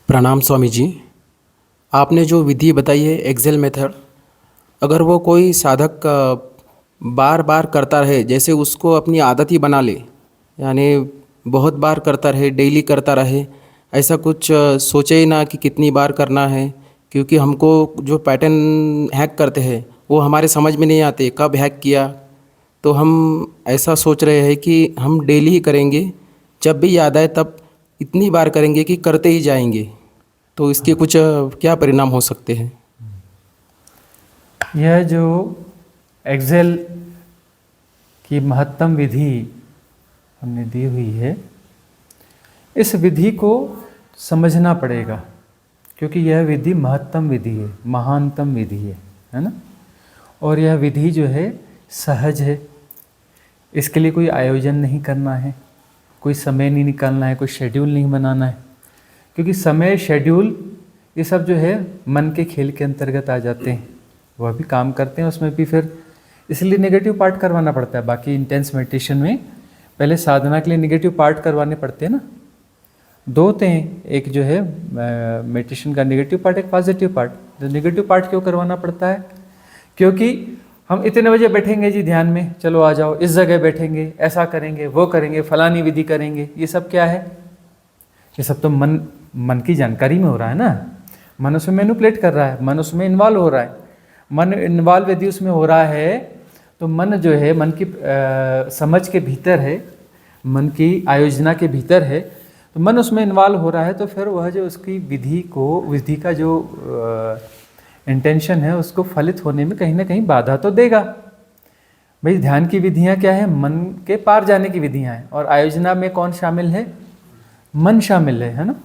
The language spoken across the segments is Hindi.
प्रणाम स्वामी जी। आपने जो विधि बताई है एक्सेल मेथड, अगर वो कोई साधक बार बार करता रहे, जैसे उसको अपनी आदत ही बना ले, यानी बहुत बार करता रहे, डेली करता रहे, ऐसा कुछ सोचे ही ना कि कितनी बार करना है। क्योंकि हमको जो पैटर्न हैक करते हैं वो हमारे समझ में नहीं आते कब हैक किया। तो हम ऐसा सोच रहे हैं कि हम डेली ही करेंगे, जब भी याद आए तब इतनी बार करेंगे कि करते ही जाएंगे। तो इसके कुछ क्या परिणाम हो सकते हैं? यह जो एक्सेल की महत्तम विधि हमने दी हुई है, इस विधि को समझना पड़ेगा, क्योंकि यह विधि महत्तम विधि है, महानतम विधि है ना। और यह विधि जो है सहज है, इसके लिए कोई आयोजन नहीं करना है, कोई समय नहीं निकालना है, कोई शेड्यूल नहीं बनाना है। क्योंकि समय, शेड्यूल, ये सब जो है मन के खेल के अंतर्गत आ जाते हैं, वह भी काम करते हैं उसमें भी, फिर इसलिए नेगेटिव पार्ट करवाना पड़ता है। बाकी इंटेंस मेडिटेशन में पहले साधना के लिए नेगेटिव पार्ट करवाने पड़ते हैं ना। दो होते हैं, एक जो है मेडिटेशन का नेगेटिव पार्ट, एक पॉजिटिव पार्ट। तो नेगेटिव पार्ट क्यों करवाना पड़ता है? क्योंकि हम इतने बजे बैठेंगे जी ध्यान में, चलो आ जाओ, इस जगह बैठेंगे, ऐसा करेंगे, वो करेंगे, फलानी विधि करेंगे, ये सब क्या है? ये सब तो मन की जानकारी में हो रहा है ना। मन उसमें मैनिपुलेट कर रहा है, मन उसमें इन्वॉल्व हो रहा है। मन इन्वॉल्व यदि उसमें हो रहा है तो मन जो है मन की समझ के भीतर है, मन की आयोजना के भीतर है, तो मन उसमें इन्वॉल्व हो रहा है, तो फिर वह जो उसकी विधि का जो इंटेंशन है उसको फलित होने में कहीं ना कहीं बाधा तो देगा। भाई ध्यान की विधियां क्या है? मन के पार जाने की विधियां हैं। और आयोजना में कौन शामिल है? मन शामिल है ना।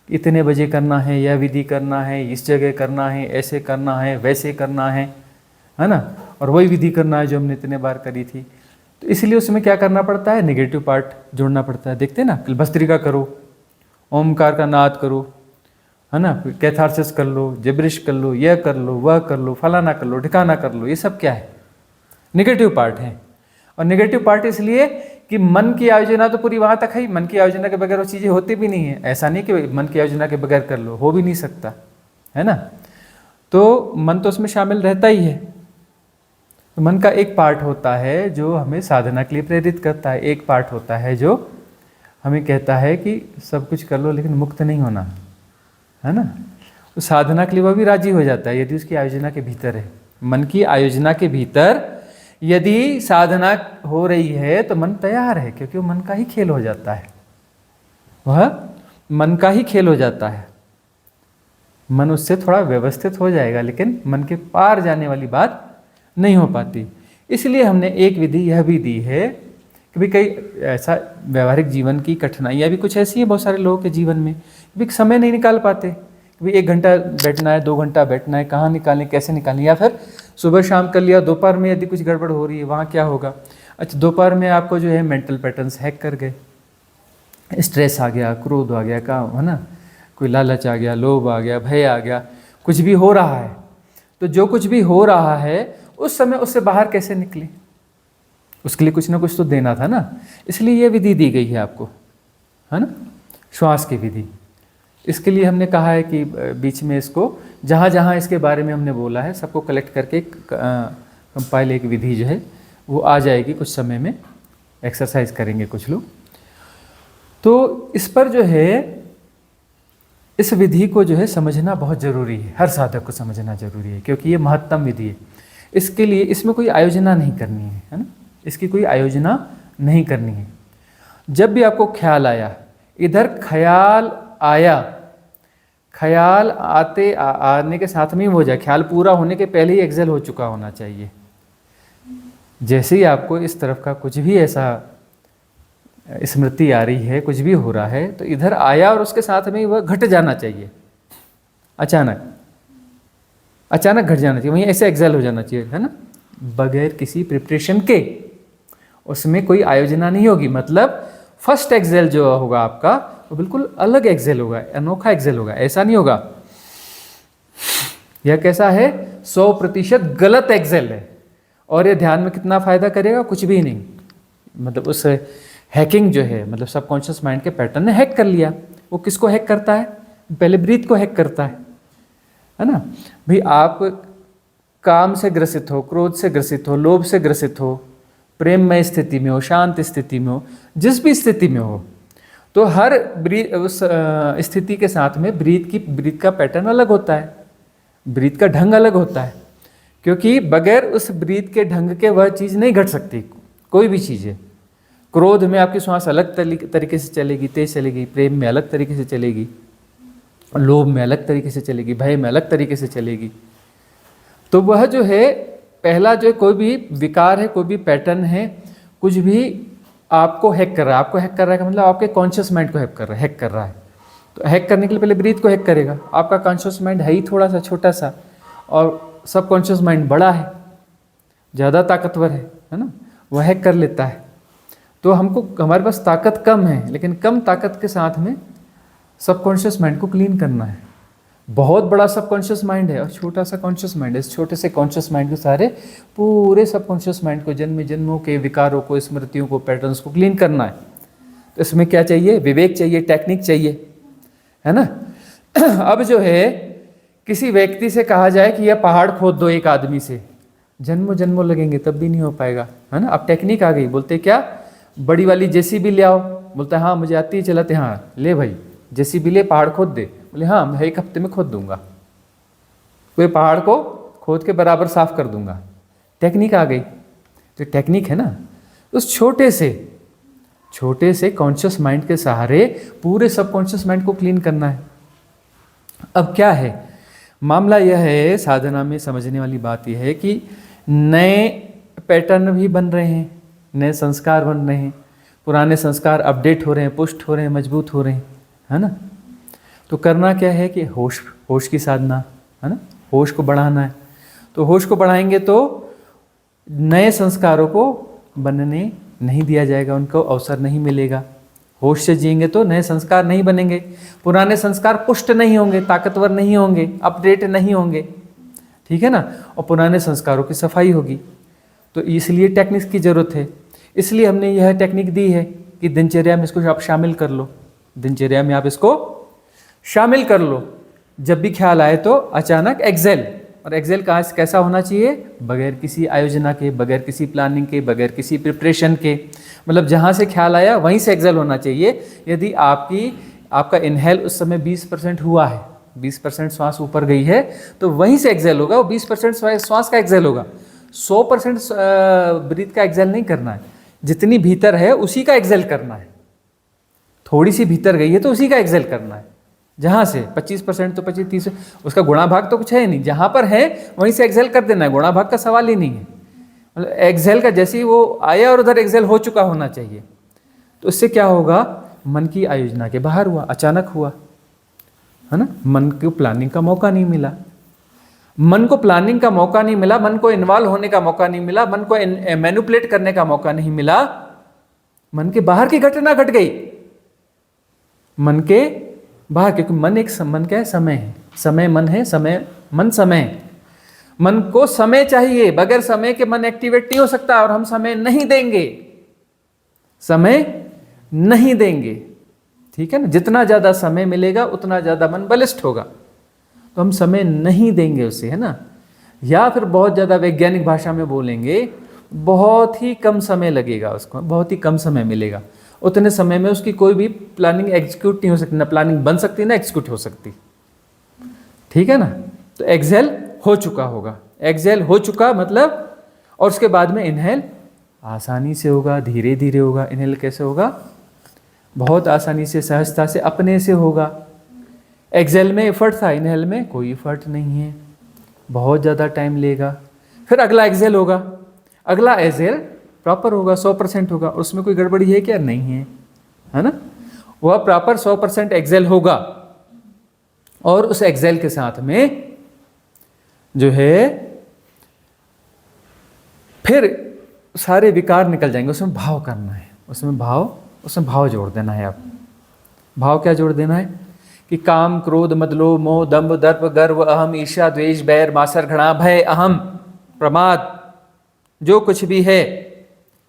इतने बजे करना है, यह विधि करना है, इस जगह करना है, ऐसे करना है, वैसे करना है ना। और वही विधि करना है जो हमने इतने बार करी थी। तो इसलिए उसमें क्या करना पड़ता है? नेगेटिव पार्ट जोड़ना पड़ता है। देखते हैं ना, भस्त्रिका करो, ओमकार का नाद करो, है ना, कैथारसिस कर लो, जिब्रिश कर लो, यह कर लो, वह कर लो, फलाना कर लो, ठिकाना कर लो, ये सब क्या है? नेगेटिव पार्ट है। और नेगेटिव पार्ट इसलिए कि मन की आयोजना तो पूरी वहाँ तक है ही, मन की आयोजना के बगैर वो चीज़ें होती भी नहीं है। ऐसा नहीं कि मन की आयोजना के बगैर कर लो, हो भी नहीं सकता, है ना। तो मन तो उसमें शामिल रहता ही है। तो मन का एक पार्ट होता है जो हमें साधना के लिए प्रेरित करता है, एक पार्ट होता है जो हमें कहता है कि सब कुछ कर लो लेकिन मुक्त नहीं होना, है ना। तो साधना के लिए वह भी राजी हो जाता है यदि उसकी आयोजना के भीतर है। मन की आयोजना के भीतर यदि साधना हो रही है तो मन तैयार है, क्योंकि वो मन का ही खेल हो जाता है, वह मन का ही खेल हो जाता है। मन उससे थोड़ा व्यवस्थित हो जाएगा, लेकिन मन के पार जाने वाली बात नहीं हो पाती। इसलिए हमने एक विधि यह भी दी है कि भाई कई ऐसा व्यवहारिक जीवन की कठिनाइयाँ भी कुछ ऐसी हैं बहुत सारे लोगों के जीवन में, भी समय नहीं निकाल पाते कि भाई 1 घंटा बैठना है, 2 घंटा बैठना है, कहाँ निकालें, कैसे निकालें। या फिर सुबह शाम कर लिया, दोपहर में यदि कुछ गड़बड़ हो रही है, वहाँ क्या होगा? अच्छा, दोपहर में आपको जो है मेंटल पैटर्न्स हैक कर गए, स्ट्रेस आ गया, क्रोध आ गया, का है ना, कोई लालच आ गया, लोभ आ गया, भय आ गया, कुछ भी हो रहा है। तो जो कुछ भी हो रहा है उस समय उससे बाहर कैसे निकले, उसके लिए कुछ ना कुछ तो देना था ना। इसलिए ये विधि दी गई है आपको, है ना, श्वास की विधि। इसके लिए हमने कहा है कि बीच में इसको जहाँ जहाँ इसके बारे में हमने बोला है सबको कलेक्ट करके कंपाइल एक विधि जो है वो आ जाएगी कुछ समय में। एक्सरसाइज करेंगे कुछ लोग। तो इस पर जो है, इस विधि को जो है समझना बहुत ज़रूरी है, हर साधक को समझना जरूरी है, क्योंकि ये महत्तम विधि है। इसके लिए इसमें कोई आयोजना नहीं करनी है ना, इसकी कोई आयोजना नहीं करनी है। जब भी आपको ख्याल आया, इधर ख्याल आया, ख्याल आने के साथ में ही हो जाए, ख्याल पूरा होने के पहले ही एक्सेल हो चुका होना चाहिए। जैसे ही आपको इस तरफ का कुछ भी ऐसा स्मृति आ रही है, कुछ भी हो रहा है, तो इधर आया और उसके साथ में ही वह घट जाना चाहिए, अचानक घट जाना चाहिए, वहीं ऐसे एक्सेल हो जाना चाहिए, है ना, बगैर किसी प्रिपरेशन के। उसमें कोई आयोजना नहीं होगी। मतलब फर्स्ट एक्सेल जो होगा आपका वो बिल्कुल अलग एक्सेल होगा, अनोखा एक्सेल होगा। ऐसा नहीं होगा, यह कैसा है, 100% गलत एक्सेल है। और ये ध्यान में कितना फायदा करेगा? कुछ भी नहीं। मतलब उस हैकिंग जो है, मतलब सबकॉन्शियस माइंड के पैटर्न ने हैक कर लिया। वो किसको हैक करता है? पहले ब्रीथ को हैक करता है ना। भाई आप काम से ग्रसित हो, क्रोध से ग्रसित हो, लोभ से ग्रसित हो, प्रेममय स्थिति में हो, शांत स्थिति में हो, जिस भी स्थिति में हो, तो हर उस स्थिति के साथ में ब्रीथ का पैटर्न अलग होता है, ब्रीथ का ढंग अलग होता है, क्योंकि बगैर उस ब्रीथ के ढंग के वह चीज़ नहीं घट सकती। कोई भी चीज़ है, क्रोध में आपकी श्वास अलग तरीके से चलेगी, तेज चलेगी, प्रेम में अलग तरीके से चलेगी, लोभ में अलग तरीके से चलेगी, भय में अलग तरीके से चलेगी। तो वह जो है पहला जो कोई भी विकार है, कोई भी पैटर्न है, कुछ भी आपको हैक कर रहा है। आपको हैक कर रहा है का मतलब आपके कॉन्शियस माइंड को हैक कर रहा है। तो हैक करने के लिए पहले ब्रीथ को हैक करेगा। आपका कॉन्शियस माइंड है ही थोड़ा सा छोटा सा, और सब कॉन्शियस माइंड बड़ा है, ज़्यादा ताकतवर है ना, वह हैक कर लेता है। तो हमारे पास ताकत कम है, लेकिन कम ताकत के साथ में सबकॉन्शियस माइंड को क्लीन करना है। बहुत बड़ा सबकॉन्शियस माइंड है और छोटा सा कॉन्शियस माइंड है। इस छोटे से कॉन्शियस माइंड के सारे पूरे सबकॉन्शियस माइंड को, जन्म जन्मों के विकारों को, स्मृतियों को, पैटर्न्स को क्लीन करना है। तो इसमें क्या चाहिए? विवेक चाहिए, टेक्निक चाहिए, है ना। अब जो है किसी व्यक्ति से कहा जाए कि यह पहाड़ खोद दो एक आदमी से, जन्मों जन्मों लगेंगे तब भी नहीं हो पाएगा, है ना। अब टेक्निक आ गई, बोलते क्या, बड़ी वाली जेसीबी ले आओ। बोलता है हाँ मुझे आती है चलाते, हाँ ले भाई जेसीबी ले, पहाड़ खोद दे। बोले हाँ मैं 1 हफ्ते में खोद दूंगा, पूरे पहाड़ को खोद के बराबर साफ कर दूंगा। टेक्निक आ गई। तो टेक्निक है ना, उस छोटे से कॉन्शियस माइंड के सहारे पूरे सबकॉन्शियस माइंड को क्लीन करना है। अब क्या है मामला, यह है साधना में समझने वाली बात यह है कि नए पैटर्न भी बन रहे हैं, नए संस्कार बन रहे हैं, पुराने संस्कार अपडेट हो रहे हैं, पुष्ट हो रहे हैं, मजबूत हो रहे हैं, है ना। तो करना क्या है कि होश की साधना, है ना, होश को बढ़ाना है। तो होश को बढ़ाएंगे तो नए संस्कारों को बनने नहीं दिया जाएगा, उनको अवसर नहीं मिलेगा। होश से जिएंगे तो नए संस्कार नहीं बनेंगे, पुराने संस्कार पुष्ट नहीं होंगे, ताकतवर नहीं होंगे, अपडेट नहीं होंगे, ठीक है ना। और पुराने संस्कारों की सफाई होगी। तो इसलिए टेक्निक्स की जरूरत है। इसलिए हमने यह टेक्निक दी है कि दिनचर्या में इसको आप शामिल कर लो, दिनचर्या में आप इसको शामिल कर लो। जब भी ख्याल आए तो अचानक एक्सेल, और एक्सेल कैसा होना चाहिए? बगैर किसी आयोजना के, बगैर किसी प्लानिंग के, बगैर किसी प्रिपरेशन के, मतलब जहाँ से ख्याल आया वहीं से एक्सेल होना चाहिए। यदि आपका इनहेल उस समय 20% हुआ है, 20% श्वास ऊपर गई है, तो वहीं से एक्सेल होगा, वो 20% श्वास का एक्सेल होगा। 100% ब्रीथ का एक्सेल नहीं करना है, जितनी भीतर है उसी का एक्सेल करना है। थोड़ी सी भीतर गई है तो उसी का एक्सेल करना है। जहाँ से 25% तो 25-30, उसका गुणा भाग तो कुछ है नहीं, जहाँ पर है वहीं से एक्सेल कर देना है, गुणा भाग का सवाल ही नहीं है। मतलब एक्सेल का जैसे ही वो आया और उधर एक्सेल हो चुका होना चाहिए। तो इससे क्या होगा? मन की आयोजना के बाहर हुआ, अचानक हुआ, है ना। मन को प्लानिंग का मौका नहीं मिला, मन को प्लानिंग का मौका नहीं मिला, मन को इन्वॉल्व होने का मौका नहीं मिला, मन को मैनिपुलेट करने का मौका नहीं मिला। मन के बाहर की घटना घट गई, मन के बाहर, क्योंकि मन क्या है? समय है, समय मन है, समय मन समय है। मन को समय चाहिए, बगैर समय के मन एक्टिवेट नहीं हो सकता, और हम समय नहीं देंगे, समय नहीं देंगे, ठीक है ना। जितना ज़्यादा समय मिलेगा उतना ज़्यादा मन बलिष्ठ होगा, तो हम समय नहीं देंगे उसे, है ना। या फिर बहुत ज़्यादा वैज्ञानिक भाषा में बोलेंगे, बहुत ही कम समय लगेगा उसको, बहुत ही कम समय मिलेगा। उतने समय में उसकी कोई भी प्लानिंग एग्जीक्यूट नहीं हो सकती, ना प्लानिंग बन सकती ना एग्जीक्यूट हो सकती, ठीक है ना। तो एक्सेल हो चुका होगा, एक्सेल हो चुका मतलब, और उसके बाद में इनहेल आसानी से होगा, धीरे धीरे होगा। इनहेल कैसे होगा? बहुत आसानी से, सहजता से, अपने से होगा। एक्सेल में एफर्ट था, इनहेल में कोई एफर्ट नहीं है, बहुत ज़्यादा टाइम लेगा। फिर अगला एक्सेल होगा, अगला एक्सेल प्रॉपर होगा, 100% होगा, और उसमें कोई गड़बड़ी है क्या? नहीं है, है ना। वह प्रॉपर 100% एक्सेल होगा, और उस एक्सेल के साथ में जो है फिर सारे विकार निकल जाएंगे। उसमें भाव करना है, उसमें भाव जोड़ देना है। आप भाव क्या जोड़ देना है? कि काम, क्रोध, मद, लोभ, मोह, दंभ, दर्प, गर्व, अहम, ईर्ष्या, द्वेष, बैर, मासर, घृणा, भय, अहम, प्रमाद, जो कुछ भी है,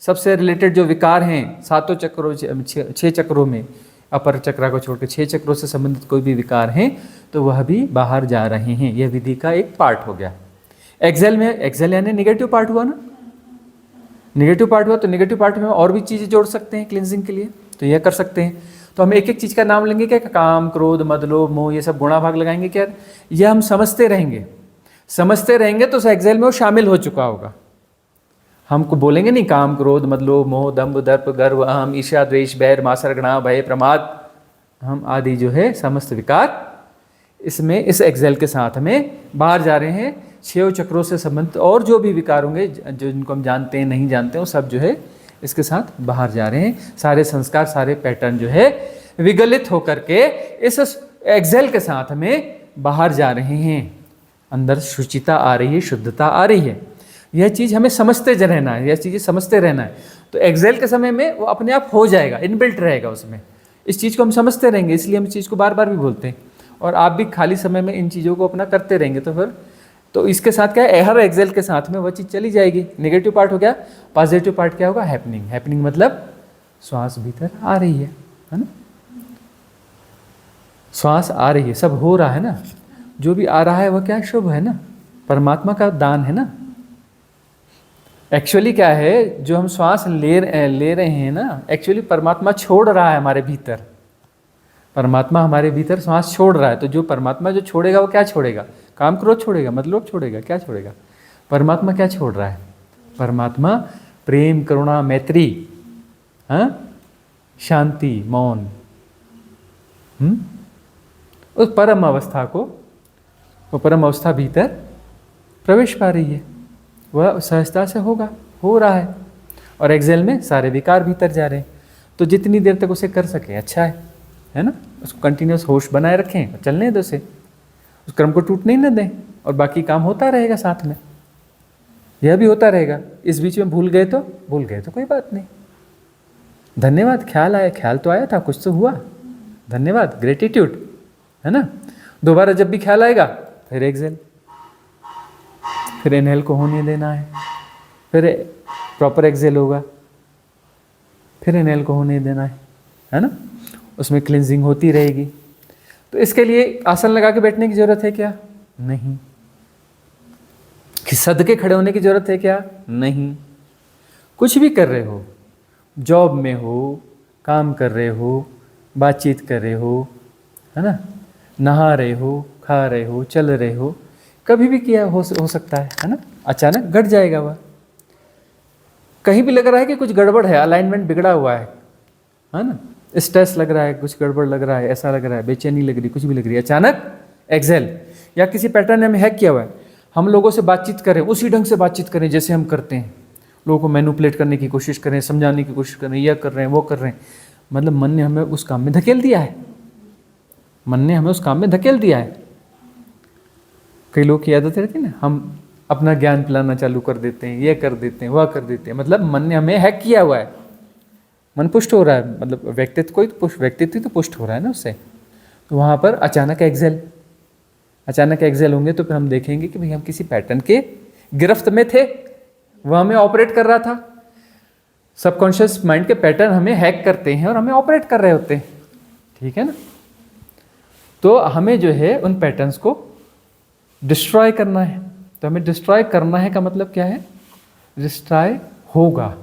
सबसे रिलेटेड जो विकार हैं 7 चक्रों 6 चक्रों में, अपर चक्रा को छोड़कर 6 चक्रों से संबंधित कोई भी विकार हैं तो वह भी बाहर जा रहे हैं। यह विधि का एक पार्ट हो गया। एक्सेल में, एक्सेल यानी नेगेटिव पार्ट हुआ ना, नेगेटिव पार्ट हुआ तो नेगेटिव पार्ट में और भी चीज़ें जोड़ सकते हैं क्लिनजिंग के लिए, तो यह कर सकते हैं। तो हम एक एक चीज़ का नाम लेंगे क्या, काम, क्रोध, मद, लोभ, मोह, ये सब गुणा भाग लगाएंगे क्या, यह हम समझते रहेंगे। समझते रहेंगे तो उस एक्सेल में वो शामिल हो चुका होगा। हमको बोलेंगे नहीं काम, क्रोध, मद, लोभ, मोह, दंभ, दर्प, गर्व, अहम, ईर्ष्या, द्वेष, बैर, मात्सर्य, घृणा, भय, प्रमाद, हम आदि जो है समस्त विकार इसमें इस एक्सेल के साथ में बाहर जा रहे हैं। 6 चक्रों से संबंधित और जो भी विकार होंगे जो जिनको हम जानते हैं नहीं जानते हैं, वो सब जो है इसके साथ बाहर जा रहे हैं। सारे संस्कार, सारे पैटर्न जो है विगलित होकर के इस एक्सेल के साथ में बाहर जा रहे हैं। अंदर शुचिता आ रही है, शुद्धता आ रही है। यह चीज़ हमें समझते रहना है, यह चीज़ें समझते रहना है। तो एक्सेल के समय में वो अपने आप हो जाएगा, इनबिल्ट रहेगा उसमें। इस चीज़ को हम समझते रहेंगे, इसलिए हम इस चीज़ को बार बार भी बोलते हैं। और आप भी खाली समय में इन चीज़ों को अपना करते रहेंगे तो फिर तो इसके साथ क्या है, हर एक्सेल के साथ में वह चीज़ चली जाएगी। नेगेटिव पार्ट हो गया, पॉजिटिव पार्ट क्या होगा, हैपनिंग। हैपनिंग मतलब श्वास भीतर आ रही है ना, श्वास आ रही है, सब हो रहा है ना। जो भी आ रहा है वह क्या है, शुभ है ना, परमात्मा का दान है ना। एक्चुअली क्या है, जो हम श्वास ले रहे हैं ना, एक्चुअली परमात्मा छोड़ रहा है हमारे भीतर। परमात्मा हमारे भीतर श्वास छोड़ रहा है। तो जो परमात्मा जो छोड़ेगा वो क्या छोड़ेगा, काम क्रोध छोड़ेगा, मतलब छोड़ेगा, क्या छोड़ेगा, परमात्मा क्या छोड़ रहा है, परमात्मा प्रेम, करुणा, मैत्री, हाँ, शांति, मौन, उस परम अवस्था को, वो परम अवस्था भीतर प्रवेश पा रही है, वह सहजता से होगा, हो रहा है। और एक्सेल में सारे विकार भीतर जा रहे हैं। तो जितनी देर तक उसे कर सके अच्छा है ना, उसको कंटिन्यूस होश बनाए रखें और चलने दो उसे, उस क्रम को टूटने ही न दें, और बाकी काम होता रहेगा साथ में, यह भी होता रहेगा। इस बीच में भूल गए तो कोई बात नहीं, धन्यवाद, ख्याल आया, ख्याल तो आया था, कुछ तो हुआ, धन्यवाद, ग्रेटिट्यूड, है ना। दोबारा जब भी ख्याल आएगा फिर एक्सेल, फिर इनहेल को होने देना है, फिर प्रॉपर एक्सेल होगा, फिर इनहेल को होने देना है ना। उसमें क्लिनजिंग होती रहेगी। तो इसके लिए आसन लगा के बैठने की जरूरत है क्या, नहीं। सद के खड़े होने की जरूरत है क्या, नहीं। कुछ भी कर रहे हो, जॉब में हो, काम कर रहे हो, बातचीत कर रहे हो, है ना, नहा रहे हो, खा रहे हो, चल रहे हो, कभी भी किया हो सकता है ना। अचानक घट जाएगा वह, कहीं भी लग रहा है कि कुछ गड़बड़ है, अलाइनमेंट बिगड़ा हुआ है ना, स्ट्रेस लग रहा है, कुछ गड़बड़ लग रहा है, ऐसा लग रहा है, बेचैनी लग रही, कुछ भी लग रही है, अचानक एक्सेल या किसी पैटर्न ने हमें हैक किया हुआ है। हम लोगों से बातचीत करें, उसी ढंग से बातचीत करें जैसे हम करते हैं, लोगों को मैनिपुलेट करने की कोशिश करें, समझाने की कोशिश करें, यह कर रहे हैं, वो कर रहे हैं, मतलब मन ने हमें उस काम में धकेल दिया है, मन ने हमें उस काम में धकेल दिया है। कई लोग की आदत रहती है ना, हम अपना ज्ञान पिलाना चालू कर देते हैं, ये कर देते हैं, वह कर देते हैं, मतलब मन ने हमें हैक किया हुआ है, मन पुष्ट हो रहा है, मतलब व्यक्तित्व तो पुष्ट हो रहा है ना उससे। तो वहाँ पर अचानक एक्सेल होंगे तो फिर हम देखेंगे कि भाई हम किसी पैटर्न के गिरफ्त में थे, वह हमें ऑपरेट कर रहा था। सबकॉन्शियस माइंड के पैटर्न हमें हैक करते हैं और हमें ऑपरेट कर रहे होते हैं, ठीक है ना। तो हमें जो है उन पैटर्न्स को डिस्ट्रॉय करना है। तो हमें डिस्ट्रॉय करना है का मतलब क्या है, डिस्ट्रॉय होगा,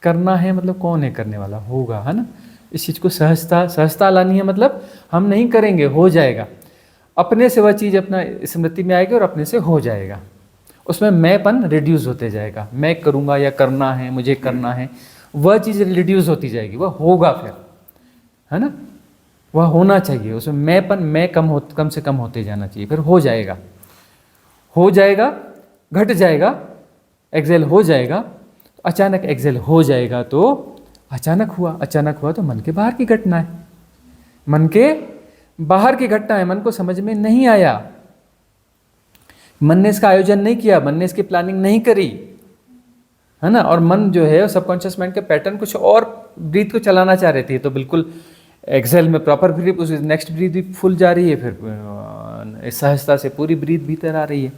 करना है मतलब कौन है करने वाला, होगा, है ना। इस चीज़ को सहजता लानी है, मतलब हम नहीं करेंगे, हो जाएगा, अपने से वह चीज़ अपना स्मृति में आएगी और अपने से हो जाएगा। उसमें मैंपन रिड्यूस होते जाएगा, मैं करूँगा या करना है, मुझे करना है, वह चीज़ रिड्यूस होती जाएगी, वह होगा फिर, है ना, वह होना चाहिए। उसमें मैं कम से कम होते जाना चाहिए, फिर हो जाएगा, घट जाएगा, एक्सेल हो जाएगा। अचानक एक्सेल हो जाएगा तो अचानक हुआ तो मन के बाहर की घटना है, मन के बाहर की घटना है, मन को समझ में नहीं आया, मन ने इसका आयोजन नहीं किया, मन ने इसकी प्लानिंग नहीं करी, है ना। और मन जो है सबकॉन्शियस माइंड के पैटर्न कुछ और ब्रीथ को चलाना चाह रहे थे, तो बिल्कुल एक्सेल में प्रॉपर ब्रीथ, उस नेक्स्ट ब्रीथ भी फुल जा रही है, फिर सहजता से पूरी ब्रीथ भीतर आ रही है,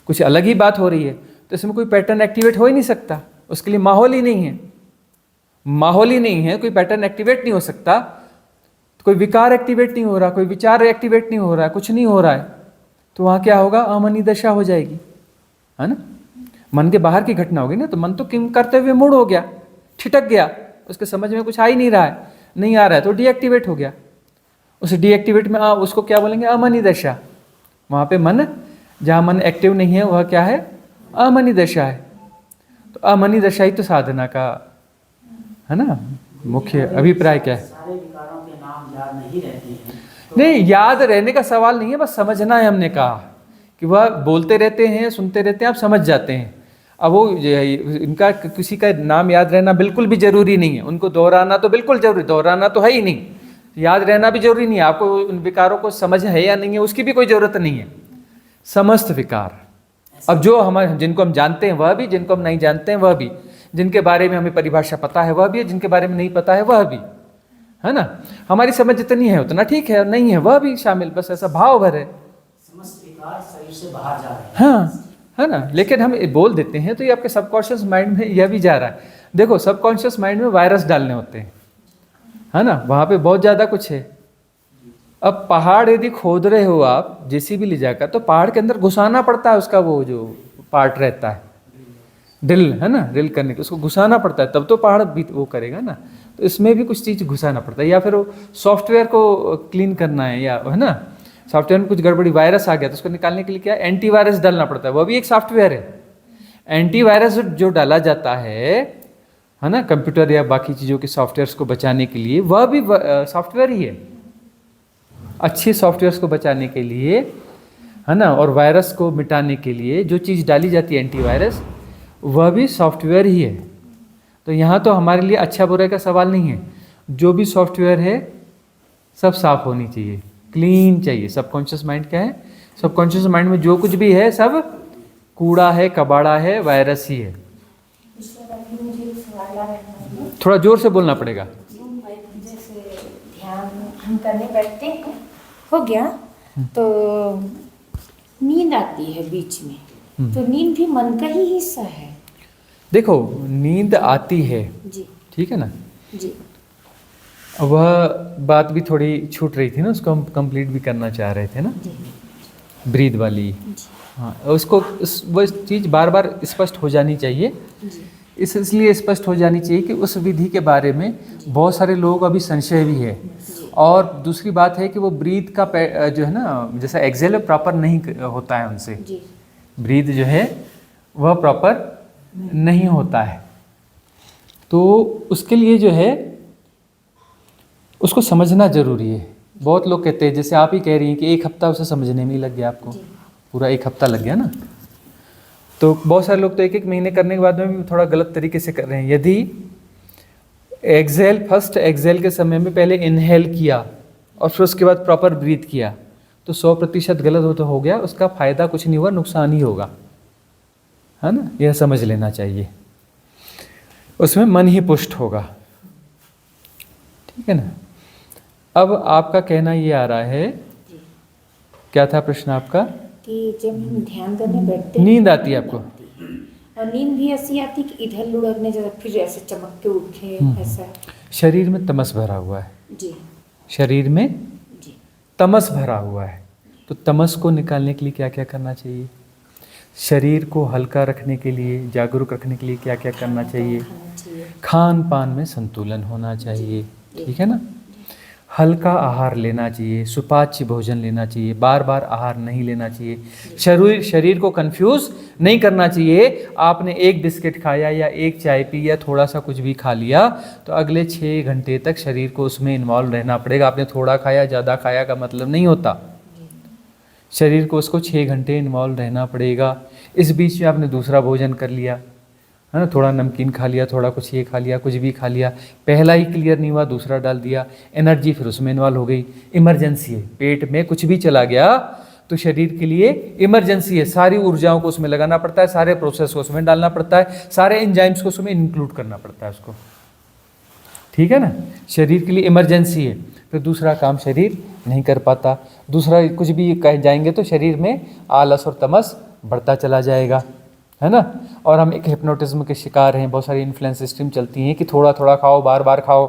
कुछ अलग ही बात हो रही है। तो इसमें कोई पैटर्न एक्टिवेट हो ही नहीं सकता, उसके लिए माहौल ही नहीं है, कोई पैटर्न एक्टिवेट नहीं हो सकता। कोई विकार एक्टिवेट नहीं हो रहा, कोई विचार एक्टिवेट नहीं हो रहा है, कुछ नहीं हो रहा है, तो वहाँ क्या होगा, अमनी दशा हो जाएगी, है ना। मन के बाहर की घटना होगी ना, तो मन तो किम करते हुए मूड हो गया, ठिठक गया, उसके समझ में कुछ आ ही नहीं रहा है, नहीं आ रहा है, तो डीएक्टिवेट हो गया। उस डीएक्टिवेट में उसको क्या बोलेंगे, अमनी दशा। वहाँ पे मन, जहाँ मन एक्टिव नहीं है वह क्या है, अमनी दशा है। तो अमनी दशा ही तो साधना का, है ना, मुख्य अभिप्राय क्या है। सारे विकारों के नाम याद नहीं रहते हैं तो नहीं, याद रहने का सवाल नहीं है, बस समझना है। हमने कहा कि वह बोलते रहते हैं, सुनते रहते हैं, आप समझ जाते हैं। अब वो इनका किसी का नाम याद रहना बिल्कुल भी जरूरी नहीं है, उनको दोहराना तो बिल्कुल जरूरी, दोहराना तो है ही नहीं, याद रहना भी जरूरी नहीं है। आपको उन विकारों को समझ है या नहीं है उसकी भी कोई जरूरत नहीं है। समस्त विकार, अब जो हमारे, जिनको हम जानते हैं वह भी, जिनको हम नहीं जानते हैं वह भी, जिनके बारे में हमें परिभाषा पता है वह भी, जिनके बारे में नहीं पता है वह भी, है ना। हमारी समझ जितनी है उतना ठीक है, नहीं है वह भी शामिल, बस ऐसा भाव भर है। समस्त विकार शरीर से बाहर जा रहे हैं। हाँ, है ना। लेकिन हम बोल देते हैं तो ये आपके सबकॉन्शियस माइंड में यह भी जा रहा है। देखो, सबकॉन्शियस माइंड में वायरस डालने होते हैं, है ना, वहाँ पे बहुत ज़्यादा कुछ है। अब पहाड़ यदि खोद रहे हो आप जेसीबी ले जाकर, तो पहाड़ के अंदर घुसाना पड़ता है, उसका वो जो पार्ट रहता है ड्रिल, है ना, ड्रिल करने के, उसको घुसाना पड़ता है, तब तो पहाड़ भी वो करेगा ना। तो इसमें भी कुछ चीज़ घुसाना पड़ता है, या फिर वो सॉफ्टवेयर को क्लीन करना है, या है ना, सॉफ्टवेयर में कुछ गड़बड़ी, वायरस आ गया तो उसको निकालने के लिए क्या, एंटीवायरस डालना पड़ता है, वह भी एक सॉफ्टवेयर है। एंटीवायरस जो डाला जाता है ना, कंप्यूटर या बाकी चीज़ों के सॉफ्टवेयर्स को बचाने के लिए, वह भी सॉफ्टवेयर ही है। अच्छे सॉफ्टवेयर्स को बचाने के लिए, है ना, और वायरस को मिटाने के लिए जो चीज़ डाली जाती है एंटीवायरस, वह भी सॉफ्टवेयर ही है। तो यहाँ तो हमारे लिए अच्छा बुरे का सवाल नहीं है, जो भी सॉफ्टवेयर है सब साफ होनी चाहिए, क्लीन चाहिए। सबकॉन्शियस माइंड क्या है, सबकॉन्शियस माइंड में जो कुछ भी है सब कूड़ा है, कबाड़ा है, वायरस ही है। मुझे एक सवाल आ रहा है, थोड़ा जोर से बोलना पड़ेगा। जैसे ध्यान हम करने बैठते हैं, हो गया तो नींद आती है बीच में, तो नींद भी मन का ही हिस्सा है। देखो, नींद आती है, जी ठीक है ना, जी। वह बात भी थोड़ी छूट रही थी ना, उसको हम कंप्लीट भी करना चाह रहे थे ना, जी ब्रीद वाली। जी हाँ, उसको वो चीज़ बार बार स्पष्ट हो जानी चाहिए। जी इसलिए स्पष्ट हो जानी चाहिए कि उस विधि के बारे में बहुत सारे लोगों का भी संशय भी है। और दूसरी बात है कि वो ब्रीथ का जो है ना, जैसा एक्सेल प्रॉपर नहीं होता है उनसे, जी ब्रीथ जो है वह प्रॉपर नहीं होता है। तो उसके लिए जो है उसको समझना जरूरी है। बहुत लोग कहते हैं, जैसे आप ही कह रही हैं कि 1 हफ्ता उसे समझने में ही लग गया आपको, पूरा 1 हफ्ता लग गया ना। तो बहुत सारे लोग तो 1-1 महीने करने के बाद में भी थोड़ा गलत तरीके से कर रहे हैं। यदि एक्सेल, फर्स्ट एक्सेल के समय में पहले इनहेल किया और फिर उसके बाद प्रॉपर ब्रीथ किया, तो 100% गलत हो गया, उसका फ़ायदा कुछ नहीं हुआ, नुकसान ही होगा, है ना। यह समझ लेना चाहिए, उसमें मन ही पुष्ट होगा, ठीक है ना। अब आपका कहना ये आ रहा है, क्या था प्रश्न आपका? कि जब हम ध्यान करने बैठते हैं, नींद आती है आपको? और नींद भी ऐसी आती कि इधर लुढ़कने जैसा, फिर ऐसे चमक के उठे ऐसा। शरीर में तमस भरा हुआ है, जी शरीर में जी तमस भरा हुआ है, तो तमस को निकालने के लिए क्या क्या करना चाहिए? शरीर को हल्का रखने के लिए, जागरूक रखने के लिए क्या क्या करना चाहिए? खाना चाहिए। खान पान में संतुलन होना चाहिए, ठीक है ना। हल्का आहार लेना चाहिए, सुपाच्य भोजन लेना चाहिए, बार बार आहार नहीं लेना चाहिए। शरीर को कंफ्यूज नहीं करना चाहिए। आपने 1 बिस्किट खाया या 1 चाय पी या थोड़ा सा कुछ भी खा लिया, तो अगले 6 घंटे तक शरीर को उसमें इन्वॉल्व रहना पड़ेगा। आपने थोड़ा खाया, ज़्यादा खाया का मतलब नहीं होता, शरीर को उसको 6 घंटे इन्वॉल्व रहना पड़ेगा। इस बीच में आपने दूसरा भोजन कर लिया, है ना, थोड़ा नमकीन खा लिया, थोड़ा कुछ ये खा लिया, कुछ भी खा लिया, पहला ही क्लियर नहीं हुआ, दूसरा डाल दिया, एनर्जी फिर उसमें इन्वॉल्व हो गई। इमरजेंसी है, पेट में कुछ भी चला गया तो शरीर के लिए इमरजेंसी है, सारी ऊर्जाओं को उसमें लगाना पड़ता है, सारे प्रोसेस को उसमें डालना पड़ता है, सारे एंजाइम्स को उसमें इंक्लूड करना पड़ता है उसको, ठीक है ना। शरीर के लिए इमरजेंसी है, फिर दूसरा काम शरीर नहीं कर पाता, दूसरा कुछ भी कह जाएंगे तो शरीर में आलस और तमस बढ़ता चला जाएगा, है ना। और हम एक हिप्नोटिज्म के शिकार हैं, बहुत सारी इन्फ्लुएंस सिस्टम चलती हैं कि थोड़ा थोड़ा खाओ, बार बार खाओ,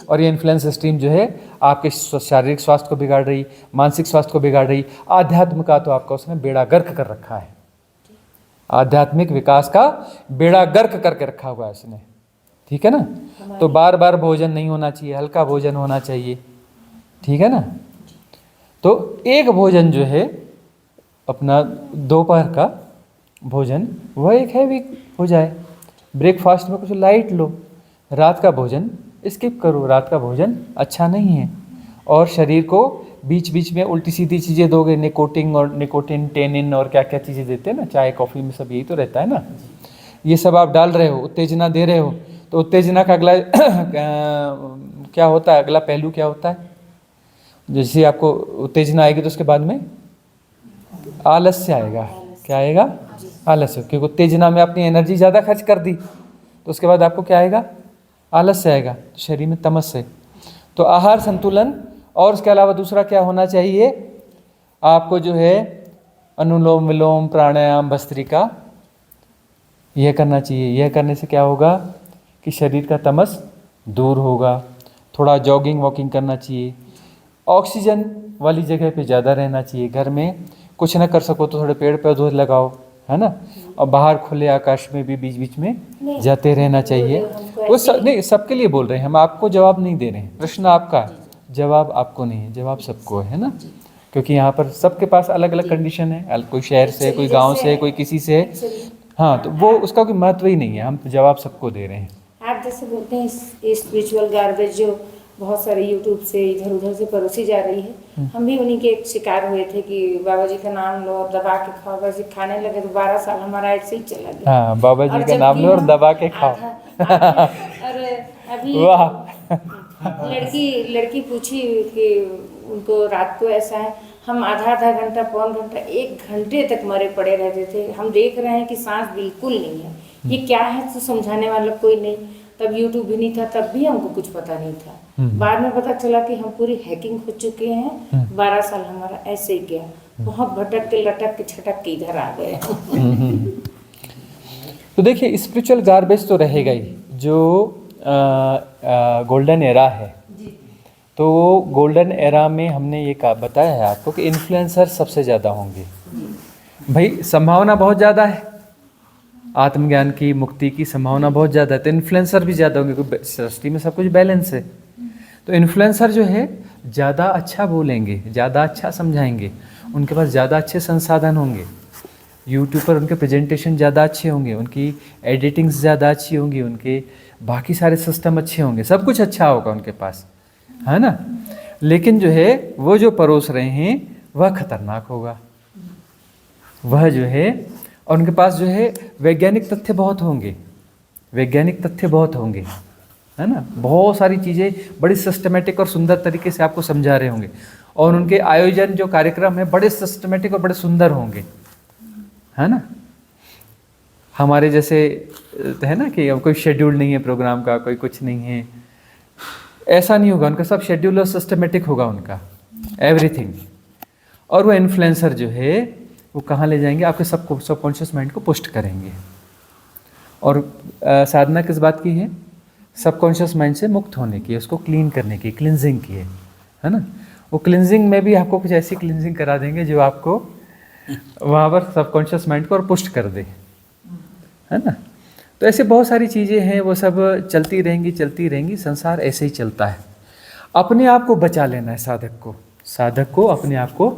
और ये इन्फ्लुएंस स्ट्रीम जो है आपके शारीरिक स्वास्थ्य को बिगाड़ रही, मानसिक स्वास्थ्य को बिगाड़ रही, आध्यात्म का तो आपका उसने बेड़ा गर्क कर रखा है, आध्यात्मिक विकास का बेड़ा गर्क करके रखा हुआ है उसने, ठीक है ना। तो बार बार भोजन नहीं होना चाहिए, हल्का भोजन होना चाहिए, ठीक है ना। तो एक भोजन जो है अपना दोपहर का भोजन वह एक हैवी हो जाए, ब्रेकफास्ट में कुछ लाइट लो, रात का भोजन स्किप करो, रात का भोजन अच्छा नहीं है। और शरीर को बीच बीच में उल्टी सीधी चीज़ें दोगे, निकोटिन टेनिन और क्या क्या चीज़ें देते हैं ना, चाय कॉफ़ी में सब यही तो रहता है ना, ये सब आप डाल रहे हो, उत्तेजना दे रहे हो, तो उत्तेजना का अगला क्या होता है, अगला पहलू क्या होता है, जैसे आपको उत्तेजना आएगी तो उसके बाद में आलस्य आएगा, क्या आएगा, आलस्य, क्योंकि उत्तेजना में अपनी एनर्जी ज़्यादा खर्च कर दी तो उसके बाद आपको क्या आएगा, आलस्य आएगा, शरीर में तमस है। तो आहार संतुलन, और उसके अलावा दूसरा क्या होना चाहिए, आपको जो है अनुलोम विलोम प्राणायाम भस्त्रिका यह करना चाहिए। यह करने से क्या होगा कि शरीर का तमस दूर होगा। थोड़ा जॉगिंग वॉकिंग करना चाहिए, ऑक्सीजन वाली जगह पे ज़्यादा रहना चाहिए, घर में कुछ ना कर सको तो थोड़े पेड़ पौधे लगाओ, है ना, और बाहर खुले आकाश में भी बीच बीच में जाते रहना चाहिए। वो नहीं, सबके लिए बोल रहे हैं हम, आपको जवाब नहीं दे रहे हैं, प्रश्न आपका है, जवाब आपको नहीं है, जवाब सबको है ना, क्योंकि यहाँ पर सबके पास अलग अलग कंडीशन है, कोई शहर से, कोई गांव से, कोई किसी से, हाँ, तो वो उसका कोई महत्व ही नहीं है, हम जवाब सबको दे रहे हैं। आप जैसे बोलते हैं स्पिरिचुअल गार्बेज जो बहुत सारे यूट्यूब से इधर उधर से परोसी जा रही है, हम भी उन्हीं के एक शिकार हुए थे कि बाबा जी का नाम लो और दबा के खाओ, बस खाने लगे तो 12 साल हमारा ऐसे ही चला गया। हाँ, बाबा जी का नाम लो और दबा के खाओ। और अभी वाह, लड़की पूछी कि उनको रात को ऐसा है, हम आधा घंटा, पौन घंटा, 1 घंटे तक मरे पड़े रहते थे, हम देख रहे हैं कि सांस बिल्कुल नहीं है, ये क्या है, तो समझाने वाला कोई नहीं, तब यूट्यूब भी नहीं था, तब भी हमको कुछ पता नहीं था। बाद में पता चला कि हम पूरी हैकिंग हो चुके हैं, 12 साल हमारा ऐसे ही गया, बहुत भटक के लटक के छटक के इधर आ गए। तो देखिए स्पिरिचुअल गार्बेज तो रहेगा ही, जो गोल्डन एरा है, तो गोल्डन एरा में हमने ये बताया है आपको कि इन्फ्लुएंसर सबसे ज़्यादा होंगे। भाई संभावना बहुत ज़्यादा है, आत्मज्ञान की, मुक्ति की संभावना बहुत ज़्यादा है, तो इन्फ्लुएंसर भी ज़्यादा होंगे, क्योंकि सृष्टि में सब कुछ बैलेंस है। तो इन्फ्लुएंसर जो है ज़्यादा अच्छा बोलेंगे, ज़्यादा अच्छा समझाएंगे, उनके पास ज़्यादा अच्छे संसाधन होंगे, यूट्यूब पर उनके प्रेजेंटेशन ज़्यादा अच्छे होंगे, उनकी एडिटिंग्स ज़्यादा अच्छी होंगी, उनके बाकी सारे सिस्टम अच्छे होंगे, सब कुछ अच्छा होगा उनके पास, है ना। लेकिन जो है वो जो परोस रहे हैं वह खतरनाक होगा, वह जो है, और उनके पास जो है वैज्ञानिक तथ्य बहुत होंगे, वैज्ञानिक तथ्य बहुत होंगे, है ना, बहुत सारी चीज़ें बड़ी सिस्टमेटिक और सुंदर तरीके से आपको समझा रहे होंगे, और उनके आयोजन जो कार्यक्रम है बड़े सिस्टमेटिक और बड़े सुंदर होंगे, है ना। हमारे जैसे है ना कि अब कोई शेड्यूल नहीं है प्रोग्राम का, कोई कुछ नहीं है, ऐसा नहीं होगा, उनका सब शेड्यूल और सिस्टमेटिक होगा उनका एवरीथिंग। और वो इन्फ्लुएंसर जो है वो कहाँ ले जाएंगे, आपके सबकॉन्शियस माइंड को पुष्ट करेंगे। और साधना किस बात की है, सबकॉन्शियस माइंड से मुक्त होने की, उसको क्लीन करने की, क्लिनजिंग की है ना। वो क्लिनजिंग में भी आपको कुछ ऐसी क्लिनजिंग करा देंगे जो आपको वहाँ पर सबकॉन्शियस माइंड को और पुष्ट कर दे, है ना। तो ऐसे बहुत सारी चीज़ें हैं, वो सब चलती रहेंगी, संसार ऐसे ही चलता है। अपने आप को बचा लेना है साधक को अपने आप को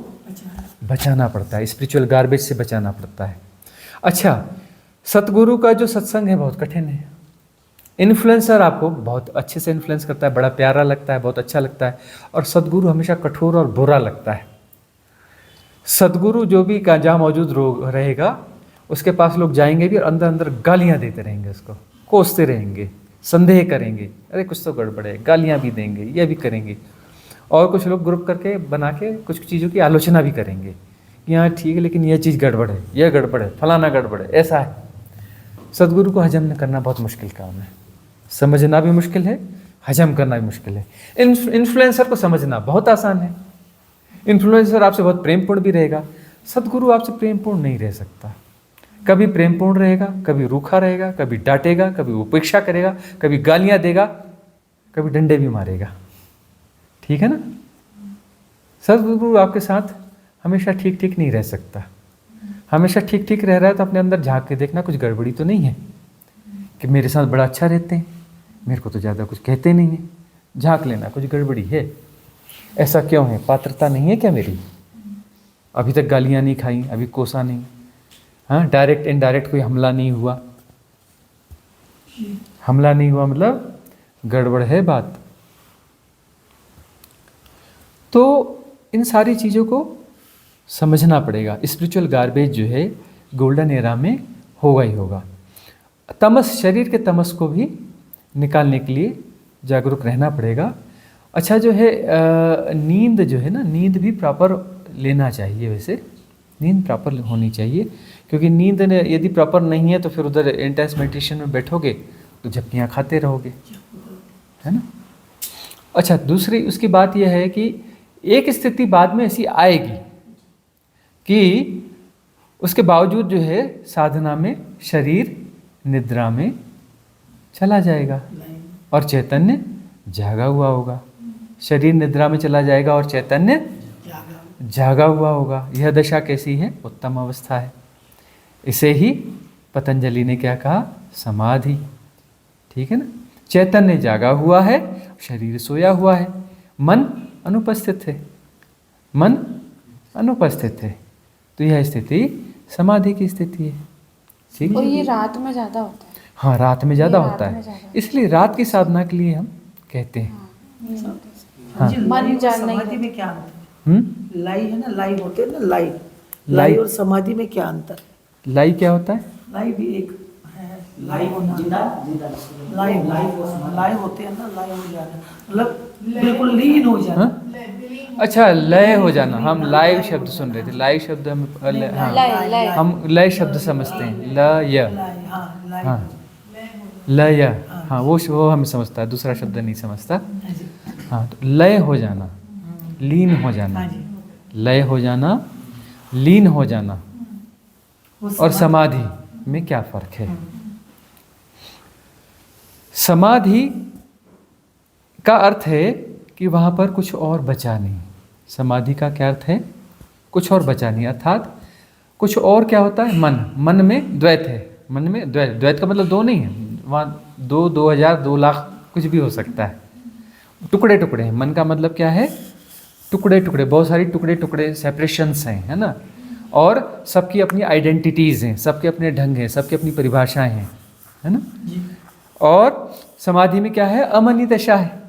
बचाना पड़ता है, स्पिरिचुअल गार्बेज से बचाना पड़ता है। अच्छा, सतगुरु का जो सत्संग है बहुत कठिन है। इन्फ्लुएंसर आपको बहुत अच्छे से इन्फ्लुएंस करता है, बड़ा प्यारा लगता है, बहुत अच्छा लगता है, और सतगुरु हमेशा कठोर और बुरा लगता है। सतगुरु जो भी जहाँ मौजूद रहेगा उसके पास लोग जाएंगे भी और अंदर अंदर गालियाँ देते रहेंगे, उसको कोसते रहेंगे, संदेह करेंगे, अरे कुछ तो गड़बड़ है, गालियाँ भी देंगे, यह भी करेंगे। और कुछ लोग ग्रुप करके बना के कुछ चीज़ों की आलोचना भी करेंगे कि हाँ ठीक है लेकिन यह चीज़ गड़बड़ है, यह गड़बड़ है, फलाना गड़बड़ है, ऐसा है। सतगुरु को हजम करना बहुत मुश्किल काम है, समझना भी मुश्किल है, हजम करना भी मुश्किल है। इन्फ्लुएंसर को समझना बहुत आसान है। इन्फ्लुएंसर आपसे बहुत प्रेमपूर्ण भी रहेगा, सतगुरु आपसे प्रेमपूर्ण नहीं रह सकता। कभी प्रेमपूर्ण रहेगा, कभी रूखा रहेगा, कभी डांटेगा, कभी उपेक्षा करेगा, कभी गालियाँ देगा, कभी डंडे भी मारेगा। ठीक है ना? सद्गुरु आपके साथ हमेशा ठीक ठीक नहीं रह सकता। हमेशा ठीक ठीक रह रहा है तो अपने अंदर झांक के देखना कुछ गड़बड़ी तो नहीं है, कि मेरे साथ बड़ा अच्छा रहते हैं, मेरे को तो ज़्यादा कुछ कहते नहीं है। झांक लेना कुछ गड़बड़ी है, ऐसा क्यों है, पात्रता नहीं है क्या मेरी, अभी तक गालियाँ नहीं खाई, अभी कोसा नहीं, हाँ डायरेक्ट इनडायरेक्ट कोई हमला नहीं हुआ। हमला नहीं हुआ मतलब गड़बड़ है बात। तो इन सारी चीज़ों को समझना पड़ेगा। स्पिरिचुअल गार्बेज जो है गोल्डन एरा में होगा ही होगा। तमस, शरीर के तमस को भी निकालने के लिए जागरूक रहना पड़ेगा। अच्छा जो है नींद जो है ना, नींद भी प्रॉपर लेना चाहिए। वैसे नींद प्रॉपर होनी चाहिए, क्योंकि नींद यदि प्रॉपर नहीं है तो फिर उधर इंटेंस मेडिटेशन में बैठोगे तो झपकियाँ खाते रहोगे, है ना। अच्छा दूसरी उसकी बात यह है कि एक स्थिति बाद में ऐसी आएगी कि उसके बावजूद जो है साधना में शरीर निद्रा में चला जाएगा और चैतन्य जागा हुआ होगा। शरीर निद्रा में चला जाएगा और चैतन्य जागा हुआ होगा। यह दशा कैसी है? उत्तम अवस्था है। इसे ही पतंजलि ने क्या कहा? समाधि। ठीक है ना। चैतन्य जागा हुआ है, शरीर सोया हुआ है, मन अनुपस्थित है, मन अनुपस्थित है। तो यह स्थिति समाधि की स्थिति है। ठीक और है। ये रात में ज़्यादा होता है। हाँ रात में ज़्यादा ये रात होता में है, ज़्यादा होता इसलिए रात की साधना के लिए हम कहते हैं। हाँ। जी, मन लाई और जान नहीं समाधि में क्या अंतर है? हम्म। लाई है ना, लाई होते हैं ना, लाई लाई- लाई और समाधि में क्या अंतर है? लाई क्या होता है? लाई भी एक है, लाई होना, जिंदा जिंदा लाई लाई होते हैं ना, लाई हो जाना मतलब बिल्कुल लीन हो जाना। हाँ? अच्छा लय हो जाना। हम लाइव शब्द सुन रहे थे। लाइव शब्द हम हाँ लय हम लय शब्द समझते हैं। लय, लाई, हाँ लाई। हाँ लय, हाँ वो हम समझता है, दूसरा शब्द नहीं समझता। हाँ जी, हाँ तो लय हो जाना, लीन हो जाना। हाँ जी। लय हो जाना, लीन हो जाना वो और समाधि में क्या फर्क है? समाधि का अर्थ है कि वहाँ पर कुछ और बचा नहीं। समाधि का क्या अर्थ है? कुछ और बचा नहीं, अर्थात कुछ और क्या होता है? मन। मन में द्वैत है। मन में द्वैत, द्वैत का मतलब दो नहीं है, वहाँ 2, 2000, 2 लाख कुछ भी हो सकता है। टुकड़े टुकड़े हैं। मन का मतलब क्या है? टुकड़े टुकड़े, बहुत सारी टुकड़े टुकड़े सेपरेशंस हैं, है ना। और सबकी अपनी आइडेंटिटीज़ हैं, सबके अपने ढंग हैं, सबकी अपनी परिभाषाएं हैं, है ना। और समाधि में क्या है? अमनी दशा है।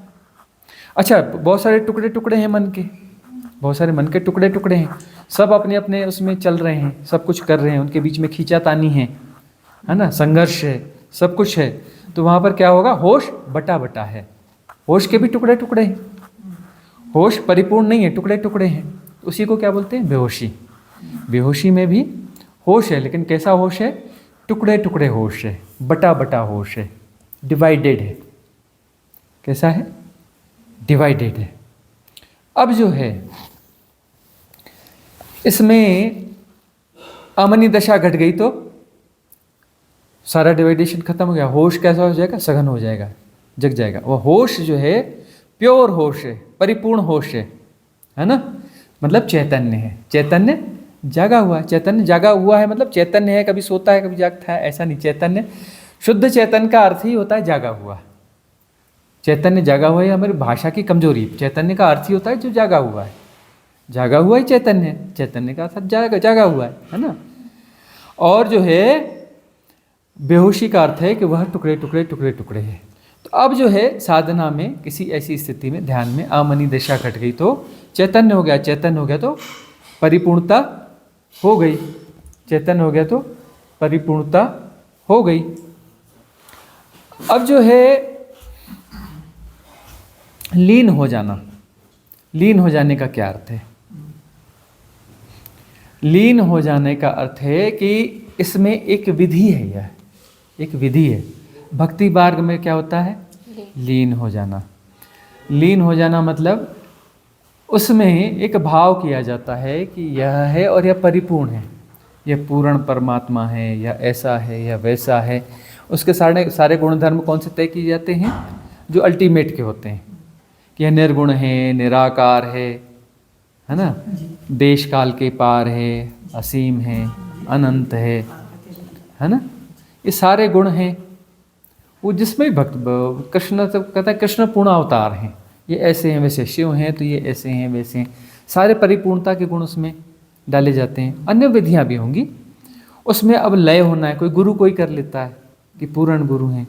अच्छा बहुत सारे टुकड़े टुकड़े हैं मन के, बहुत सारे मन के टुकड़े टुकड़े हैं, सब अपने अपने उसमें चल रहे हैं, सब कुछ कर रहे हैं, उनके बीच में खींचातानी है ना, संघर्ष है, सब कुछ है। तो वहाँ पर क्या होगा? होश बटा बटा है। होश के भी टुकड़े टुकड़े हैं, होश परिपूर्ण नहीं है, टुकड़े टुकड़े हैं। उसी को क्या बोलते हैं? बेहोशी। बेहोशी में भी होश है, लेकिन कैसा होश है? टुकड़े टुकड़े होश है, बटा बटा होश है, डिवाइडेड है। कैसा है? डिवाइडेड है। अब जो है इसमें अमनी दशा घट गई तो सारा डिवाइडेशन खत्म हो गया। होश कैसा हो जाएगा? सघन हो जाएगा, जग जाएगा। वह होश जो है प्योर होश है, परिपूर्ण होश है ना। मतलब चैतन्य है, चैतन्य जागा हुआ है। चैतन्य जागा हुआ है मतलब चैतन्य है, कभी सोता है कभी जागता है, ऐसा नहीं। चैतन्य, शुद्ध चैतन्य का अर्थ ही होता है जागा हुआ। चैतन्य जागा हुआ है हमारी भाषा की कमजोरी। चैतन्य का अर्थ ही होता है जो जागा हुआ है। जागा हुआ ही चैतन्य, चैतन्य का अर्थ जागा हुआ है ना। और जो है बेहोशी का अर्थ है कि वह टुकड़े टुकड़े टुकड़े टुकड़े है। तो अब जो है साधना में किसी ऐसी स्थिति में ध्यान में अमनी दशा घट गई तो चैतन्य हो गया। चैतन्य हो गया तो परिपूर्णता हो गई। चैतन्य हो गया तो परिपूर्णता हो गई। अब जो है लीन हो जाना। लीन हो जाने का क्या अर्थ है? लीन हो जाने का अर्थ है कि इसमें एक विधि है, यह एक विधि है। भक्ति मार्ग में क्या होता है? लीन हो जाना। लीन हो जाना मतलब उसमें एक भाव किया जाता है कि यह है और यह परिपूर्ण है, यह पूर्ण परमात्मा है, या ऐसा है या वैसा है। उसके सारे गुण धर्म कौन से तय किए जाते हैं? जो अल्टीमेट के होते हैं कि यह निर्गुण है, निराकार है ना, देश काल के पार है, असीम है, अनंत है ना, ये सारे गुण हैं वो जिसमें भी भक्त कृष्ण तो कहता है कृष्ण पूर्ण अवतार हैं, ये ऐसे हैं वैसे, शिव हैं तो ये ऐसे हैं वैसे हैं, सारे परिपूर्णता के गुण उसमें डाले जाते हैं। अन्य विधियाँ भी होंगी, उसमें अब लय होना है। कोई गुरु कोई कर लेता है कि पूर्ण गुरु हैं,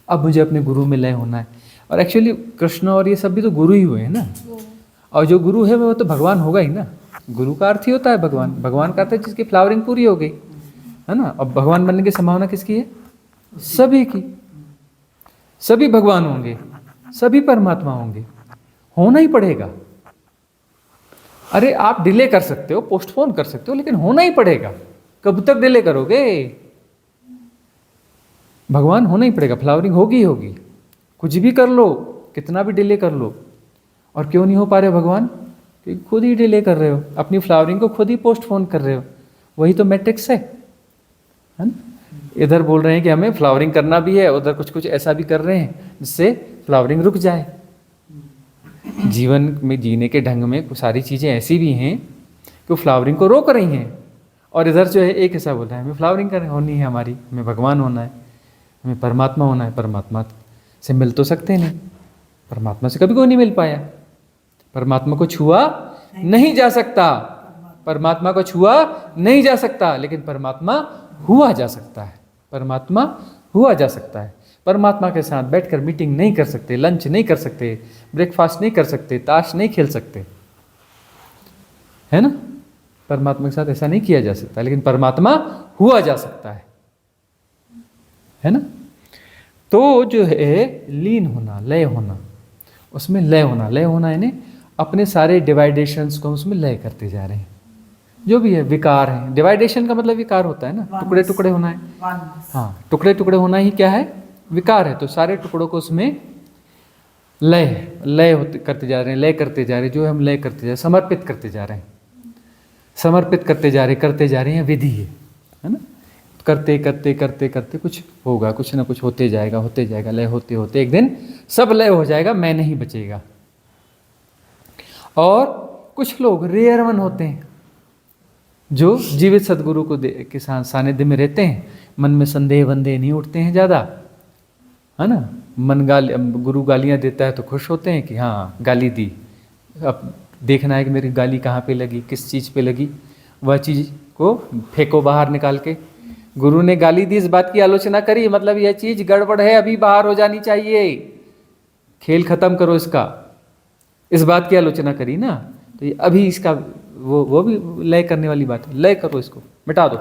अब मुझे अपने गुरु में लय होना है। और एक्चुअली कृष्ण और ये सब भी तो गुरु ही हुए हैं ना, और जो गुरु है वो तो भगवान होगा ही ना। गुरु का अर्थ ही होता है भगवान, भगवान का अर्थ है जिसकी फ्लावरिंग पूरी हो गई है ना। अब भगवान बनने की संभावना किसकी है? सभी की। सभी भगवान होंगे, सभी परमात्मा होंगे, होना ही पड़ेगा। अरे आप डिले कर सकते हो, पोस्टपोन कर सकते हो, लेकिन होना ही पड़ेगा। कब तक डिले करोगे? भगवान होना ही पड़ेगा, फ्लावरिंग होगी ही होगी। कुछ भी कर लो, कितना भी डिले कर लो। और क्यों नहीं हो पा रहे भगवान? क्योंकि खुद ही डिले कर रहे हो, अपनी फ्लावरिंग को खुद ही पोस्टपोन कर रहे हो। वही तो मैट्रिक्स है ना। इधर बोल रहे हैं कि हमें फ्लावरिंग करना भी है, उधर कुछ कुछ ऐसा भी कर रहे हैं जिससे फ्लावरिंग रुक जाए। जीवन में जीने के ढंग में कुछ सारी चीज़ें ऐसी भी हैं कि फ्लावरिंग को रोक रही हैं, और इधर जो है एक ऐसा बोल रहा है हमें फ्लावरिंग करनी होनी है, हमारी हमें भगवान होना है, हमें परमात्मा होना है। परमात्मा से मिल तो सकते नहीं, परमात्मा से कभी कोई नहीं मिल पाया। परमात्मा को छुआ नहीं जा सकता, परमात्मा को छुआ नहीं जा सकता, लेकिन परमात्मा हुआ जा सकता है। परमात्मा हुआ जा सकता है। परमात्मा के साथ बैठकर मीटिंग नहीं कर सकते, लंच नहीं कर सकते, ब्रेकफास्ट नहीं कर सकते, ताश नहीं खेल सकते, है ना। परमात्मा के साथ ऐसा नहीं किया जा सकता, लेकिन परमात्मा हुआ जा सकता है ना। तो जो है लीन होना, लय होना, उसमें लय होना यानी अपने सारे डिवाइडेशंस को उसमें लय करते जा रहे हैं। जो भी है विकार है, डिवाइडेशन का मतलब विकार होता है ना, टुकड़े टुकड़े होना है। हाँ, टुकड़े टुकड़े होना ही क्या है? विकार है। तो सारे टुकड़ों को उसमें लय करते जा रहे हैं, लय करते जा रहे हैं। जो हम लय करते जा रहे हैं, समर्पित करते जा रहे हैं, समर्पित करते जा रहे हैं, विधि है ना। करते करते करते करते कुछ होगा, कुछ ना कुछ होते जाएगा, लय होते होते एक दिन सब लय हो जाएगा, मैं नहीं बचेगा। और कुछ लोग रेयर वन होते हैं जो जीवित सदगुरु को के सानिध्य में रहते हैं, मन में संदेह वंदेह नहीं उठते हैं ज़्यादा, है ना। गुरु गालियाँ देता है तो खुश होते हैं कि हाँ गाली दी, अब देखना है कि मेरी गाली कहाँ पे लगी, किस चीज़ पे लगी, वह चीज़ को फेंको बाहर निकाल के। गुरु ने गाली दी, इस बात की आलोचना करी, मतलब यह चीज़ गड़बड़ है, अभी बाहर हो जानी चाहिए, खेल खत्म करो इसका, इस बात की आलोचना करी ना, तो ये अभी इसका वो भी लय करने वाली बात है। लय करो, इसको मिटा दो।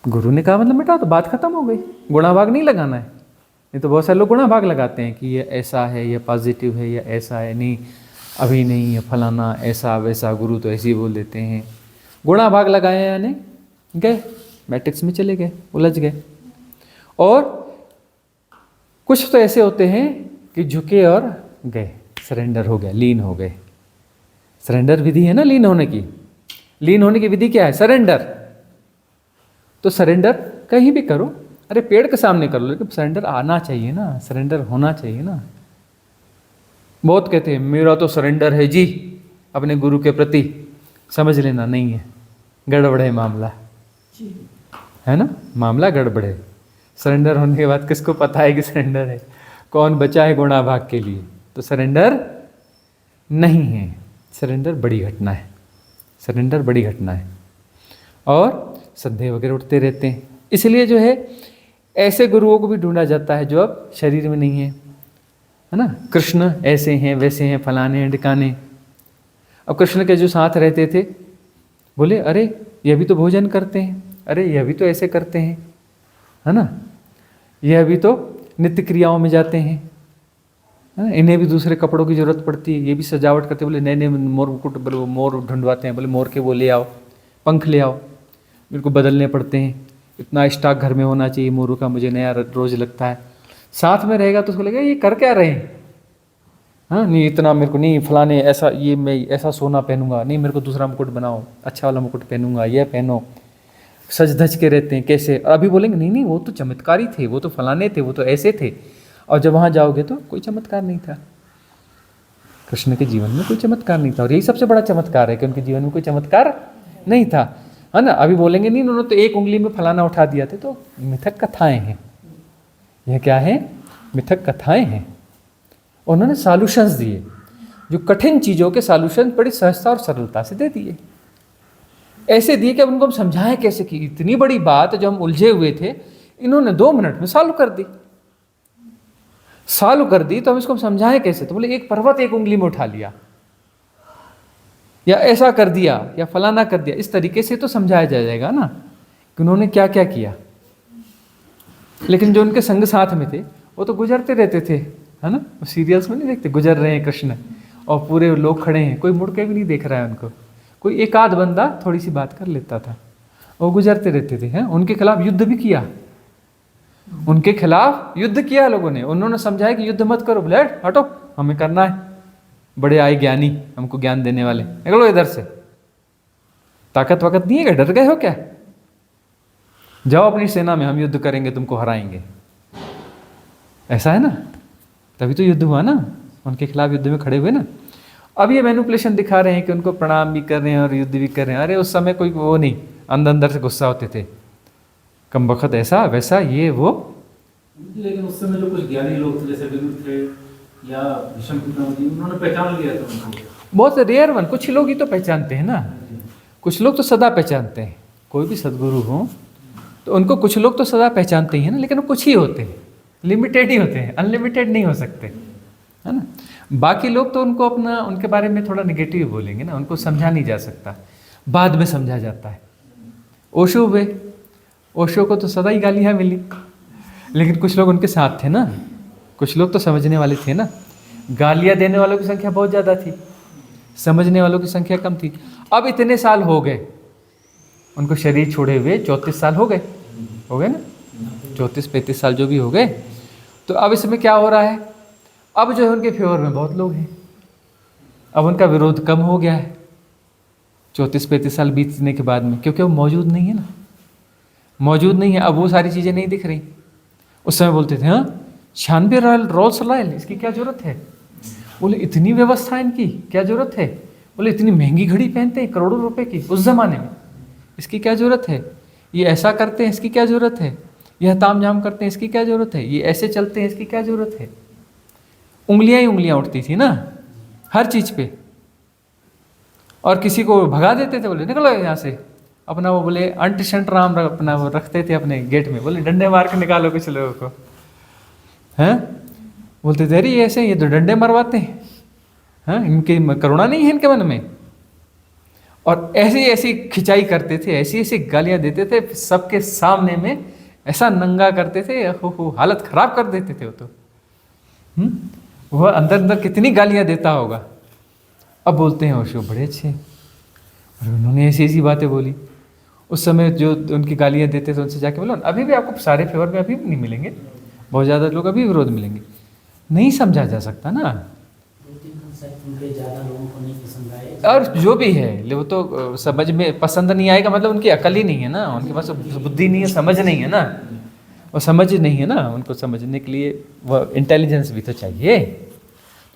गुरु ने कहा मतलब मिटा दो, बात खत्म हो गई। गुणा भाग नहीं लगाना है। नहीं तो बहुत सारे लोग गुणा भाग लगाते हैं कि ये ऐसा है, ये पॉजिटिव है, या ऐसा है, नहीं अभी नहीं, ये फलाना ऐसा वैसा, गुरु तो ऐसे ही बोल देते हैं। गुणा भाग लगाए यानी गए मैट्रिक्स में चले गए, उलझ गए। और कुछ तो ऐसे होते हैं कि झुके और गए, सरेंडर हो गया, लीन हो गए। सरेंडर विधि है ना लीन होने की। लीन होने की विधि क्या है? सरेंडर। तो सरेंडर कहीं भी करो, अरे पेड़ के सामने कर लो, लेकिन सरेंडर आना चाहिए ना, सरेंडर होना चाहिए ना। बहुत कहते हैं मेरा तो सरेंडर है जी अपने गुरु के प्रति, समझ लेना नहीं है, गड़बड़ है मामला, है ना, मामला गड़बड़ है। सरेंडर होने के बाद किसको पता है कि सरेंडर है? कौन बचा है गुणा भाग के लिए? तो सरेंडर नहीं है। सरेंडर बड़ी घटना है, सरेंडर बड़ी घटना है। और संदेह वगैरह उठते रहते हैं। इसलिए जो है ऐसे गुरुओं को भी ढूंढा जाता है जो अब शरीर में नहीं है, है ना। कृष्ण ऐसे हैं, वैसे हैं, फलाने हैं, ढिकाने। अब कृष्ण के जो साथ रहते थे बोले अरे यह भी तो भोजन करते हैं, अरे यह भी तो ऐसे करते हैं, है ना, यह भी तो नित्य क्रियाओं में जाते हैं, है ना, इन्हें भी दूसरे कपड़ों की जरूरत पड़ती है, ये भी सजावट करते, बोले नए नए मोर मुकुट, बोले वो मोर ढूंढवाते हैं, बोले मोर के वो ले आओ, पंख ले आओ, इनको बदलने पड़ते हैं, इतना स्टॉक घर में होना चाहिए मोरों का, मुझे नया रोज लगता है। साथ में रहेगा तो उसको लगेगा ये कर क्या रहे हैं, हाँ नहीं इतना मेरे को नहीं, फलाने ऐसा, ये मैं ऐसा सोना पहनूंगा, नहीं मेरे को दूसरा मुकुट बनाओ, अच्छा वाला मुकुट पहनूंगा, यह पहनो, सज धज के रहते हैं कैसे। और अभी बोलेंगे नहीं नहीं वो तो चमत्कारी थे, वो तो फलाने थे, वो तो ऐसे थे। और जब वहाँ जाओगे तो कोई चमत्कार नहीं था, कृष्ण के जीवन में कोई चमत्कार नहीं था। और यही सबसे बड़ा चमत्कार है कि उनके जीवन में कोई चमत्कार नहीं था, है ना। अभी बोलेंगे नहीं उन्होंने तो एक उंगली में फलाना उठा दिया था, तो मिथक कथाएं हैं। यह क्या है? मिथक कथाएं हैं। उन्होंने सॉल्यूशंस दिए, जो कठिन चीज़ों के सॉल्यूशन बड़ी सहजता और सरलता से दे दिए। ऐसे दिए कि अब उनको हम समझाएं कैसे कि इतनी बड़ी बात जो हम उलझे हुए थे, इन्होंने 2 मिनट में सॉल्व कर दी। सॉल्व कर दी तो हम इसको समझाएं कैसे? तो बोले एक पर्वत एक उंगली में उठा लिया, या ऐसा कर दिया, या फलाना कर दिया। इस तरीके से तो समझाया जाएगा ना कि उन्होंने क्या क्या किया। लेकिन जो उनके संग साथ में थे वो तो गुजरते रहते थे, है ना। वो सीरियल्स में नहीं देखते, गुजर रहे हैं कृष्ण और पूरे लोग खड़े हैं, कोई मुड़ के भी नहीं देख रहा है उनको। कोई एक आध बंदा थोड़ी सी बात कर लेता था, वो गुजरते रहते थे। हैं, उनके खिलाफ युद्ध भी किया, उनके खिलाफ युद्ध किया लोगों ने। उन्होंने समझाया कि युद्ध मत करो, बोले हटो हमें करना है, बड़े आए ज्ञानी हमको ज्ञान देने वाले, निकलो इधर से, ताकत वकत नहीं है क्या, डर गए हो क्या, जाओ अपनी सेना में, हम युद्ध करेंगे, तुमको हराएंगे। ऐसा है ना, तभी तो युद्ध हुआ ना, उनके खिलाफ युद्ध में खड़े हुए ना। अब ये मैनिपुलेशन दिखा रहे हैं कि उनको प्रणाम भी कर रहे हैं और युद्ध भी कर रहे हैं। अरे उस समय कोई वो नहीं, अंदर अंदर से गुस्सा होते थे, कम वक्त ऐसा वैसा ये वो। लेकिन उस समय जो कुछ ज्ञानी लोग थे, जैसे विदुर थे या भीष्म पितामह, उन्होंने पहचान लिया था उनको। बहुत रेयर वन, कुछ लोग ही तो पहचानते हैं ना, कुछ लोग तो सदा पहचानते हैं। कोई भी सदगुरु हो तो उनको कुछ लोग तो सदा पहचानते ही हैं ना, लेकिन वो कुछ ही होते हैं, लिमिटेड ही होते हैं, अनलिमिटेड नहीं हो सकते, है ना। बाकी लोग तो उनको अपना, उनके बारे में थोड़ा निगेटिव बोलेंगे ना, उनको समझा नहीं जा सकता, बाद में समझा जाता है। ओशो हुए, ओशो को तो सदा ही गालियाँ मिली, लेकिन कुछ लोग उनके साथ थे ना, कुछ लोग तो समझने वाले थे ना। गालियाँ देने वालों की संख्या बहुत ज़्यादा थी, समझने वालों की संख्या कम थी। अब इतने साल हो गए उनको शरीर छोड़े हुए, 34 साल हो गए ना, 34-35 साल जो भी हो गए। तो अब इसमें क्या हो रहा है, अब जो है उनके फेवर में बहुत लोग हैं, अब उनका विरोध कम हो गया है 34-35 साल बीतने के बाद में, क्योंकि वो मौजूद नहीं है ना, मौजूद नहीं है। अब वो सारी चीज़ें नहीं दिख रही। उस समय बोलते थे, हाँ 96 रोल्स रॉयल, इसकी क्या ज़रूरत है। बोले इतनी व्यवस्था इनकी क्या ज़रूरत है। बोले इतनी महंगी घड़ी पहनते हैं करोड़ों रुपए की उस ज़माने में, इसकी क्या ज़रूरत है। ये ऐसा करते हैं, इसकी क्या ज़रूरत है। यह ताम झाम करते हैं, इसकी क्या ज़रूरत है। ये ऐसे चलते हैं, इसकी क्या ज़रूरत है। उंगलियां ही उंगलियां उठती थी ना हर चीज़ पे, और किसी को भगा देते थे, बोले निकलो यहाँ से। अपना वो बोले अंट शंट राम अपना वो रखते थे अपने गेट में, बोले डंडे मार के निकालो कुछ लोगों को, हैं। बोलते थे अरे ये ऐसे, ये तो डंडे मरवाते हैं, हाँ इनकी करुणा नहीं है इनके मन में। और ऐसी ऐसी खिंचाई करते थे, ऐसी ऐसी गालियाँ देते थे सबके सामने में, ऐसा नंगा करते थे, हो हालत खराब कर देते थे वो तो। वह अंदर अंदर कितनी गालियाँ देता होगा। अब बोलते हैं ओशो बड़े अच्छे, और उन्होंने ऐसी ऐसी बातें बोली। उस समय जो उनकी गालियाँ देते थे उनसे जाके बोलो, अभी भी आपको सारे फेवर में अभी भी नहीं मिलेंगे, बहुत ज़्यादा लोग अभी विरोध मिलेंगे। नहीं समझा जा सकता ना, 2-3 कंसेप्ट उनके ज़्यादा लोगों को नहीं पसंद आए। और जो भी है वो तो समझ में पसंद नहीं आएगा, मतलब उनकी अकल ही नहीं है ना, उनके पास बुद्धि नहीं है, समझ नहीं है ना, वो समझ नहीं है ना। उनको समझने के लिए वो इंटेलिजेंस भी तो चाहिए।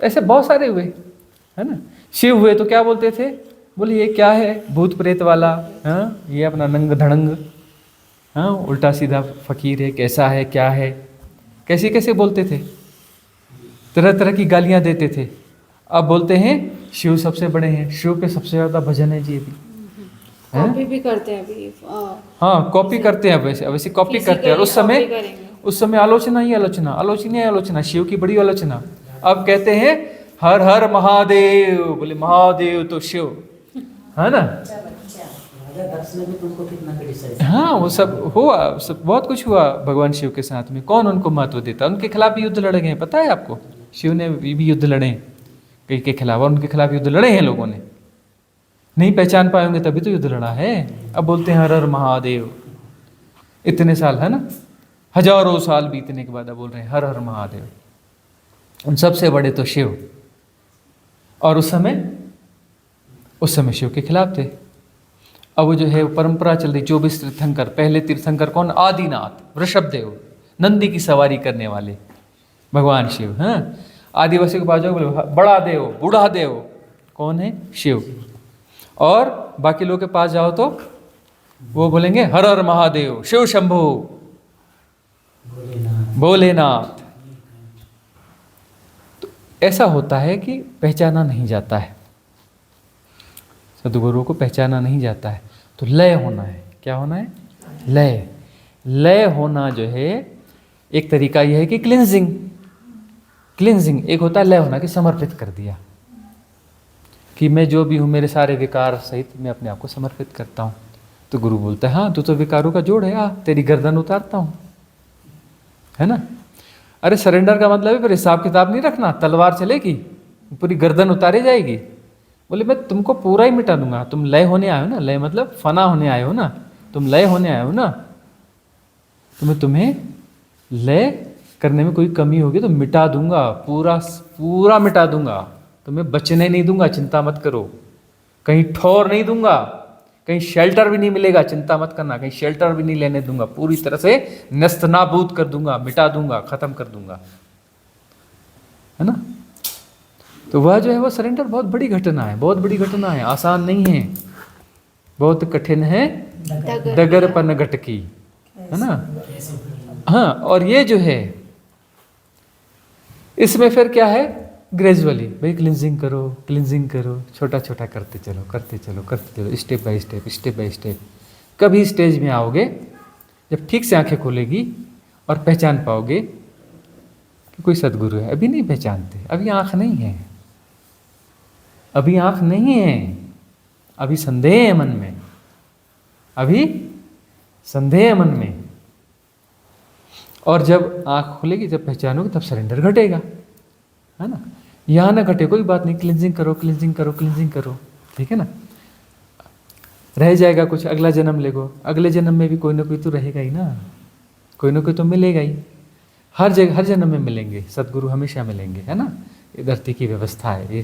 ऐसे बहुत सारे हुए, है ना। शिव हुए तो क्या बोलते थे, बोले ये क्या है भूत प्रेत वाला, हाँ ये अपना नंग धड़ंग, हाँ उल्टा सीधा फकीर है, कैसा है क्या है, कैसे कैसे बोलते थे, तरह तरह की गालियाँ देते थे। अब बोलते हैं शिव सबसे बड़े हैं, शिव पे सबसे ज़्यादा भजन है जी अभी, कॉपी भी करते हैं अभी। हाँ कॉपी करते हैं, वैसे वैसे कॉपी किसी करते हैं। और का उस समय आलोचना ही आलोचना, आलोचना ही आलोचना, शिव की बड़ी आलोचना। अब कहते हैं हर हर महादेव, बोले महादेव तो शिव, है ना। राजा दक्ष ने भी तुमको कितना क्रिटिसाइज। हाँ वो सब हुआ, सब बहुत कुछ हुआ भगवान शिव के साथ में। कौन उनको महत्व देता, उनके खिलाफ भी युद्ध लड़े गए, पता है आपको। शिव ने भी युद्ध लड़े हैं कई के खिलाफ, और उनके खिलाफ युद्ध लड़े हैं लोगों ने। नहीं पहचान पाएंगे तभी तो युद्ध लड़ा है। अब बोलते हैं हर हर महादेव, इतने साल, है ना, हजारों साल बीतने के बाद अब बोल रहे हैं हर हर महादेव। उन सबसे बड़े तो शिव, और उस समय शिव के खिलाफ थे। अब वो जो है परंपरा चल रही, 24 तीर्थंकर। पहले तीर्थंकर कौन, आदिनाथ, वृषभदेव, नंदी की सवारी करने वाले, भगवान शिव। हाँ, आदिवासी के पास जाओ बोले बड़ा देव, बूढ़ा देव, कौन है? शिव। और बाकी लोग के पास जाओ तो वो बोलेंगे हर हर महादेव, शिव शंभु, भोलेनाथ। तो ऐसा होता है कि पहचाना नहीं जाता है, सदगुरु को पहचाना नहीं जाता है। तो लय होना है। क्या होना है? लय। लय होना जो है, एक तरीका यह है कि क्लिनजिंग। क्लिनजिंग एक होता है लय होना, कि समर्पित कर दिया, कि मैं जो भी हूँ, मेरे सारे विकार सहित मैं अपने आप को समर्पित करता हूँ। तो गुरु बोलता है हाँ, तू तो विकारों का जोड़ है, आ तेरी गर्दन उतारता हूँ, है ना। अरे सरेंडर का मतलब है फिर हिसाब किताब नहीं रखना, तलवार चलेगी, पूरी गर्दन उतारी जाएगी। बोले मैं तुमको पूरा ही मिटा दूंगा, तुम लय होने आए हो ना, लय मतलब फना होने आए हो ना, तुम लय होने आए हो ना, तो मैं तुम्हें लय करने में कोई कमी होगी तो मिटा दूंगा, पूरा पूरा मिटा दूंगा, तुम्हें बचने नहीं दूंगा, चिंता मत करो। कहीं ठौर नहीं दूंगा, कहीं शेल्टर भी नहीं मिलेगा, चिंता मत करना, कहीं शेल्टर भी नहीं लेने दूंगा, पूरी तरह से नस्तनाबूद कर दूंगा, मिटा दूंगा, खत्म कर दूंगा, है ना। तो वह जो है वो सरेंडर बहुत बड़ी घटना है, बहुत बड़ी घटना है, आसान नहीं है, बहुत कठिन है, डगर पन गटकी, है ना। हाँ, और ये जो है इसमें फिर क्या है, ग्रेजुअली भाई क्लिनजिंग करो, क्लिनजिंग करो, छोटा छोटा करते चलो, करते चलो, करते चलो, step by step, step by step. कभी स्टेज में आओगे जब ठीक से आंखें खोलेगी और पहचान पाओगे कि कोई सदगुरु है। अभी नहीं पहचानते, अभी आंख नहीं है, अभी आंख नहीं है, अभी संदेह है मन में, अभी संदेह है मन में। और जब आंख खुलेगी, जब पहचानोगे, तब सरेंडर घटेगा, है ना। यहाँ ना घटे कोई बात नहीं, क्लिनजिंग करो, क्लिनजिंग करो, क्लिनजिंग करो, ठीक है ना। रह जाएगा कुछ, अगला जन्म लेगो, अगले जन्म में भी कोई ना कोई तो रहेगा ही ना, कोई ना कोई तो मिलेगा ही। हर जगह, हर जन्म में मिलेंगे सदगुरु, हमेशा मिलेंगे, है ना। ये धरती की व्यवस्था है, ये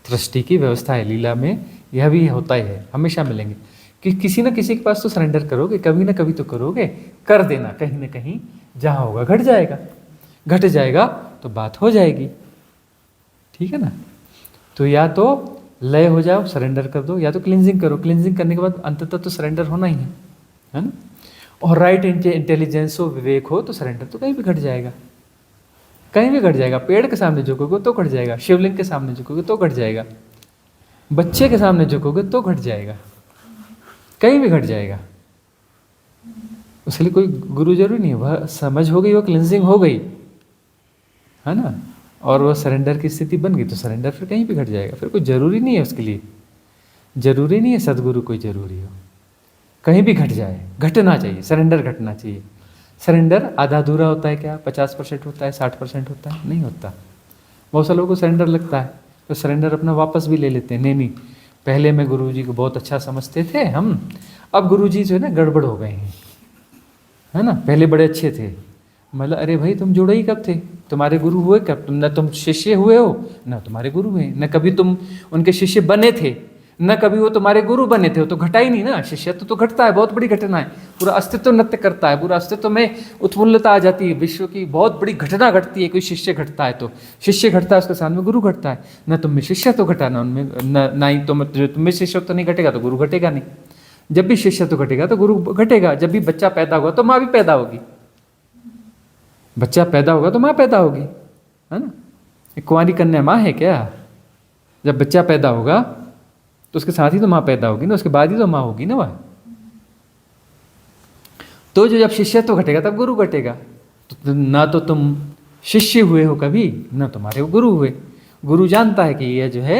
सृष्टि की व्यवस्था है, लीला में यह भी होता ही है, हमेशा मिलेंगे। कि किसी न किसी के पास तो सरेंडर करोगे, कभी ना कभी तो करोगे, कर देना, कहीं ना कहीं जहाँ होगा घट जाएगा, घट जाएगा तो बात हो जाएगी, ठीक है ना। तो या तो लय हो जाओ, सरेंडर कर दो, या तो क्लिनजिंग करो, क्लिनजिंग करने के बाद अंततः तो सरेंडर होना ही है ना। और राइट इंटेलिजेंस हो, विवेक हो, तो सरेंडर तो कहीं भी घट जाएगा, कहीं भी घट जाएगा। पेड़ के सामने झुकोगे तो घट जाएगा, शिवलिंग के सामने झुकोगे तो घट जाएगा, बच्चे के सामने झुकोगे तो घट जाएगा, कहीं भी घट जाएगा। उसके लिए कोई गुरु जरूरी नहीं है, वह समझ हो गई, वो क्लिनजिंग हो गई, है ना, और वह सरेंडर की स्थिति बन गई, तो सरेंडर फिर कहीं भी घट जाएगा। फिर कोई जरूरी नहीं है, उसके लिए जरूरी नहीं है सदगुरु कोई जरूरी हो, कहीं भी घट जाए, घटना चाहिए, सरेंडर घटना चाहिए। सरेंडर आधा अधूरा होता है क्या? 50% होता है, 60% होता है? नहीं होता। बहुत सारे लोगों को सरेंडर लगता है तो सरेंडर अपना वापस भी ले लेते हैं। नहीं, पहले मैं गुरुजी को बहुत अच्छा समझते थे हम, अब गुरुजी जो है ना गड़बड़ हो गए हैं, है ना। पहले बड़े अच्छे थे, मतलब अरे भाई तुम जुड़े ही कब थे, तुम्हारे गुरु हुए कब? तुम न तुम शिष्य हुए हो, न तुम्हारे गुरु हुए, न कभी तुम उनके शिष्य बने थे, न कभी वो तुम्हारे गुरु बने थे। वो तो घटा ही नहीं ना, शिष्य तो घटता है, बहुत बड़ी घटना है, पूरा अस्तित्व नृत्य करता है, पूरा अस्तित्व में उत्फुल्लता आ जाती है, विश्व की बहुत बड़ी घटना घटती है। कोई शिष्य घटता है तो शिष्य घटता है, उसके साथ में गुरु घटता है। न तुम में शिष्य तो घटा, न उनमें, ना ही तुम में शिष्य तो नहीं घटेगा तो गुरु घटेगा नहीं। जब भी शिष्य तो घटेगा तो गुरु घटेगा। जब भी बच्चा पैदा होगा तो माँ भी पैदा होगी, बच्चा पैदा होगा तो माँ पैदा होगी, है ना। एक कुंवारी कन्या माँ है क्या? जब बच्चा पैदा होगा तो उसके साथ ही तो माँ पैदा होगी ना, उसके बाद ही तो माँ होगी ना वह। तो जो जब शिष्यत्व घटेगा तब गुरु घटेगा। तो ना तो तुम शिष्य हुए हो कभी, ना तुम्हारे गुरु हुए। गुरु जानता है कि यह जो है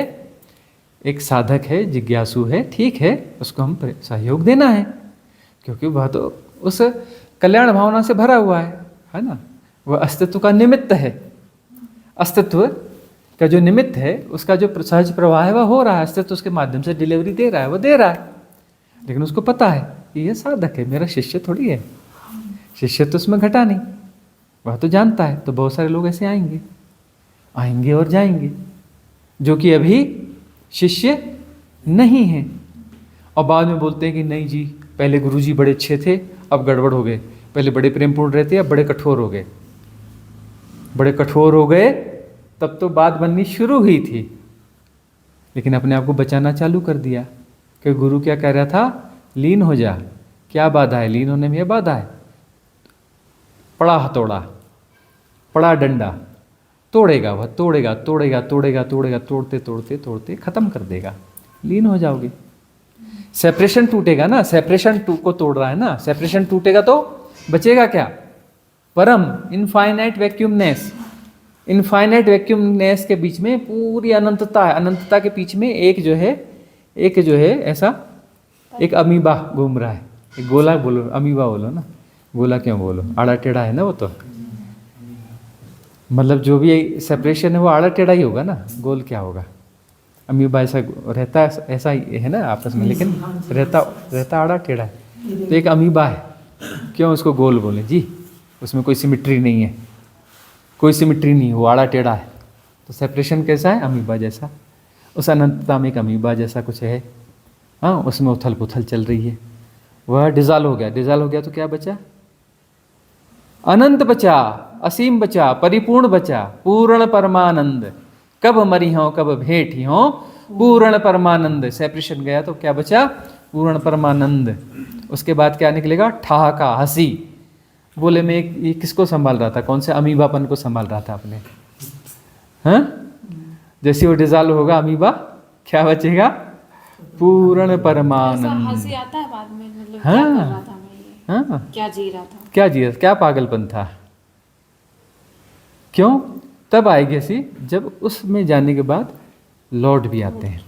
एक साधक है, जिज्ञासु है, ठीक है, उसको हम सहयोग देना है, क्योंकि वह तो उस कल्याण भावना से भरा हुआ है ना। वह अस्तित्व का निमित्त है, अस्तित्व का जो निमित्त है उसका जो सहज प्रवाह है वह हो रहा है, अस्तित्व उसके माध्यम से डिलीवरी दे रहा है, वह दे रहा है। लेकिन उसको पता है कि यह साधक है, मेरा शिष्य थोड़ी है, शिष्य तो उसमें घटा नहीं, वह तो जानता है। तो बहुत सारे लोग ऐसे आएंगे और जाएंगे जो कि अभी शिष्य नहीं है, और बाद में बोलते हैं कि नहीं जी पहले गुरुजी बड़े अच्छे थे अब गड़बड़ हो गए, पहले बड़े प्रेमपूर्ण रहते अब बड़े कठोर हो गए। बड़े कठोर हो गए तब तो बात बननी शुरू हुई थी, लेकिन अपने आप को बचाना चालू कर दिया। कि गुरु क्या कह रहा था, लीन हो जा। क्या बाधा है लीन होने में? यह बाधा है, पड़ा हथौड़ा, पड़ा डंडा, तोड़ेगा वह, तोड़ेगा तोड़ेगा तोड़ेगा तोड़ेगा, तोड़ते तोड़ते तोड़ते खत्म कर देगा, लीन हो जाओगे। सेपरेशन टूटेगा ना, सेपरेशन को तोड़ रहा है ना, सेपरेशन टूटेगा तो बचेगा क्या? परम इनफाइनाइट वैक्यूमनेस, इनफाइनाइट वैक्यूमनेस के बीच में पूरी अनंतता है, अनंतता के बीच में एक जो है ऐसा एक अमीबा घूम रहा है। एक गोला बोलो, अमीबा बोलो ना, गोला क्यों बोलो, आड़ा टेढ़ा है ना वो तो, मतलब जो भी सेपरेशन है वो आड़ा टेढ़ा ही होगा ना, गोल क्या होगा? अमीबा ऐसा रहता है, ऐसा ही है ना आपस में, लेकिन रहता आड़ा टेढ़ा है। तो एक अमीबा है, क्यों उसको गोल बोले जी? उसमें कोई सिमिट्री नहीं है, कोई सिमिट्री नहीं, वो आड़ा टेढ़ा है। तो सेपरेशन कैसा है? अमीबा जैसा। उस अनंतता में एक अमीबा जैसा कुछ है, हाँ, उसमें उथल पुथल चल रही है। वह डिज़ॉल्व हो गया, डिज़ॉल्व हो गया तो क्या बचा? अनंत बचा, असीम बचा, परिपूर्ण बचा, पूर्ण परमानंद। कब मरी हो कब भेंट ही हो, पूर्ण परमानंद। सेपरेशन गया तो क्या बचा? पूर्ण परमानंद। उसके बाद क्या निकलेगा? ठहाका, हंसी। बोले मैं ये किसको संभाल रहा था? कौन से अमीबापन को संभाल रहा था अपने? हाँ, जैसे वो डिज़ॉल्व होगा अमीबा, क्या बचेगा? पूर्ण परमानंद। हंसी आता है बाद में, मतलब हाँ, क्या कर रहा था मैं, ये हाँ, क्या जी रहा था। क्या जी, क्या पागलपन था? क्यों? तब आएगी हंसी जब उसमें जाने के बाद लौट भी आते हैं,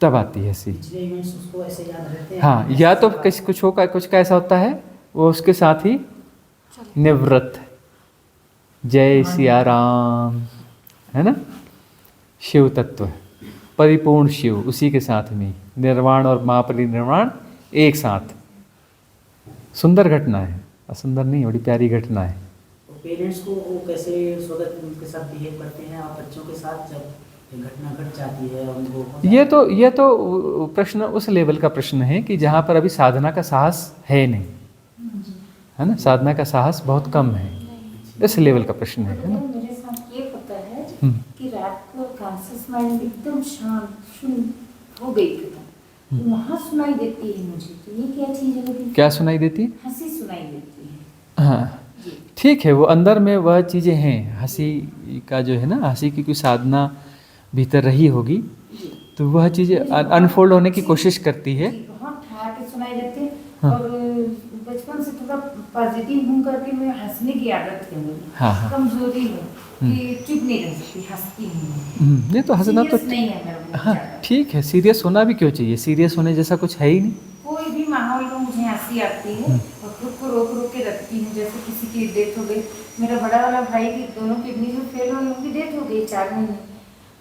तब आती है हंसी। पिछले इवेंट्स उसको ऐसे याद रहते हैं। हाँ, या तो कुछ होगा, कुछ कैसा होता है वो उसके साथ ही निवृत्त। जय सिया राम, है ना? शिव तत्व, परिपूर्ण शिव, उसी के साथ में निर्वाण और महापरिनिर्वाण एक साथ। सुंदर घटना है, असुंदर नहीं, बड़ी प्यारी घटना है। तो पेरेंट्स को वो कैसे स्वागत उनके साथ बिहेव करते हैं आप बच्चों के साथ जब ये घटना घट जाती है उनको? ये तो प्रश्न उस लेवल का प्रश्न है कि जहाँ पर अभी साधना का साहस है नहीं, है ना? साधना का साहस बहुत कम है, इस लेवल का प्रश्न है ना? मेरे साथ ये होता है हम्म। कि रात को कॉन्शियस माइंड एकदम शांत शून्य हो गई खत्म, तो वहाँ सुनाई देती है मुझे। तो ये क्या चीज़ है? क्या सुनाई देती? हंसी सुनाई देती है। हाँ, ठीक है, वो अंदर में वह चीज़ें हैं, हंसी का जो है ना, हंसी की कोई साधना भीतर रही होगी, तो वह चीज़ें अनफोल्ड होने की कोशिश करती है। बहुत ठहाके सुनाई देते हैं। हाँ। और बचपन से थोड़ा पॉजिटिव हूँ करके मैं हंसने की आदत है मेरी। हाँ, हाँ। कमजोरी है कि चुप नहीं रह सकती, हंसती हूँ। नहीं तो हंसना तो Serious नहीं है मेरा बहुत हाँ ज़्यादा। ठीक है, सीरियस होना भी क्यों चाहिए? सीरियस होने जैसा कुछ है ही नहीं। कोई भी माहौल में मुझे हंसी आती है और खुद को रोक रोक के रखती हूँ। जैसे किसी की डेथ हो गई, मेरा बड़ा वाला भाई की दोनों किडनी में फेल हुई, उनकी डेथ हो गई 4 महीने।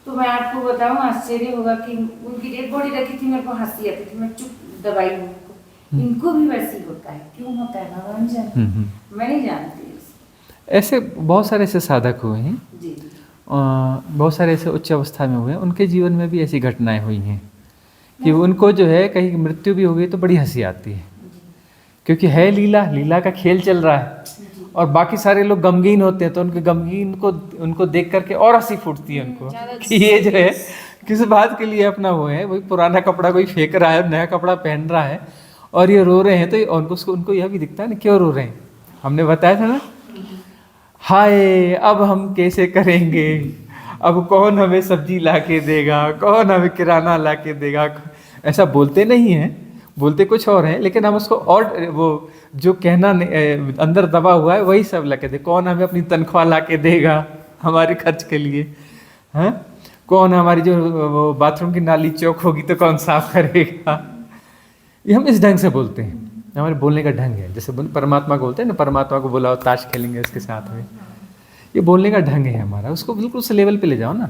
तो मैं आपको बताऊँ, आश्चर्य होगा कि उनकी डेड बॉडी रखी थी, मेरे को हंसी आती थी, मैं चुप दबाई हूँ उनको। इनको भी वैसे होता है, क्यों होता है भगवान जाने, मैं नहीं जानती। ऐसे बहुत सारे ऐसे साधक हुए हैं, जी बहुत सारे ऐसे उच्च अवस्था में हुए हैं, उनके जीवन में भी ऐसी घटनाएं हुई हैं कि उनको जो है कहीं मृत्यु भी हो गई तो बड़ी हंसी आती है, क्योंकि है लीला का खेल चल रहा है और बाकी सारे लोग गमगीन होते हैं, तो उनके गमगीन को उनको देख करके और हंसी फूटती है उनको कि ये जो है किस बात के लिए अपना वो है, वही पुराना कपड़ा कोई फेंक रहा है, नया कपड़ा पहन रहा है और ये रो रहे हैं, तो उनको यह भी दिखता है ना क्यों रो रहे हैं। हमने बताया था ना, हाय अब हम कैसे करेंगे, अब कौन हमें सब्जी ला के देगा, कौन हमें किराना ला के देगा। ऐसा बोलते नहीं हैं, बोलते कुछ और हैं, लेकिन हम उसको और वो जो कहना अंदर दबा हुआ है वही सब ला के दे। कौन हमें अपनी तनख्वाह ला के देगा हमारे खर्च के लिए, हैं? कौन हमारी जो वो बाथरूम की नाली चौक होगी तो कौन साफ करेगा। ये हम इस ढंग से बोलते हैं, हमारे बोलने का ढंग है। जैसे परमात्मा को बोलते हैं ना, परमात्मा को बुलाओ ताश खेलेंगे उसके साथ में, ये बोलने का ढंग है हमारा। उसको बिल्कुल उस लेवल पे ले जाओ ना,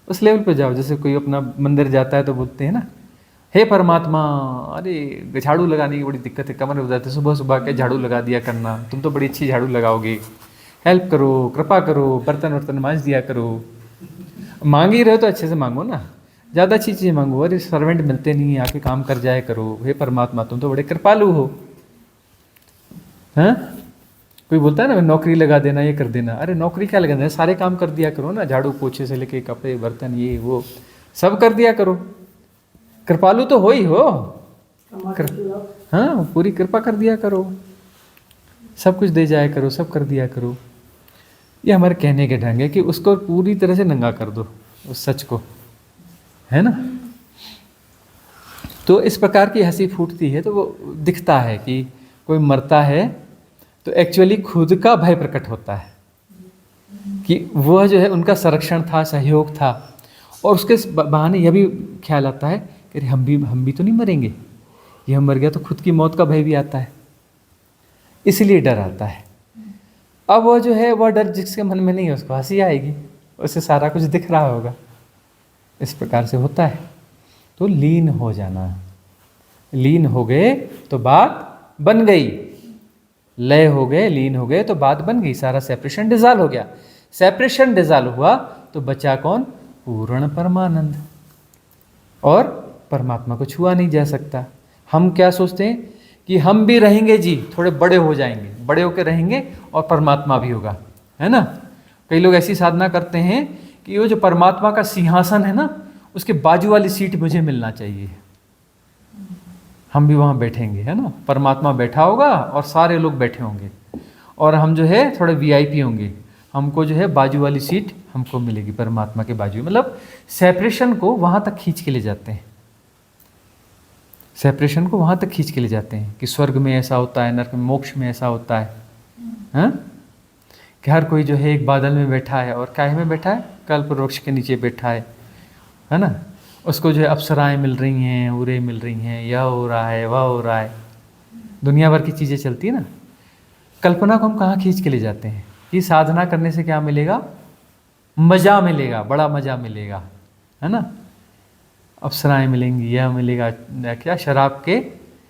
उस लेवल पे जाओ। जैसे कोई अपना मंदिर जाता है तो बोलते हैं ना, हे परमात्मा, अरे झाड़ू लगाने की बड़ी दिक्कत है, कमर में जाते, सुबह सुबह के झाड़ू लगा दिया करना, तुम तो बड़ी अच्छी झाड़ू लगाओगे, हेल्प करो, कृपा करो, बर्तन वर्तन मांज दिया करो। मांग ही रहे हो तो अच्छे से मांगो ना, ज़्यादा अच्छी चीज़ें मांगो। अरे सर्वेंट मिलते नहीं, आके काम कर जाया करो, हे परमात्मा तुम तो बड़े कृपालु हो, हैं? कोई बोलता है ना नौकरी लगा देना, ये कर देना, अरे नौकरी क्या लगा देना, सारे काम कर दिया करो ना, झाड़ू पोछे से लेके कपड़े बर्तन ये वो सब कर दिया करो। कृपालु तो हो ही हो, हाँ पूरी कृपा कर दिया करो, सब कुछ दे जाया करो, सब कर दिया करो। ये हमारे कहने के ढंग है कि उसको पूरी तरह से नंगा कर दो उस सच को, है ना। तो इस प्रकार की हंसी फूटती है तो वो दिखता है कि कोई मरता है तो एक्चुअली खुद का भय प्रकट होता है कि वह जो है उनका संरक्षण था, सहयोग था, और उसके बहाने यह भी ख्याल आता है कि हम भी तो नहीं मरेंगे, ये हम मर गया तो खुद की मौत का भय भी आता है, इसलिए डर आता है। अब वो जो है वह डर जिसके मन में नहीं है उसको हंसी आएगी, उसे सारा कुछ दिख रहा होगा। इस प्रकार से होता है। तो लीन हो जाना, लीन हो गए तो बात बन गई, लय हो गए, लीन हो गए तो बात बन गई, सारा सेपरेशन डिजॉल्व हो गया। सेपरेशन डिजॉल्व हुआ तो बचा कौन? पूर्ण परमानंद। और परमात्मा को छुआ नहीं जा सकता। हम क्या सोचते हैं कि हम भी रहेंगे जी, थोड़े बड़े हो जाएंगे, बड़े होकर रहेंगे और परमात्मा भी होगा, है ना। कई लोग ऐसी साधना करते हैं कि वो जो परमात्मा का सिंहासन है ना, उसके बाजू वाली सीट मुझे मिलना चाहिए, हम भी वहाँ बैठेंगे, है ना। परमात्मा बैठा होगा और सारे लोग बैठे होंगे और हम जो है थोड़े वीआईपी होंगे, हमको जो है बाजू वाली सीट हमको मिलेगी परमात्मा के बाजू। मतलब सेपरेशन को वहाँ तक खींच के ले जाते हैं, सेपरेशन को वहाँ तक खींच के ले जाते हैं कि स्वर्ग में ऐसा होता है, नरक में, मोक्ष में ऐसा होता है, हाँ? कि हर कोई जो है एक बादल में बैठा है और काहे में बैठा है? कल्प वृक्ष के नीचे बैठा है ना। उसको जो है अप्सराएं मिल रही हैं, उरे मिल रही हैं, यह हो रहा है, वह हो रहा है, दुनिया भर की चीज़ें चलती है ना। कल्पना को हम कहाँ खींच के ले जाते हैं कि साधना करने से क्या मिलेगा? मज़ा मिलेगा, बड़ा मज़ा मिलेगा, है ना। अप्सराएं मिलेंगी, यह मिलेगा, क्या शराब के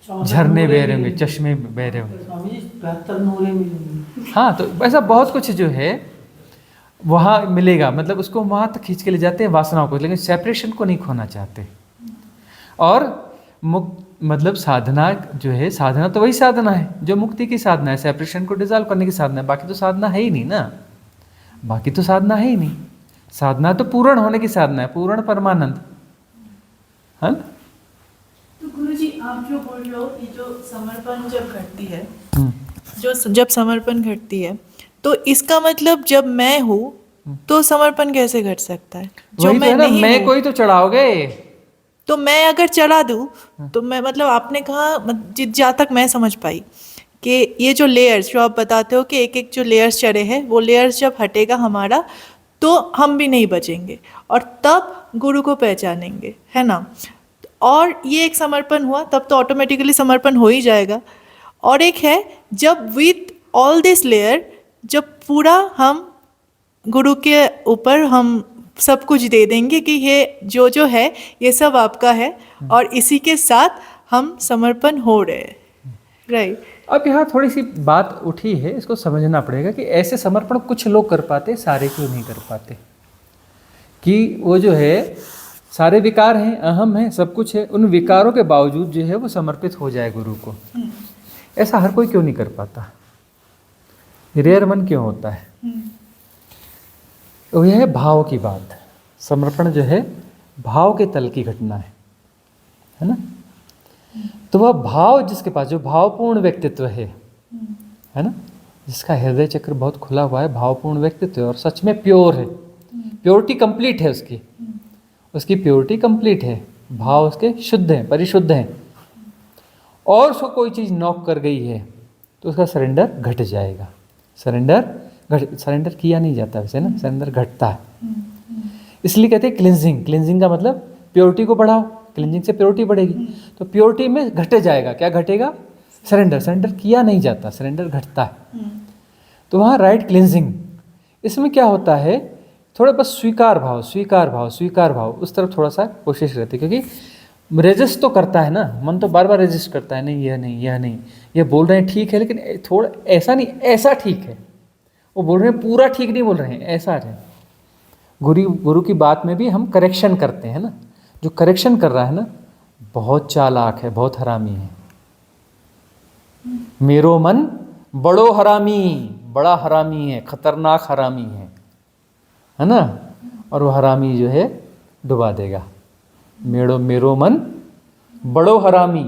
झरने बह रहे होंगे, चश्मे बह रहे होंगे, स्वामी जी 72 नूरें मिलेंगी। हाँ। तो ऐसा बहुत कुछ जो है वहाँ मिलेगा, मतलब उसको वहाँ तक खींच के ले जाते हैं वासनाओं को, लेकिन सेपरेशन को नहीं खोना चाहते। और मुक्त मतलब साधना जो है, साधना तो वही साधना है जो मुक्ति की साधना है, सेपरेशन को डिजॉल्व करने की साधना है। बाकी तो साधना है ही नहीं ना, बाकी तो साधना है ही नहीं। साधना तो पूर्ण होने की साधना है, पूर्ण परमानंद, है ना। तो गुरुजी आप जो बोल रहे हो कि जो समर्पण जब घटती है, हम्म। जब समर्पण घटती है, तो इसका मतलब जब मैं हूँ तो समर्पण कैसे घट सकता है? जो वही तो मैं है ना, नहीं मैं हूँ, कोई तो चढ़ाओगे। तो मैं अगर चला दूँ तो मैं, मतलब आपने कहा, जहाँ तक मैं समझ पाई कि ये जो लेयर्स जो आप बताते हो कि एक एक जो लेयर्स चढ़े हैं, वो लेयर्स जब हटेगा हमारा तो हम भी नहीं बचेंगे और तब गुरु को पहचानेंगे, है ना। और ये एक समर्पण हुआ, तब तो ऑटोमेटिकली समर्पण हो ही जाएगा। और एक है जब विथ ऑल दिस लेयर, जब पूरा हम गुरु के ऊपर हम सब कुछ दे देंगे कि ये जो है ये सब आपका है और इसी के साथ हम समर्पण हो रहे हैं, राइट। अब यहाँ थोड़ी सी बात उठी है, इसको समझना पड़ेगा कि ऐसे समर्पण कुछ लोग कर पाते, सारे क्यों नहीं कर पाते। कि वो जो है सारे विकार हैं, अहम है, सब कुछ है, उन विकारों के बावजूद जो है वो समर्पित हो जाए गुरु को, ऐसा हर कोई क्यों नहीं कर पाता? रेयर मन क्यों होता है? तो यह है भाव की बात। समर्पण जो है भाव के तल की घटना है ना। तो वह भाव जिसके पास, जो भावपूर्ण व्यक्तित्व है ना, जिसका हृदय चक्र बहुत खुला हुआ है, भावपूर्ण व्यक्तित्व है और सच में प्योर है, प्योरिटी कंप्लीट है उसकी प्योरिटी कंप्लीट है, भाव उसके शुद्ध हैं, परिशुद्ध हैं, और उसको कोई चीज़ नॉक कर गई है तो उसका सरेंडर घट जाएगा। सरेंडर किया नहीं जाता वैसे ना, सरेंडर घटता है। इसलिए कहते हैं क्लिनजिंग का मतलब प्योरिटी को बढ़ाओ, क्लिनजिंग से प्योरिटी बढ़ेगी। तो प्योरिटी में घट जाएगा, क्या घटेगा? सरेंडर किया नहीं जाता, सरेंडर घटता है। तो वहाँ राइट क्लिनजिंग, इसमें क्या होता है, थोड़ा बस स्वीकार भाव उस तरफ थोड़ा सा कोशिश रहती है, क्योंकि रेजिस्ट तो करता है ना, मन तो बार बार रेजिस्ट करता है, नहीं यह नहीं, ये बोल रहे हैं ठीक है, लेकिन थोड़ा ऐसा नहीं, ऐसा ठीक है। वो बोल रहे हैं पूरा ठीक नहीं बोल रहे हैं, ऐसा है। गुरु की बात में भी हम करेक्शन करते हैं ना, जो करेक्शन कर रहा है ना बहुत चालाक है, बहुत हरामी है। मेरो मन बड़ो हरामी, बड़ा हरामी है, खतरनाक हरामी है ना, और वो हरामी जो है डुबा देगा। मेरो मन बड़ो हरामी,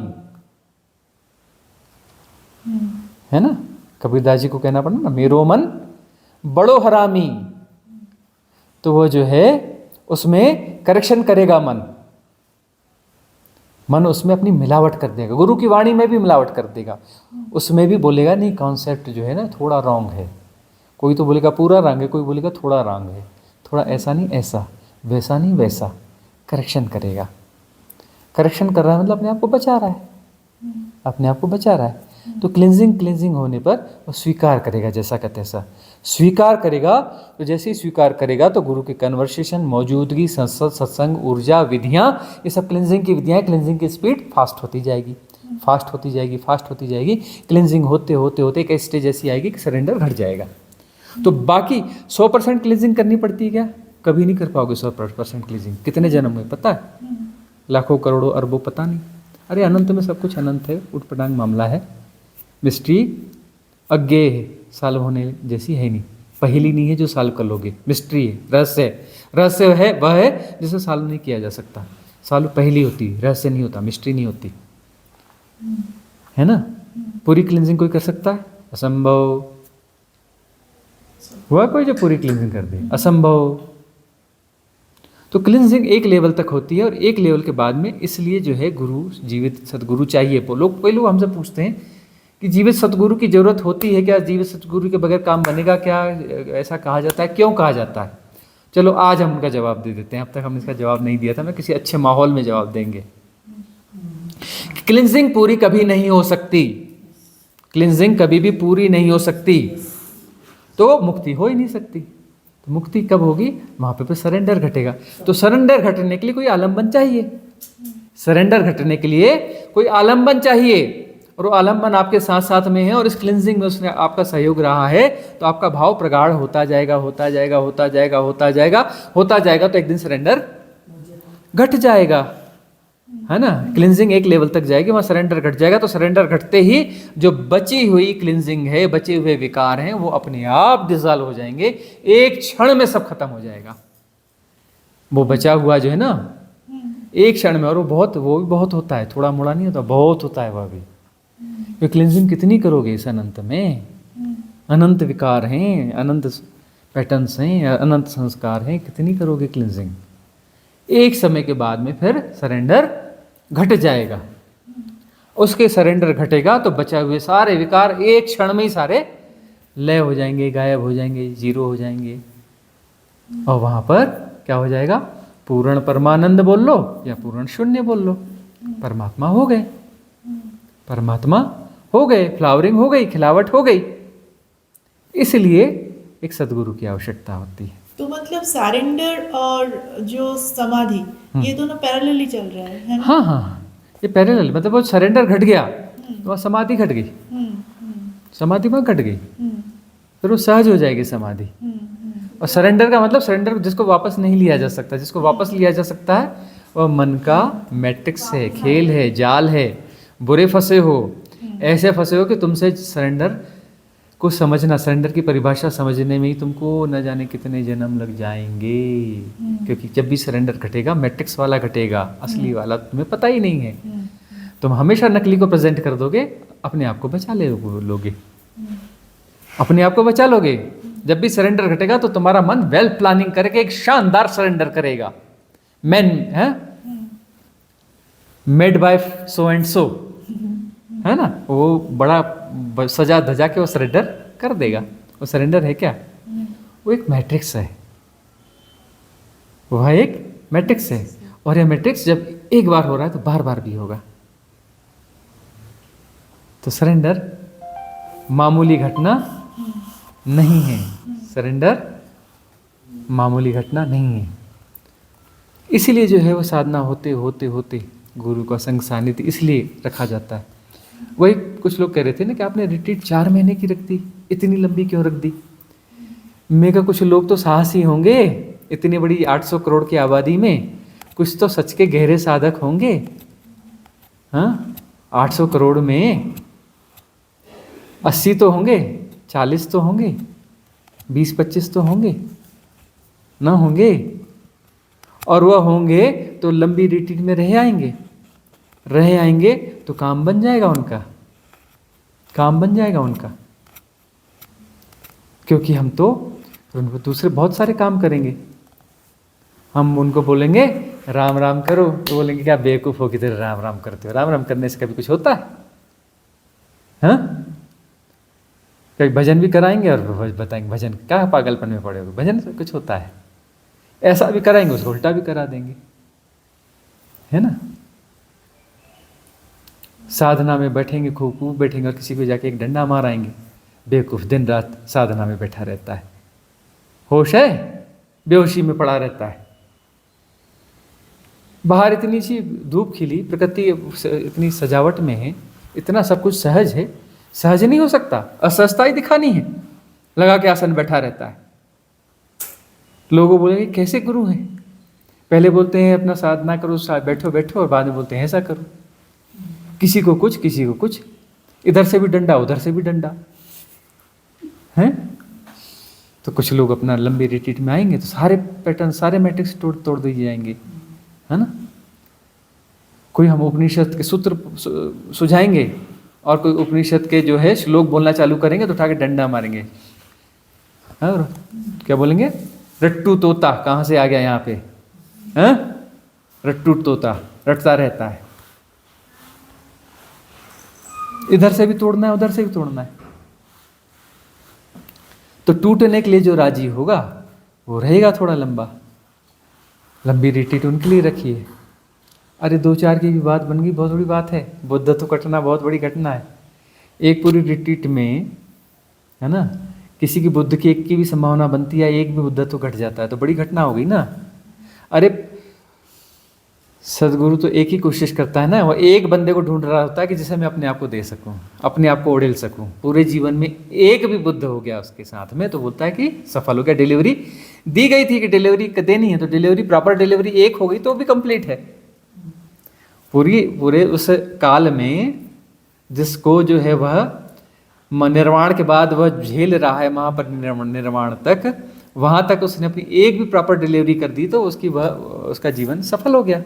है ना, कबीरदास जी को कहना पड़ा ना, मेरो मन बड़ो हरामी। तो वो जो है उसमें करेक्शन करेगा मन उसमें अपनी मिलावट कर देगा, गुरु की वाणी में भी मिलावट कर देगा, उसमें भी बोलेगा नहीं कॉन्सेप्ट जो है ना थोड़ा रॉन्ग है, कोई तो बोलेगा पूरा रॉन्ग है, कोई बोलेगा थोड़ा रॉन्ग है, थोड़ा ऐसा नहीं ऐसा, वैसा नहीं वैसा, करेक्शन करेगा। करेक्शन कर रहा है मतलब अपने आप को बचा रहा है, अपने आप को बचा रहा है। तो क्लिनजिंग होने पर वो स्वीकार करेगा, जैसा का तैसा स्वीकार करेगा। तो जैसे ही स्वीकार करेगा तो गुरु के कन्वर्सेशन, मौजूदगी, सत्संग, ऊर्जा, विधियाँ, ये सब क्लिनजिंग की विधियाँ। क्लिनजिंग की स्पीड फास्ट होती जाएगी, फास्ट होती जाएगी, फास्ट होती जाएगी। क्लिनजिंग होते होते होते एक स्टेज ऐसी आएगी कि सरेंडर घट जाएगा। तो बाकी 100% क्लिनजिंग करनी पड़ती है क्या? कभी नहीं कर पाओगे 100% क्लिनजिंग। कितने जन्म हुए पता है? लाखों करोड़ों अरबों पता नहीं। अरे अनंत में सब कुछ अनंत है, उठपटांग मामला है। मिस्ट्री अज्ञेय है, सॉल्व होने जैसी है नहीं, पहेली नहीं है जो सॉल्व कर लोगे। मिस्ट्री है, रहस्य है, वह है जिसे सॉल्व नहीं किया जा सकता। सॉल्व पहेली होती है, रहस्य नहीं होता, मिस्ट्री नहीं होती, है ना। पूरी क्लिनजिंग कोई कर सकता है? असंभव। हुआ कोई जो पूरी क्लिनजिंग कर दे? असंभव। तो क्लिनजिंग एक लेवल तक होती है और एक लेवल के बाद में इसलिए जो है गुरु, जीवित सतगुरु चाहिए। लोग कई लोग हमसे पूछते हैं कि जीवित सतगुरु की जरूरत होती है क्या? जीवित सतगुरु के बगैर काम बनेगा क्या? ऐसा कहा जाता है, क्यों कहा जाता है? चलो आज हम उनका जवाब दे देते हैं। अब तक हमने इसका जवाब नहीं दिया था, मैं किसी अच्छे माहौल में जवाब देंगे। क्लिनजिंग पूरी कभी नहीं हो सकती, क्लिनजिंग कभी भी पूरी नहीं हो सकती, तो मुक्ति हो ही नहीं सकती। तो मुक्ति कब होगी? वहां पे सरेंडर घटेगा। तो सरेंडर घटने के लिए कोई आलम्बन चाहिए, सरेंडर घटने के लिए कोई आलम्बन चाहिए, और वो आलम्बन आपके साथ साथ में है। और इस क्लिनजिंग में उसने आपका सहयोग रहा है, तो आपका भाव प्रगाढ़ होता जाएगा, होता जाएगा, होता जाएगा, होता जाएगा, होता जाएगा। तो एक दिन सरेंडर घट जाएगा, है ना। क्लिनजिंग एक लेवल तक जाएगी, वहाँ सरेंडर घट जाएगा। तो सरेंडर घटते ही जो बची हुई क्लिनजिंग है, बचे हुए विकार हैं, वो अपने आप डिसॉल्व हो जाएंगे। एक क्षण में सब खत्म हो जाएगा। वो बचा हुआ जो है ना, एक क्षण में। और वो भी बहुत होता है, थोड़ा मोड़ा नहीं होता, बहुत होता है वह भी। तो क्लिनजिंग कितनी करोगे इस अनंत में? अनंत विकार हैं, अनंत पैटर्न्स हैं, अनंत संस्कार हैं, कितनी करोगे क्लिनजिंग? एक समय के बाद में फिर सरेंडर घट जाएगा। उसके सरेंडर घटेगा तो बचा हुए सारे विकार एक क्षण में ही सारे लय हो जाएंगे, गायब हो जाएंगे, जीरो हो जाएंगे। और वहां पर क्या हो जाएगा? पूर्ण परमानंद बोल लो या पूर्ण शून्य बोल लो, परमात्मा हो गए, परमात्मा हो गए, फ्लावरिंग हो गई, खिलावट हो गई। इसलिए एक सदगुरु की आवश्यकता होती है। तो मतलब सरेंडर और जो समाधि, ये दोनों पैरेलली चल रहा है ना? हाँ हाँ, ये पैरेलल, मतलब वो सरेंडर घट गया तो वह समाधि घट गई, समाधि वहाँ घट गई, फिर वो सहज हो जाएगी समाधि। और सरेंडर का मतलब सरेंडर जिसको वापस नहीं लिया जा सकता। जिसको वापस लिया जा सकता है वह मन का मैट्रिक्स है, खेल है, जाल है। बुरे फंसे हो, ऐसे फंसे हो कि तुमसे सरेंडर को समझना, सरेंडर की परिभाषा समझने में ही तुमको न जाने कितने जन्म लग जाएंगे। क्योंकि जब भी सरेंडर घटेगा, मैट्रिक्स वाला घटेगा, असली वाला तुम्हें पता ही नहीं है। तुम हमेशा नकली को प्रेजेंट कर दोगे, अपने आप को बचा लोगे, अपने आप को बचा लोगे। जब भी सरेंडर घटेगा तो तुम्हारा मन वेल प्लानिंग करके एक शानदार सरेंडर करेगा। मैन है made by so and so, है ना, वो बड़ा सजा धजा के वो सरेंडर कर देगा। वो सरेंडर है क्या? वो एक मैट्रिक्स है, वह एक मैट्रिक्स है। और यह मैट्रिक्स जब एक बार हो रहा है तो बार बार भी होगा। तो सरेंडर मामूली घटना नहीं है, सरेंडर मामूली घटना नहीं है। इसीलिए जो है वो साधना होते होते होते गुरु का संग सानिध्य इसलिए रखा जाता है। वही कुछ लोग कह रहे थे ना कि आपने रिट्रीट 4 महीने की रख दी, इतनी लंबी क्यों रख दी? मैं कहा कुछ लोग तो साहसी होंगे, इतनी बड़ी 800 करोड़ की आबादी में कुछ तो सच के गहरे साधक होंगे। हाँ, 800 करोड़ में 80 तो होंगे, 40 तो होंगे, 20-25 तो होंगे ना, होंगे। और वह होंगे तो लंबी रिट्रीट में रह आएंगे तो काम बन जाएगा उनका, क्योंकि हम तो उनको दूसरे बहुत सारे काम करेंगे। हम उनको बोलेंगे राम राम करो, तो बोलेंगे क्या बेवकूफ़ हो कि तेरे राम राम करते हो, राम राम करने से कभी कुछ होता है? हाँ, कभी भजन भी कराएंगे और बताएंगे भजन क्या पागलपन में पड़े हो, भजन से कुछ होता है? ऐसा भी कराएंगे, उसको उल्टा भी करा देंगे, है ना। साधना में बैठेंगे, खूब बैठेंगे और किसी को जाके एक डंडा मार आएंगे। बेवकूफ़ दिन रात साधना में बैठा रहता है, होश है बेहोशी में पड़ा रहता है। बाहर इतनी सी धूप खिली, प्रकृति इतनी सजावट में है, इतना सब कुछ सहज है, सहज नहीं हो सकता, असहजता ही दिखानी है, लगा के आसन बैठा रहता है। लोगों बोलेंगे कैसे गुरु हैं, पहले बोलते हैं अपना साधना करो, बैठो बैठो, और बाद में बोलते हैं ऐसा करो, किसी को कुछ, इधर से भी डंडा उधर से भी डंडा है। तो कुछ लोग अपना लंबी रिट्रीट में आएंगे तो सारे पैटर्न, सारे मैट्रिक्स तोड़ दिए जाएंगे, है ना। कोई हम उपनिषद के सूत्र सुझाएंगे और कोई उपनिषद के जो है श्लोक बोलना चालू करेंगे तो उठा के डंडा मारेंगे, और क्या बोलेंगे, रट्टू तोता कहाँ से आ गया यहाँ पे, हैं? रट्टू तोता रटता रहता है, इधर से भी तोड़ना है उधर से भी तोड़ना है। तो टूटने के लिए जो राजी होगा वो रहेगा थोड़ा लंबी रिट्रीट उनके लिए रखिए। अरे 2-4 की भी बात बन गई, बहुत बड़ी बात है। बुद्ध तो कटना बहुत बड़ी घटना है। एक पूरी रिट्रीट में, है ना, किसी की बुद्ध की एक की भी संभावना बनती है, एक भी बुद्ध तो घट जाता है, तो बड़ी घटना हो गई ना। अरे सदगुरु तो एक ही कोशिश करता है ना, वो एक बंदे को ढूंढ रहा होता है कि जिसे मैं अपने आप को दे सकूं, अपने आप को उड़ेल सकूं। पूरे जीवन में एक भी बुद्ध हो गया उसके साथ में तो बोलता है कि सफल हो गया। डिलीवरी दी गई थी कि डिलीवरी देनी है, तो डिलीवरी, प्रॉपर डिलीवरी एक हो गई तो भी कंप्लीट है। पूरे उस काल में जिसको जो है वह निर्वाण के बाद वह झेल रहा है महापरिनिर्वाण तक, वहां तक उसने अपनी एक भी प्रॉपर डिलीवरी कर दी तो उसका जीवन सफल हो गया।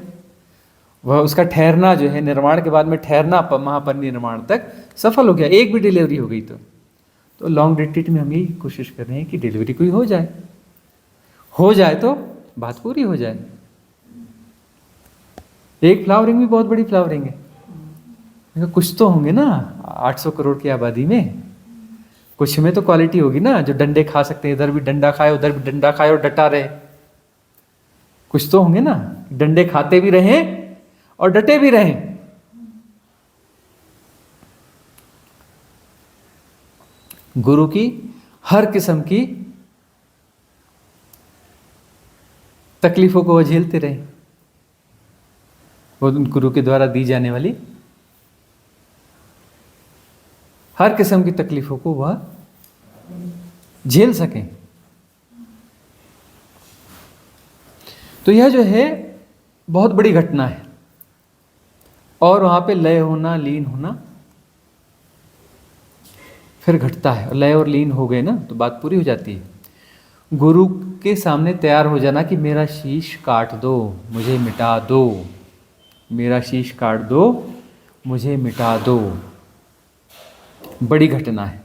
वह उसका ठहरना जो है निर्वाण के बाद में ठहरना महापरिनिर्वाण तक सफल हो गया, एक भी डिलीवरी हो गई तो लॉन्ग रिट्रीट में हम यही कोशिश कर रहे हैं कि डिलीवरी कोई हो जाए तो बात पूरी हो जाए। एक फ्लावरिंग भी बहुत बड़ी फ्लावरिंग है। कुछ तो होंगे ना 800 करोड़ की आबादी में, कुछ में तो क्वालिटी होगी ना, जो डंडे खा सकते हैं, इधर भी डंडा खाए उधर भी डंडा खाए और डटा रहे। कुछ तो होंगे ना, डंडे खाते भी रहें और डटे भी रहें। गुरु की हर किस्म की तकलीफों को वह झेलते रहे, वो गुरु के द्वारा दी जाने वाली हर किस्म की तकलीफों को वह झेल सकें। तो यह जो है बहुत बड़ी घटना है। और वहां पे लय होना, लीन होना फिर घटता है। लय और लीन हो गए ना तो बात पूरी हो जाती है। गुरु के सामने तैयार हो जाना कि मेरा शीश काट दो, मुझे मिटा दो, मेरा शीश काट दो, मुझे मिटा दो, बड़ी घटना है।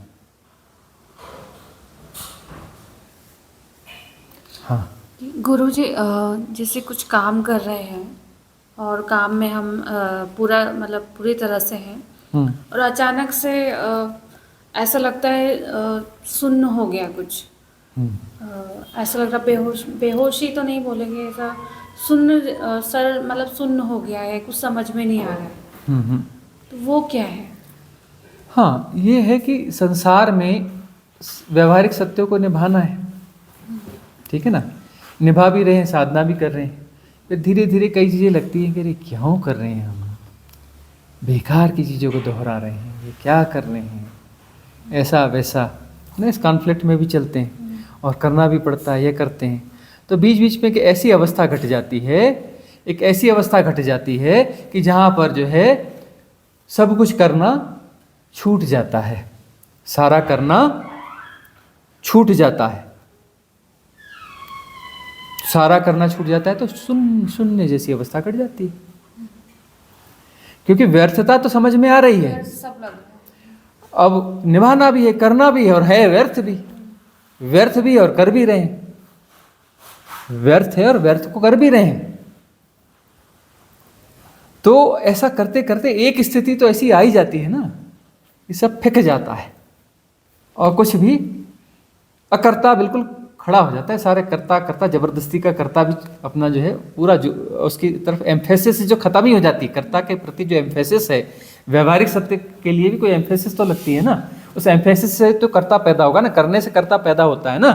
हाँ गुरुजी, जैसे कुछ काम कर रहे हैं और काम में हम पूरी तरह से हैं और अचानक से ऐसा लगता है सुन्न हो गया कुछ, ऐसा लग रहा बेहोशी तो नहीं बोलेंगे, ऐसा सुन्न सुन्न हो गया है, कुछ समझ में नहीं आ रहा है। तो वो क्या है? हाँ, ये है कि संसार में व्यवहारिक सत्यों को निभाना है, ठीक है ना। निभा भी रहे हैं, साधना भी कर रहे हैं, फिर धीरे धीरे कई चीज़ें लगती हैं कि अरे क्यों कर रहे हैं हम, बेकार की चीज़ों को दोहरा रहे हैं, ये क्या कर रहे हैं, ऐसा वैसा ना। इस कॉन्फ्लिक्ट में भी चलते हैं और करना भी पड़ता है, ये करते हैं। तो बीच बीच में एक ऐसी अवस्था घट जाती है कि जहाँ पर जो है सब कुछ करना छूट जाता है, सारा करना छूट जाता है। सारा करना छूट जाता है तो शून्य जैसी अवस्था घट जाती है, क्योंकि व्यर्थता तो समझ में आ रही है। सब लग रहा है। अब निभाना भी है, करना भी है, और है व्यर्थ भी और कर भी रहे हैं। व्यर्थ है और व्यर्थ को कर भी रहे हैं। तो ऐसा करते करते एक स्थिति तो ऐसी आ ही जाती है ना, ये सब फेंक जाता है और कुछ भी अकर्ता बिल्कुल खड़ा हो जाता है। सारे करता जबरदस्ती का करता भी अपना जो है पूरा जो उसकी तरफ एम्फेसिस जो खत्म ही हो जाती है। कर्ता के प्रति जो एम्फेसिस है, व्यवहारिक सत्य के लिए भी कोई एम्फेसिस तो लगती है ना, उस एम्फेसिस से तो कर्ता पैदा होगा ना। करने से कर्ता पैदा होता है ना,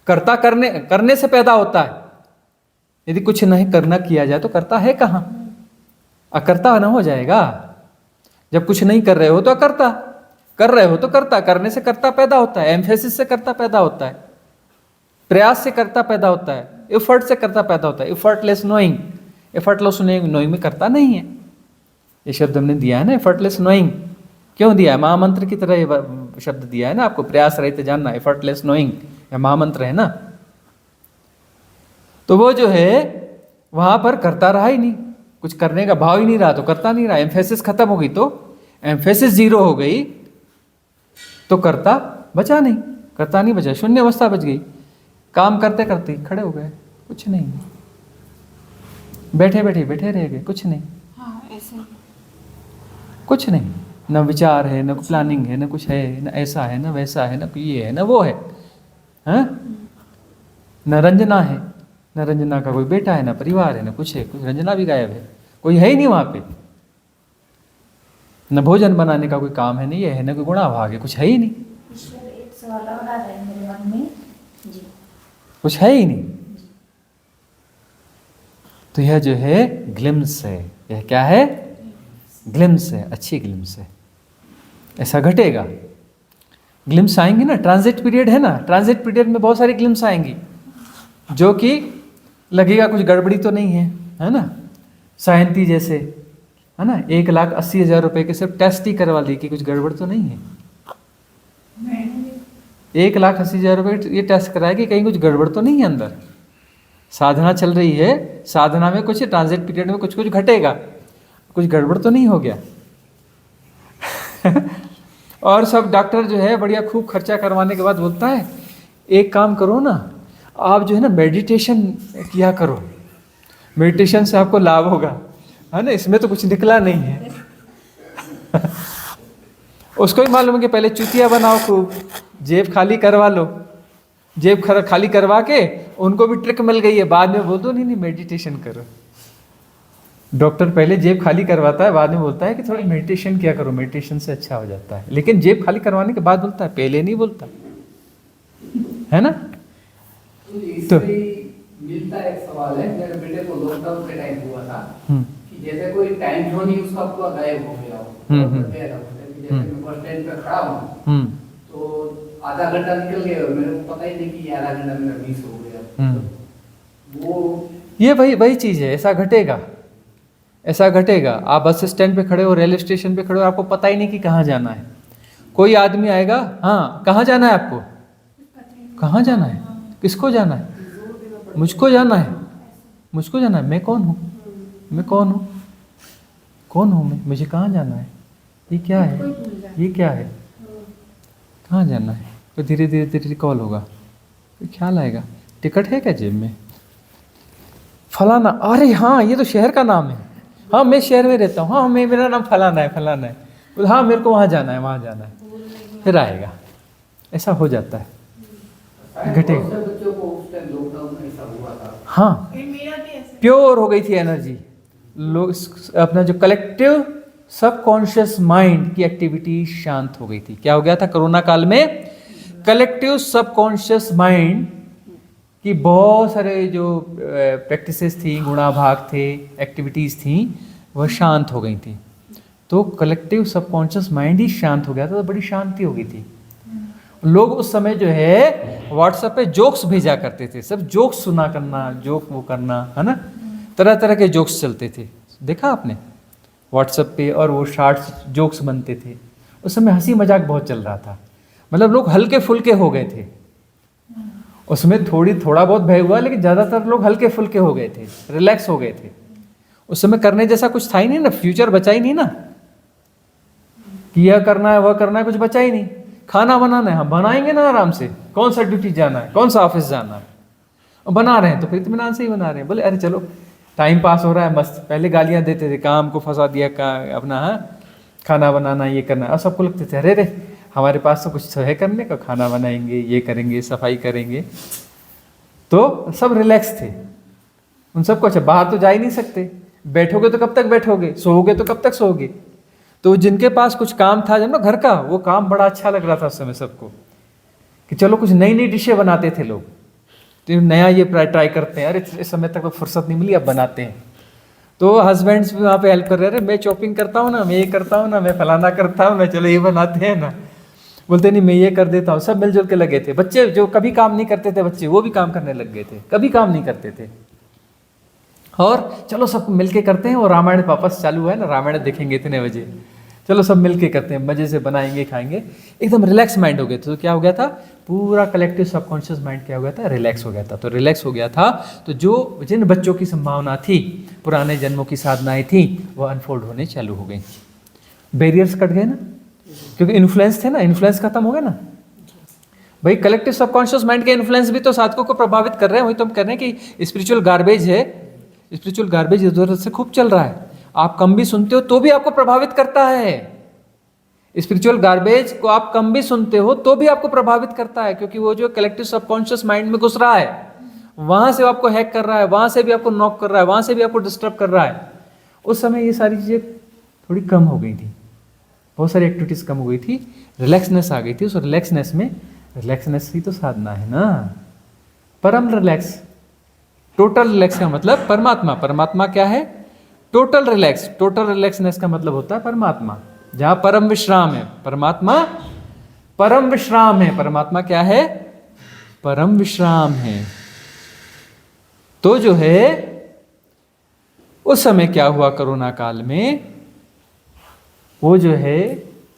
कर्ता करने से पैदा होता है। यदि कुछ नहीं करना किया जाए तो कर्ता है कहाँ, अकर्ता ना हो जाएगा। जब कुछ नहीं कर रहे हो तो अकर्ता, कर रहे हो तो कर्ता, करने से कर्ता पैदा होता है, एम्फेसिस से कर्ता पैदा होता है, प्रयास से कर्ता पैदा होता है, एफर्ट से कर्ता पैदा होता है। एफर्टलेस नोइंग, एफर्टलेस नोइंग में कर्ता नहीं है। ये शब्द हमने दिया है ना, एफर्टलेस नोइंग क्यों दिया है? महामंत्र की तरह ये शब्द दिया है ना आपको, प्रयास रहित जानना, एफर्टलेस नोइंग, यह महामंत्र है ना। तो वो जो है वहां पर करता रहा ही नहीं, कुछ करने का भाव ही नहीं रहा तो करता नहीं रहा। एम्फेसिस खत्म हो गई तो एम्फेसिस जीरो हो गई तो करता बचा नहीं, करता नहीं बचा, शून्य अवस्था बच गई। काम करते करते खड़े हो गए, कुछ नहीं, बैठे रह गए, कुछ नहीं, हाँ ऐसे ही। कुछ नहीं, न विचार है, न प्लानिंग है, न कुछ है, न ऐसा है, न वैसा है, न ये है, न वो है, हैं? न रंजना है, न रंजना का कोई बेटा है, न परिवार है, न कुछ है, कुछ रंजना भी गायब है, कोई है ही नहीं वहां पे। न भोजन बनाने का कोई काम है, नहीं ये है, न कोई गुणाभाग है, कुछ है ही नहीं, ईश्वर एक सवाल और आ रहा है मेरे मन में जी। कुछ है ही नहीं। तो यह जो है ग्लिम्स है, यह क्या है? ग्लिम्स है, अच्छी ग्लिम्स है। ऐसा घटेगा, ग्लिम्स आएंगी ना, ट्रांजिट पीरियड है ना, ट्रांजिट पीरियड में बहुत सारी ग्लिम्स आएंगी जो कि लगेगा कुछ गड़बड़ी तो नहीं है ना। सायंती जैसे है ना, 1,80,000 रुपए के सिर्फ टेस्ट ही करवा ली कि कुछ गड़बड़ तो नहीं है। 1,80,000 रुपए ये टेस्ट कराया कि कहीं कुछ गड़बड़ तो नहीं है अंदर। साधना चल रही है, साधना में कुछ ट्रांजिट पीरियड में कुछ घटेगा, कुछ गड़बड़ तो नहीं हो गया। और सब डॉक्टर जो है बढ़िया खूब खर्चा करवाने के बाद बोलता है एक काम करो ना, आप जो है ना मेडिटेशन किया करो, मेडिटेशन से आपको लाभ होगा, है ना। इसमें तो कुछ निकला नहीं है। उसको ही मालूम है कि पहले चुतिया बनाओ, खूब जेब खाली करवा लो, जेब खाली करवा के उनको भी ट्रिक मिल गई है, बाद में बोल दो नहीं मेडिटेशन करो। डॉक्टर पहले जेब खाली करवाता है, बाद में बोलता है कि थोड़ी मेडिटेशन किया करो, मेडिटेशन से अच्छा हो जाता है। लेकिन जेब खाली करवाने के बाद बोलता है, पहले नहीं बोलता, है ना। तो मिलता एक सवाल है, मेरे बेटे को लॉकडाउन के टाइम हुआ था कि जैसे कोई टाइम जोन ही उसका पूरा गायब हो गया हो। जैसे मैं बस स्टैंड पे खड़ा हूँ तो आधा घंटा निकल गया और मेरे को पता ही नहीं कि आधा घंटा मेरा मिस हो गया। वो ये वही चीज है, ऐसा घटेगा, ऐसा घटेगा। आप बस स्टैंड पे खड़े हो, रेलवे स्टेशन पे खड़े हो, आपको पता ही नहीं कि कहाँ जाना है। कोई आदमी आएगा, हाँ कहाँ जाना है आपको, कहाँ जाना है, किसको जाना है, मुझको जाना है, मुझको जाना है। मैं कौन हूँ, मैं कौन हूँ, कौन हूँ मैं, मुझे कहाँ जाना है, ये क्या है, ये क्या है, कहाँ जाना है। तो धीरे धीरे रिकॉल होगा, तो ख्याल आएगा टिकट है क्या जेब में, फलाना, अरे हाँ ये तो शहर का नाम है, हाँ मैं शहर में रहता हूँ, हाँ मेरा नाम फलाना है, फलाना है, हाँ मेरे को वहाँ जाना है, वहाँ जाना है, फिर आएगा। ऐसा हो जाता है, घटेगा। बच्चों को उस टाइम लॉकडाउन में ऐसा हुआ था। हाँ प्योर हो गई थी एनर्जी, लोग अपना जो कलेक्टिव सबकॉन्शियस माइंड की एक्टिविटी शांत हो गई थी। क्या हो गया था कोरोना काल में, कलेक्टिव सबकॉन्शियस माइंड की बहुत सारे जो प्रैक्टिसेस थी, गुणाभाग थे, एक्टिविटीज़ थी, वह शांत हो गई थी। तो कलेक्टिव सबकॉन्शियस माइंड ही शांत हो गया था, तो बड़ी शांति हो गई थी। लोग उस समय जो है व्हाट्सएप पे जोक्स भेजा करते थे, सब जोक्स सुना करना, जोक वो करना, है ना, तरह तरह के जोक्स चलते थे, देखा आपने व्हाट्सएप पे, और वो शॉर्ट्स जोक्स बनते थे। उस समय हंसी मजाक बहुत चल रहा था। मतलब लोग हल्के फुल्के हो गए थे। उसमें थोड़ा बहुत भय हुआ, लेकिन ज़्यादातर लोग हल्के फुल्के हो गए थे, रिलैक्स हो गए थे। उस समय करने जैसा कुछ था ही नहीं ना, फ्यूचर बचा ही नहीं ना, कि यह करना है वह करना है, कुछ बचा ही नहीं। खाना बनाना है, हम बनाएंगे ना आराम से, कौन सा ड्यूटी जाना है, कौन सा ऑफिस जाना है, और बना रहे हैं तो फिर इत्मीनान से ही बना रहे हैं। बोले अरे चलो टाइम पास हो रहा है मस्त। पहले गालियाँ देते थे, काम को फंसा दिया, अपना खाना बनाना ये करना, और सबको लगते थे अरे रे हमारे पास तो कुछ है करने का, खाना बनाएंगे, ये करेंगे, सफाई करेंगे। तो सब रिलैक्स थे उन सबको। अच्छा बाहर तो जा ही नहीं सकते, बैठोगे तो कब तक बैठोगे, सोओगे तो कब तक सोओगे। तो जिनके पास कुछ काम था जब ना घर का, वो काम बड़ा अच्छा लग रहा था उस समय सबको, कि चलो कुछ नई नई डिशें बनाते थे लोग, तो नया ये ट्राई करते हैं। अरे इस समय तक तो फुर्सत नहीं मिली, अब बनाते हैं। तो हस्बैंड्स भी वहाँ पे हेल्प कर रहे हैं, अरे मैं चॉपिंग करता हूँ ना, मैं ये करता हूँ ना, मैं फलाना करता हूँ ना, चलो ये बनाते हैं ना। बोलते नहीं मैं ये कर देता हूँ। सब मिलजुल के लगे थे। बच्चे जो कभी काम नहीं करते थे, बच्चे वो भी काम करने लग गए थे, कभी काम नहीं करते थे। और चलो सब मिलके करते हैं। और रामायण वापस चालू है ना, रामायण देखेंगे इतने बजे, चलो सब मिलके करते हैं, मजे से बनाएंगे, खाएंगे। एकदम रिलैक्स माइंड हो गए थे। तो क्या हो गया था, पूरा कलेक्टिव सबकॉन्शियस माइंड क्या हो गया था, रिलैक्स हो गया था। तो रिलैक्स हो गया था तो जो जिन बच्चों की संभावना थी, पुराने जन्मों की साधनाएं थी, वो अनफोल्ड होने चालू हो गई। बैरियर्स कट गए ना, क्योंकि इन्फ्लुएंस थे ना, इन्फ्लुएंस खत्म हो गया ना भाई। कलेक्टिव सबकॉन्शियस माइंड के इन्फ्लुएंस भी तो साधकों को प्रभावित कर रहे हैं। वही तो हम कह रहे हैं कि स्पिरिचुअल गार्बेज है, स्पिरिचुअल गार्बेज इधर से खूब चल रहा है। आप कम भी सुनते हो तो भी आपको प्रभावित करता है। स्पिरिचुअल गार्बेज को आप कम भी सुनते हो तो भी आपको प्रभावित करता है, क्योंकि वो जो कलेक्टिव सबकॉन्शियस माइंड में घुस रहा है, वहां से आपको हैक कर रहा है, वहां से भी आपको नॉक कर रहा है, वहां से भी आपको डिस्टर्ब कर रहा है। उस समय ये सारी चीजें थोड़ी कम हो गई थी, बहुत सारी एक्टिविटीज कम हो गई थी, रिलैक्सनेस आ गई थी। उस रिलैक्सनेस में, रिलैक्सनेस ही तो साधना है ना, परम रिलैक्स। टोटल रिलैक्स का मतलब परमात्मा। परमात्मा क्या है, टोटल रिलैक्स। टोटल रिलैक्सनेस का मतलब होता है परमात्मा, जहां परम विश्राम है। परमात्मा परम विश्राम है। परमात्मा क्या है, परम विश्राम है। तो जो है उस समय क्या हुआ कोरोना काल में, वो जो है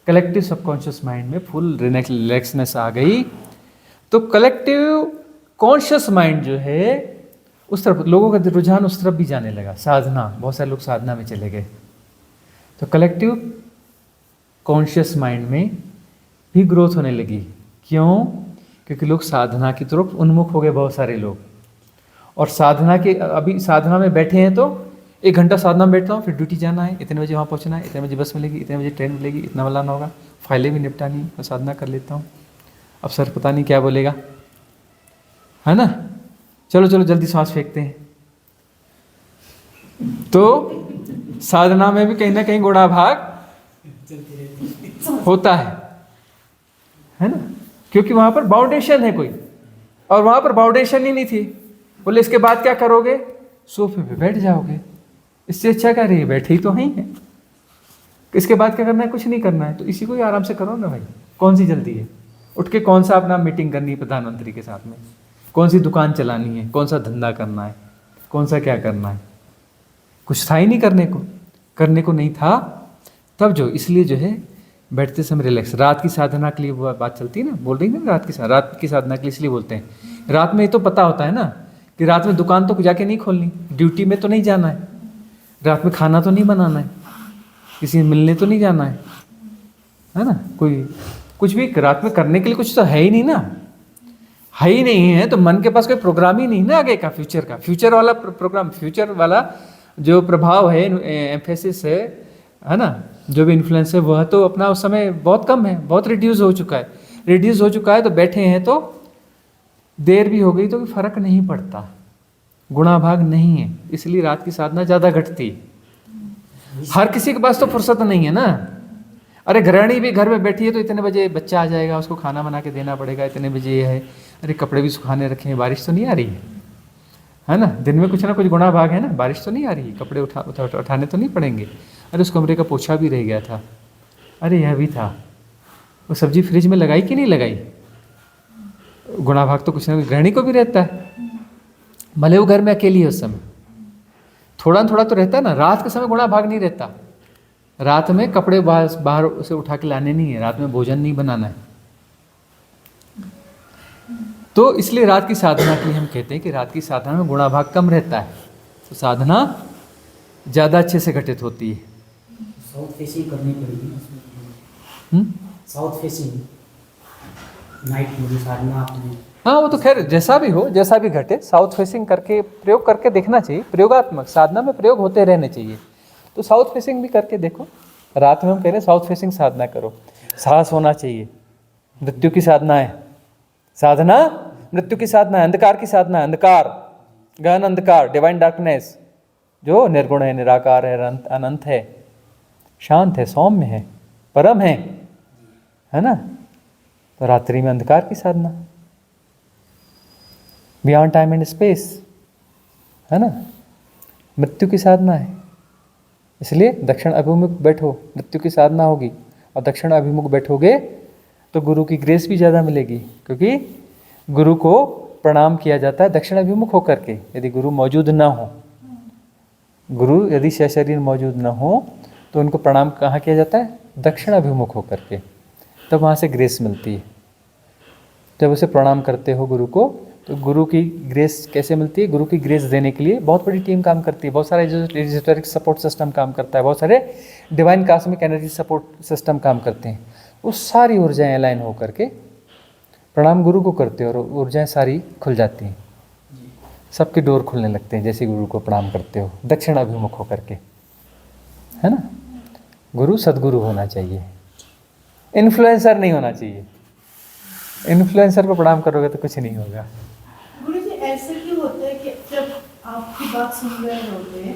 कलेक्टिव सबकॉन्शियस माइंड में फुल रिलैक्सनेस आ गई। तो कलेक्टिव कॉन्शियस माइंड जो है उस तरफ लोगों का रुझान उस तरफ भी जाने लगा। साधना, बहुत सारे लोग साधना में चले गए। तो कलेक्टिव कॉन्शियस माइंड में भी ग्रोथ होने लगी। क्यों? क्योंकि लोग साधना की तरफ उन्मुख हो गए, बहुत सारे लोग। और साधना के, अभी साधना में बैठे हैं तो 1 घंटा साधना में बैठता हूँ, फिर ड्यूटी जाना है, इतने बजे वहाँ पहुँचना है, इतने बजे बस मिलेगी, इतने बजे ट्रेन मिलेगी, इतना मिलाना होगा, फाइलें भी निपटानी, मैं साधना कर लेता हूँ। अब सर पता नहीं क्या बोलेगा, है ना, चलो चलो जल्दी सांस फेंकते हैं। तो साधना में भी कहीं ना कहीं गुणा भाग होता है ना, क्योंकि वहां पर बाउंडेशन है कोई, और वहां पर बाउंडेशन ही नहीं थी। बोले इसके बाद क्या करोगे, सोफे पे बैठ जाओगे। इससे अच्छा क्या रही, बैठे ही तो हैं है। इसके बाद क्या करना है, कुछ नहीं करना है, तो इसी को ही आराम से करो ना भाई, कौन सी जल्दी है। उठ के कौन सा अपना मीटिंग करनी है प्रधानमंत्री के साथ में, कौन सी दुकान चलानी है, कौन सा धंधा करना है, कौन सा क्या करना है, कुछ था ही नहीं करने को नहीं था। तब जो, इसलिए जो है बैठते समय रिलैक्स। रात की साधना के लिए वो बात चलती है ना, बोल रही है ना, रात की साधना के लिए इसलिए बोलते हैं। रात में ये तो पता होता है ना कि रात में दुकान तो जाके नहीं खोलनी, ड्यूटी में तो नहीं जाना है, रात में खाना तो नहीं बनाना है, किसी मिलने तो नहीं जाना है ना, कोई कुछ भी रात में करने के लिए कुछ तो है ही नहीं ना, है ही नहीं है। तो मन के पास कोई प्रोग्राम ही नहीं ना आगे का, फ्यूचर वाला प्रोग्राम, फ्यूचर वाला जो प्रभाव है, एम्फेसिस है ना, जो भी इन्फ्लुएंस है, वह तो अपना उस समय बहुत कम है, बहुत रिड्यूस हो चुका है। तो बैठे हैं तो देर भी हो गई तो फर्क नहीं पड़ता, गुणा भाग नहीं है, इसलिए रात की साधना ज़्यादा घटती। हर किसी के पास तो फुर्सत नहीं है ना। अरे गृहिणी भी घर में बैठी है तो इतने बजे बच्चा आ जाएगा, उसको खाना बना के देना पड़ेगा, इतने बजे ये है, अरे कपड़े भी सुखाने रखे हैं, बारिश तो नहीं आ रही है ना, दिन में कुछ ना कुछ गुणा भाग है ना, बारिश तो नहीं आ रही, कपड़े उठाने तो नहीं पड़ेंगे, अरे उस कमरे का पोछा भी रह गया था, अरे यह भी था, वो सब्जी फ्रिज में लगाई कि नहीं लगाई। गुणा भाग तो कुछ ना कुछ गृहिणी को भी रहता है, भले वो घर में अकेली है उस समय, थोड़ा थोड़ा तो रहता है ना। रात के समय गुणा भाग नहीं रहता, रात में कपड़े बाहर से उठा के लाने नहीं है, रात में भोजन नहीं बनाना है, तो इसलिए रात की साधना के लिए हम कहते हैं कि रात की साधना में गुणाभाग कम रहता है, तो साधना ज़्यादा अच्छे से घटित होती है। साउथ फेसिंग करनी पड़ेगी उसमें। साउथ फेसिंग नाइट में जो साधना आपने, हाँ वो तो खैर जैसा भी हो, जैसा भी घटे, साउथ फेसिंग करके प्रयोग करके देखना चाहिए। प्रयोगात्मक साधना में प्रयोग होते रहने चाहिए। तो साउथ फेसिंग भी करके देखो। रात में हम कह रहे हैं साउथ फेसिंग साधना करो। साहस होना चाहिए। मृत्यु की साधना है साधना, मृत्यु की साधना है, अंधकार की साधना है। अंधकार, गहन अंधकार, डिवाइन डार्कनेस, जो निर्गुण है, निराकार है, अनंत है, शांत है, सौम्य है, परम है ना। तो रात्रि में अंधकार की साधना, बियॉन्ड टाइम एंड स्पेस, है ना, मृत्यु की साधना है। इसलिए दक्षिण अभिमुख बैठो, मृत्यु की साधना होगी। और दक्षिण अभिमुख बैठोगे तो गुरु की ग्रेस भी ज़्यादा मिलेगी, क्योंकि गुरु को प्रणाम किया जाता है दक्षिण अभिमुख होकर के। यदि गुरु मौजूद न हो, गुरु यदि सशरीर मौजूद न हो, तो उनको प्रणाम कहाँ किया जाता है? दक्षिण अभिमुख होकर के। तब वहाँ से ग्रेस मिलती है। जब उसे प्रणाम करते हो गुरु को, तो गुरु की ग्रेस कैसे मिलती है? गुरु की ग्रेस देने के लिए बहुत बड़ी टीम काम करती है, बहुत सारा एजोटेरिक सपोर्ट सिस्टम काम करता है, बहुत सारे divine cosmic energy support system काम करते हैं। वो सारी ऊर्जाएं अलाइन होकर के प्रणाम गुरु को करते हो और ऊर्जाएं सारी खुल जाती हैं, सबके डोर खुलने लगते हैं जैसे गुरु को प्रणाम करते हो दक्षिण अभिमुख होकर के, है ना। गुरु सद्गुरु होना चाहिए, इन्फ्लुएंसर नहीं होना चाहिए। इन्फ्लुएंसर को प्रणाम करोगे तो कुछ नहीं होगा। गुरुजी ऐसे क्यों होता है कि जब आपकी बात सुन रहे होते हैं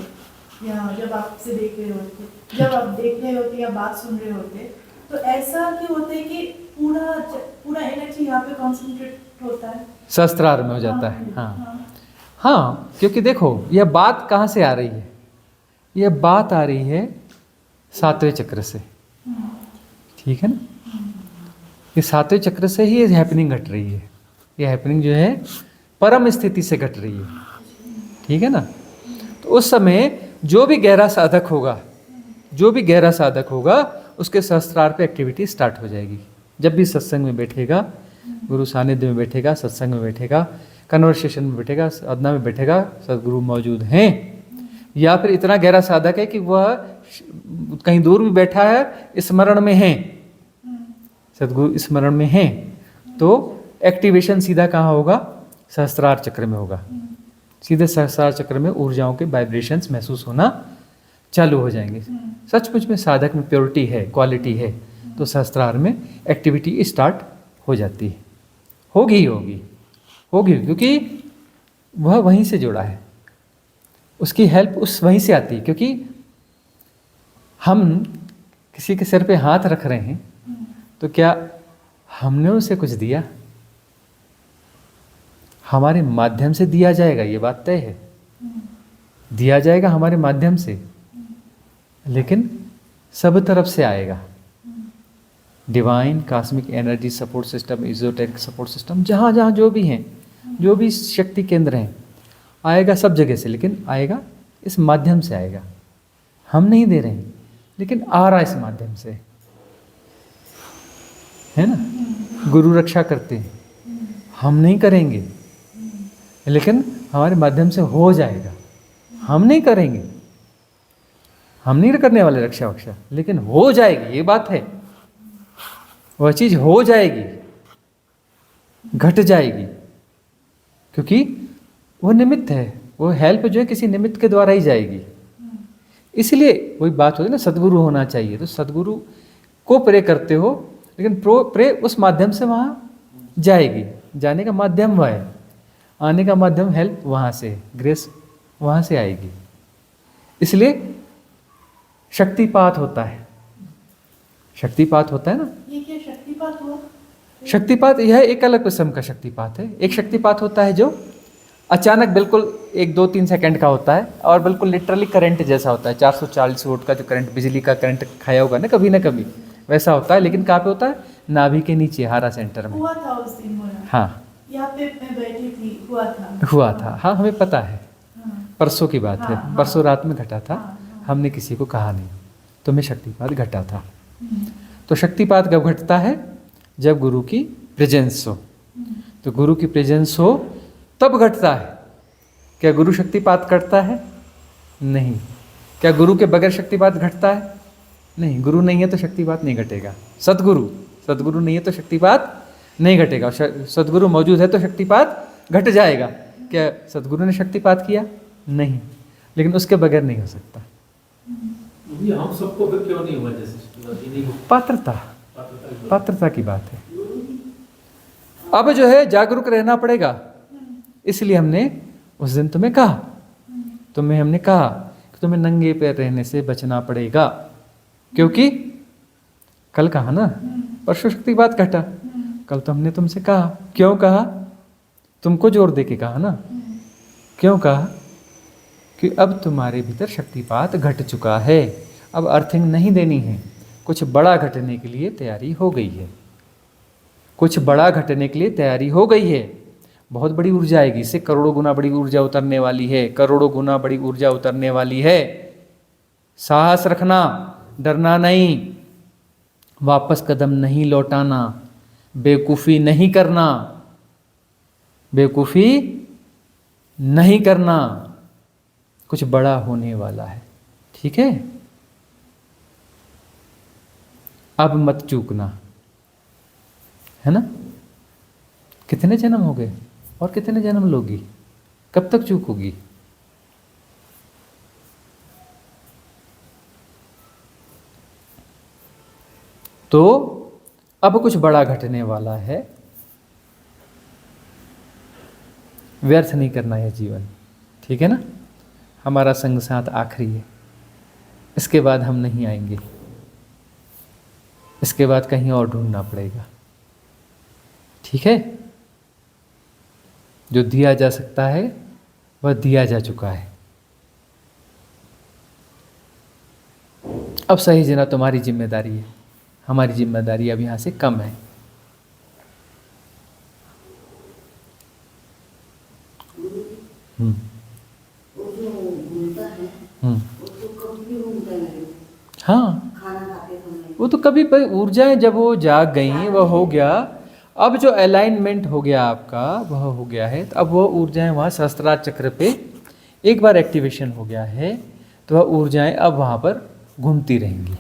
या जब आपसे देख रहे होते, जब आप देख रहे होते या बात सुन रहे होते, तो ऐसा क्यों होता है कि पूरा एनर्जी यहाँ पे कॉन्सेंट्रेट होता है, सहस्त्रार में हो जाता है। हाँ, क्योंकि देखो यह बात कहाँ से आ रही है? यह बात आ रही है सातवें चक्र से, ठीक है ना। ये सातवें चक्र से ही ये हैपनिंग घट रही है। ये हैपनिंग जो है परम स्थिति से घट रही है, ठीक है ना। तो उस समय जो भी गहरा साधक होगा, जो भी गहरा साधक होगा, उसके सहस्त्रार पे एक्टिविटी स्टार्ट हो जाएगी। जब भी सत्संग में बैठेगा, गुरु सानिध्य में बैठेगा, सत्संग में बैठेगा, कन्वर्सेशन में बैठेगा, साधना में बैठेगा, सदगुरु मौजूद हैं, या फिर इतना गहरा साधक है कि वह कहीं दूर भी बैठा है, स्मरण में है, सदगुरु स्मरण में है, तो एक्टिवेशन सीधा कहाँ होगा? सहस्त्रार चक्र में होगा। सीधे सहस्त्रार चक्र में ऊर्जाओं के वाइब्रेशंस महसूस होना चालू हो जाएंगे। सचमुच में साधक में प्योरिटी है, क्वालिटी है, तो सहस्त्रार में एक्टिविटी स्टार्ट हो जाती है। होगी क्योंकि वह वहीं से जुड़ा है, उसकी हेल्प वहीं से आती है। क्योंकि हम किसी के सिर पे हाथ रख रहे हैं, तो क्या हमने उसे कुछ दिया? हमारे माध्यम से दिया जाएगा, ये बात तय है। दिया जाएगा हमारे माध्यम से, लेकिन सब तरफ से आएगा। Divine cosmic energy support system, esoteric support system, जहाँ जहाँ जो भी हैं, जो भी शक्ति केंद्र हैं, आएगा सब जगह से, लेकिन आएगा इस माध्यम से आएगा। हम नहीं दे रहे हैं, लेकिन आ रहा है इस माध्यम से, है ना। गुरु रक्षा करते हैं, हम नहीं करेंगे, लेकिन हमारे माध्यम से हो जाएगा। हम नहीं करेंगे, हम नहीं करने वाले रक्षा वक्षा, लेकिन हो जाएगी, ये बात है। वह चीज हो जाएगी, घट जाएगी, क्योंकि वो निमित्त है, वो हेल्प जो है किसी निमित्त के द्वारा ही जाएगी। इसलिए वही बात होती है ना, सदगुरु होना चाहिए। तो सदगुरु को प्रे करते हो, लेकिन प्रे उस माध्यम से वहाँ जाएगी। जाने का माध्यम वह है, आने का माध्यम हेल्प वहाँ से, ग्रेस वहाँ से आएगी। इसलिए शक्तिपात होता है, शक्तिपात होता है ना। ये क्या शक्तिपात हुआ? शक्तिपात यह एक अलग किस्म का शक्तिपात है। एक शक्तिपात होता है जो अचानक बिल्कुल 1-2-3 सेकंड का होता है, और बिल्कुल लिटरली करंट जैसा होता है। 440 वोल्ट का जो करंट, बिजली का करंट खाया होगा ना कभी, वैसा होता है। लेकिन कहाँ पे होता है? नाभि के नीचे, हारा सेंटर में। हुआ था उस दिन मेरा। हाँ, यहाँ पे मैं बैठी थी, हुआ था। हाँ, हमें पता है। परसों की बात है, परसों रात में घटा था। हमने किसी को कहा नहीं, तुम्हें शक्तिपात घटा था। तो शक्तिपात कब घटता है? जब गुरु की प्रेजेंस हो, तो गुरु की प्रेजेंस हो तब घटता है। क्या गुरु शक्तिपात करता है? नहीं। क्या गुरु के बगैर शक्तिपात घटता है? नहीं। गुरु नहीं है तो शक्तिपात नहीं घटेगा। सदगुरु नहीं है तो शक्तिपात नहीं घटेगा। सदगुरु मौजूद है तो शक्तिपात घट जाएगा। क्या सदगुरु ने शक्तिपात किया? नहीं। लेकिन उसके बगैर नहीं हो सकता। ये हम सबको फिर क्यों नहीं हुआ जैसे पात्रता की बात है। अब जो है जागरूक रहना पड़ेगा। इसलिए हमने उस दिन हमने कहा कि तुम्हें नंगे पैर रहने से बचना पड़ेगा। क्योंकि कल कहा ना, परसों शक्तिपात घटा। कल तो हमने तुमसे कहा। क्यों कहा? तुमको जोर दे के कहा ना। क्यों कहा? कि अब तुम्हारे भीतर शक्तिपात घट चुका है, अब अर्थिंग नहीं देनी है। कुछ बड़ा घटने के लिए तैयारी हो गई है। बहुत बड़ी ऊर्जा आएगी। इससे करोड़ों गुना बड़ी ऊर्जा उतरने वाली है। साहस रखना, डरना नहीं, वापस कदम नहीं लौटाना, बेवकूफ़ी नहीं करना। कुछ बड़ा होने वाला है, ठीक है? अब मत चूकना, है ना? कितने जन्म हो गए और कितने जन्म लोगी? कब तक चूकोगी? तो अब कुछ बड़ा घटने वाला है। व्यर्थ नहीं करना है जीवन, ठीक है ना? हमारा संग साथ आखिरी है। इसके बाद हम नहीं आएंगे। इसके बाद कहीं और ढूंढना पड़ेगा, ठीक है? जो दिया जा सकता है वह दिया जा चुका है। अब सही जीना तुम्हारी जिम्मेदारी है। हमारी जिम्मेदारी अब यहाँ से कम है। हाँ, वो तो कभी ऊर्जाएं जब वो जाग गई, वह हो गया। अब जो अलाइनमेंट हो गया आपका, वह हो गया है। तो अब वो ऊर्जाएं वहाँ सहस्त्रार चक्र पे एक बार एक्टिवेशन हो गया है, तो वह ऊर्जाएं अब वहाँ पर घूमती रहेंगी।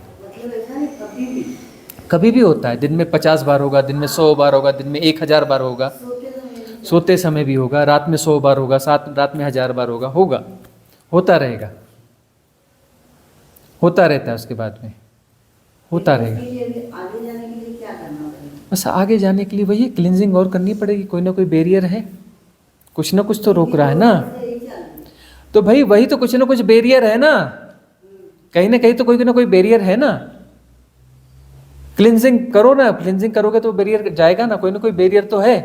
कभी भी होता है। दिन में 50 बार होगा, दिन में 100 बार होगा, दिन में 1000 बार होगा, सोते समय भी होगा, रात में 100 बार होगा, रात में 1000 बार होगा, होता रहेगा, होता रहता है। उसके बाद में होता रहेगा। बस आगे जाने के लिए वही क्लींजिंग और करनी पड़ेगी। कोई ना कोई बैरियर है, कुछ ना कुछ तो रोक रहा है ना। तो भाई वही तो कुछ ना कुछ बैरियर है ना, कहीं ना कहीं तो कोई ना कोई बैरियर है ना। क्लींजिंग करो ना, क्लींजिंग करोगे तो बैरियर जाएगा ना, कोई बैरियर तो है।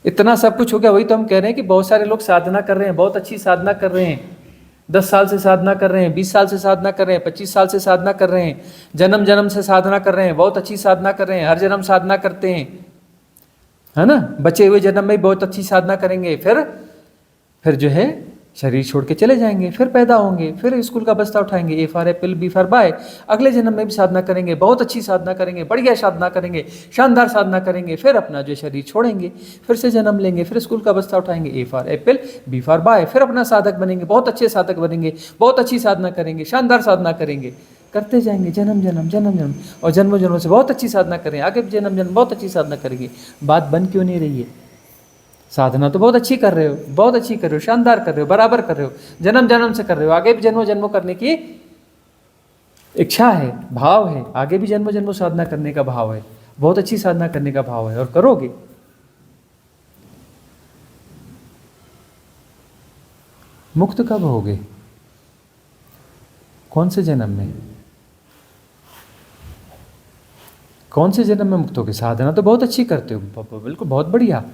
इतना सब कुछ हो गया। वही तो हम कह रहे हैं कि बहुत सारे लोग साधना कर रहे हैं, बहुत अच्छी साधना कर रहे हैं। 10 साल से साधना कर रहे हैं, 20 साल से साधना कर रहे हैं, 25 साल से साधना कर रहे हैं, जन्म जन्म से साधना कर रहे हैं, बहुत अच्छी साधना कर रहे हैं, हर जन्म साधना करते हैं, है ना? बचे हुए जन्म में बहुत अच्छी साधना करेंगे, फिर जो है शरीर छोड़ के चले जाएंगे, फिर पैदा होंगे, फिर स्कूल का बस्ता उठाएंगे, A for apple, B for boy. अगले जन्म में भी साधना करेंगे, बहुत अच्छी साधना करेंगे, बढ़िया साधना करेंगे, शानदार साधना करेंगे, फिर अपना जो शरीर छोड़ेंगे, फिर से जन्म लेंगे, फिर स्कूल का बस्ता उठाएंगे, A for apple, B for boy, फिर अपना साधक बनेंगे, बहुत अच्छे साधक बनेंगे, बहुत अच्छी साधना करेंगे, शानदार साधना करेंगे, करते जाएंगे जन्म जन्म और जन्मों जन्मों से बहुत अच्छी साधना करें, आगे भी जन्म जन्म बहुत अच्छी साधना करेंगे। बात बन क्यों नहीं रही है? साधना तो बहुत अच्छी कर रहे हो, बहुत अच्छी कर रहे हो, शानदार कर रहे हो, बराबर कर रहे हो, जन्म जन्म से कर रहे हो, आगे भी जन्मों जन्मों करने की इच्छा है, भाव है, आगे भी जन्मों जन्मों साधना करने का भाव है, बहुत अच्छी साधना करने का भाव है, और करोगे। मुक्त कब होगे? कौन से जन्म में? कौन से जन्म में मुक्त होगे? साधना तो बहुत अच्छी करते हो, बिल्कुल बहुत बढ़िया,